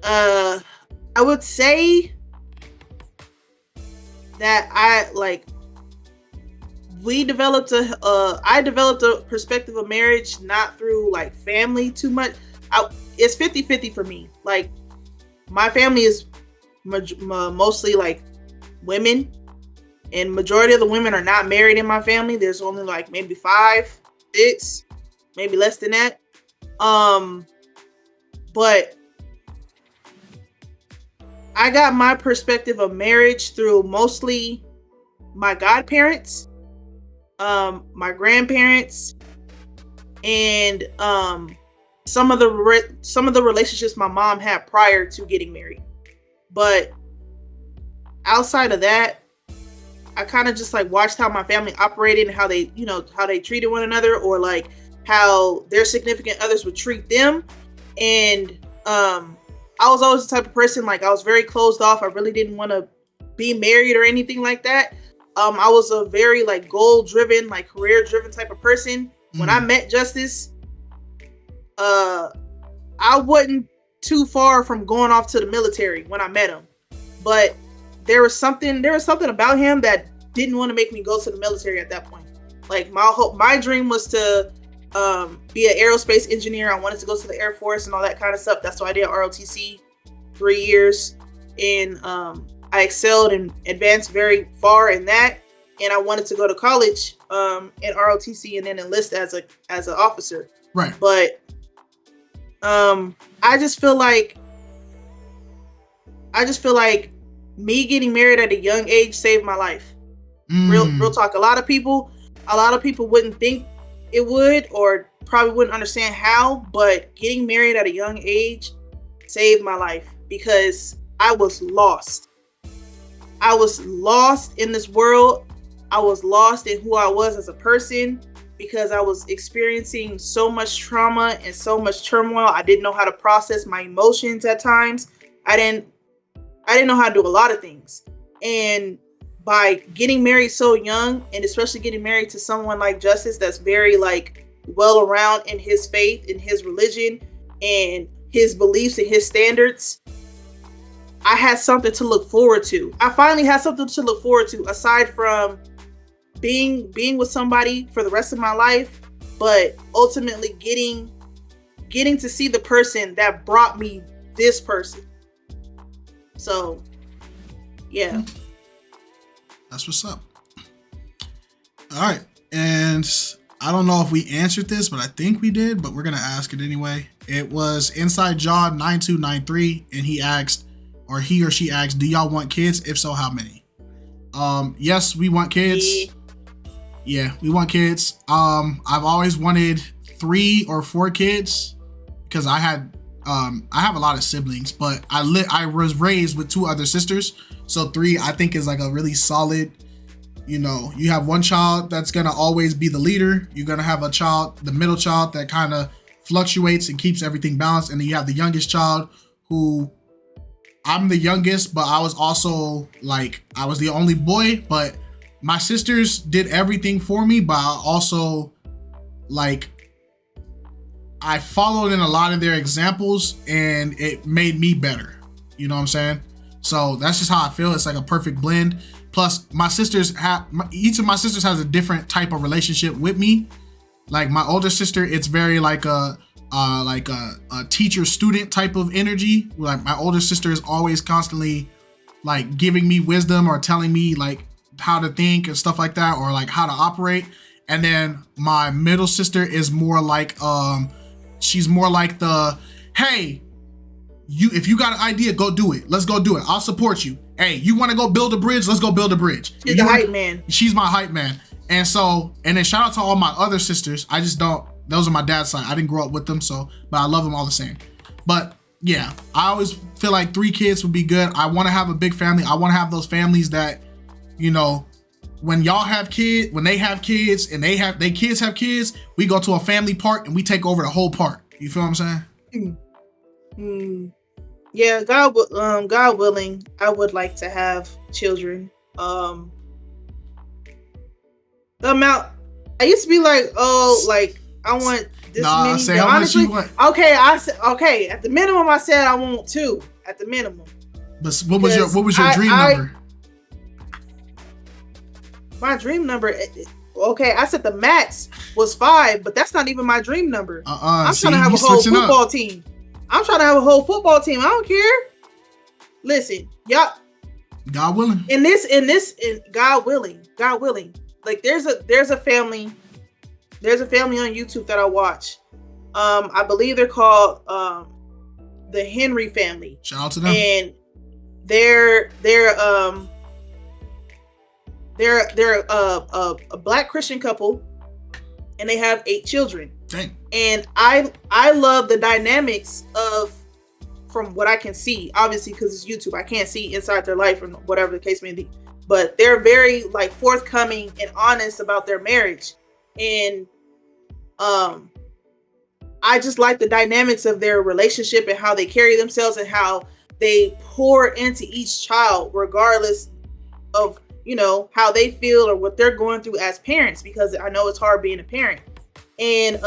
Speaker 3: I would say that I developed a perspective of marriage not through like family too much. It's 50-50 for me. Like my family is mostly like women, and majority of the women are not married in my family. There's only like maybe 5, 6, maybe less than that. But I got my perspective of marriage through mostly my godparents, my grandparents, and some of the relationships my mom had prior to getting married. But outside of that, I kind of just like watched how my family operated and how they, you know, how they treated one another, or like how their significant others would treat them. And I was always the type of person, like I was very closed off. I really didn't want to be married or anything like that. I was a very like goal driven, like career driven type of person. When I met Justice, I wasn't too far from going off to the military when I met him, but there was something about him that didn't want to make me go to the military at that point. Like my dream was to be an aerospace engineer. I wanted to go to the Air Force and all that kind of stuff. That's why I did ROTC 3 years, and I excelled and advanced very far in that. And I wanted to go to college in ROTC and then enlist as an officer.
Speaker 2: Right.
Speaker 3: But I just feel like me getting married at a young age saved my life. Real talk. A lot of people wouldn't think it would, or probably wouldn't understand how, but getting married at a young age saved my life, because I was lost. I was lost in this world. I was lost in who I was as a person, because I was experiencing so much trauma and so much turmoil. I didn't know how to process my emotions at times. I didn't know how to do a lot of things. And by getting married so young, and especially getting married to someone like Justice, that's very like well around in his faith, in his religion, and his beliefs and his standards, I had something to look forward to. I finally had something to look forward to, aside from being with somebody for the rest of my life, but ultimately getting to see the person that brought me this person. So, yeah.
Speaker 2: That's what's up. All right. And I don't know if we answered this, but I think we did, but we're going to ask it anyway. It was Inside John 9293, and he or she asked, do y'all want kids? If so, how many? Yes, we want kids. Yeah, we want kids. I've always wanted 3 or 4 kids, because I have a lot of siblings, but I was raised with 2 other sisters. So 3, I think, is like a really solid, you know, you have one child that's going to always be the leader. You're going to have the middle child that kind of fluctuates and keeps everything balanced. And then you have the youngest child, who I'm the youngest, but I was also like, I was the only boy, but my sisters did everything for me. But I also I followed in a lot of their examples, and it made me better. You know what I'm saying? So that's just how I feel. It's like a perfect blend. Plus, each of my sisters has a different type of relationship with me. Like my older sister, it's very like a teacher-student type of energy. Like my older sister is always constantly like giving me wisdom, or telling me like how to think and stuff like that, or like how to operate. And then my middle sister is more like she's more like the, hey, if you got an idea, go do it. Let's go do it. I'll support you. Hey, you want to go build a bridge? Let's go build a bridge.
Speaker 3: She's the hype man.
Speaker 2: She's my hype man. And then shout out to all my other sisters. Those are my dad's side. I didn't grow up with them, but I love them all the same. But yeah, I always feel like 3 kids would be good. I want to have a big family. I want to have those families that, you know, when they have kids and they kids have kids, we go to a family park and we take over the whole park. You feel what I'm saying?
Speaker 3: Yeah, God willing, I would like to have children. The amount, I used to be like, like I want this many.
Speaker 2: Say how honestly, much you want.
Speaker 3: Okay. At the minimum, I said I want 2. At the minimum.
Speaker 2: But what was your dream number?
Speaker 3: My dream number, okay, I said the max was 5, but that's not even my dream number. I'm trying to have a whole football team. I don't care. Listen, y'all.
Speaker 2: God willing.
Speaker 3: In God willing. Like there's a family on YouTube that I watch. I believe they're called the Henry family.
Speaker 2: Shout out to them.
Speaker 3: And they're a Black Christian couple, and they have 8 children.
Speaker 2: Dang.
Speaker 3: And I love the dynamics of, from what I can see, obviously because it's YouTube, I can't see inside their life or whatever the case may be. but they're very like forthcoming and honest about their marriage. And I just like the dynamics of their relationship and how they carry themselves and how they pour into each child regardless of, you know, how they feel or what they're going through as parents, because I know it's hard being a parent. And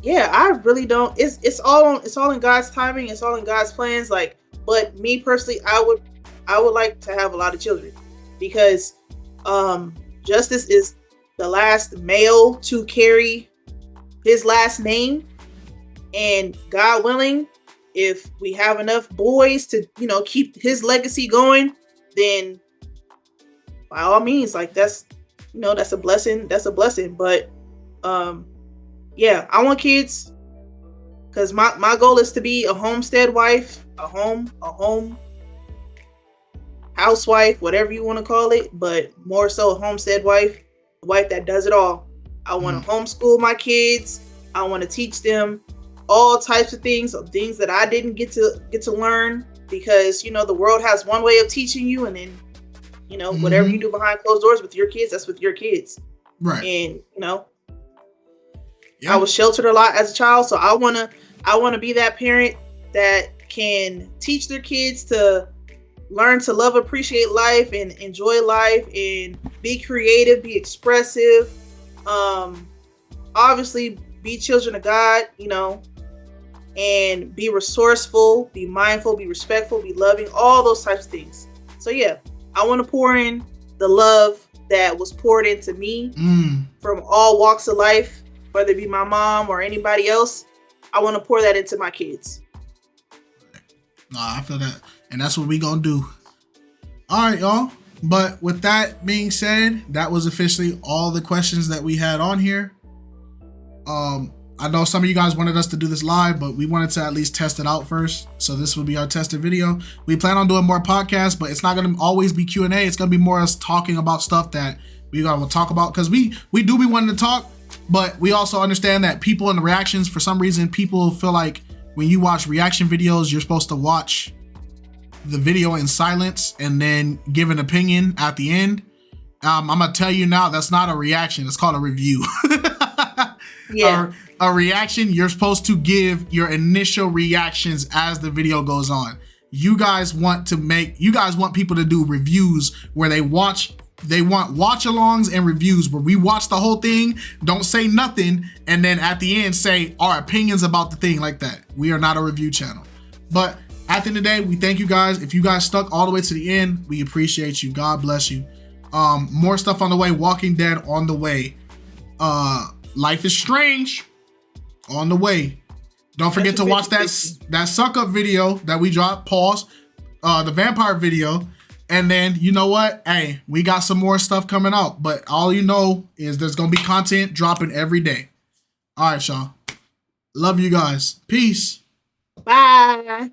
Speaker 3: yeah, I really don't, it's all in God's timing, it's all in God's plans. Like, but me personally, I would like to have a lot of children, because Justice is the last male to carry his last name, and God willing, if we have enough boys to, you know, keep his legacy going, then by all means, like, that's, you know, that's a blessing. But yeah, I want kids, because my goal is to be a homestead wife, a home housewife, whatever you want to call it, but more so a homestead wife, a wife that does it all. I want to homeschool my kids. I want to teach them all types of things that I didn't get to learn, because, you know, the world has one way of teaching you, and then, you know, whatever you do behind closed doors with your kids, that's with your kids.
Speaker 2: Right.
Speaker 3: And, you know, I was sheltered a lot as a child, so I want to be that parent that can teach their kids to learn to love, appreciate life, and enjoy life, and be creative, be expressive. Obviously be children of God, you know, and be resourceful, be mindful, be respectful, be loving, all those types of things. So yeah, I want to pour in the love that was poured into me from all walks of life, whether it be my mom or anybody else. I want to pour that into my kids.
Speaker 2: Nah, I feel that. And that's what we gonna do. All right, y'all. But with that being said, that was officially all the questions that we had on here. I know some of you guys wanted us to do this live, but we wanted to at least test it out first. So this will be our tested video. We plan on doing more podcasts, but it's not going to always be Q&A. It's going to be more us talking about stuff that we going to talk about, because we do be wanting to talk, but we also understand that people and the reactions, for some reason, people feel like when you watch reaction videos, you're supposed to watch the video in silence and then give an opinion at the end. I'm going to tell you now, that's not a reaction. It's called a review.
Speaker 3: Yeah.
Speaker 2: A reaction, you're supposed to give your initial reactions as the video goes on. You guys want people to do reviews where they want watch-alongs and reviews where we watch the whole thing, don't say nothing, and then at the end say our opinions about the thing like that. We are not a review channel. But at the end of the day, we thank you guys. If you guys stuck all the way to the end, we appreciate you. God bless you. More stuff on the way. Walking Dead on the way. Life is Strange on the way. Don't forget to watch that suck up video that we dropped. Pause. The vampire video. And then, you know what? Hey, we got some more stuff coming out. But all you know is there's going to be content dropping every day. All right, y'all. Love you guys. Peace.
Speaker 3: Bye.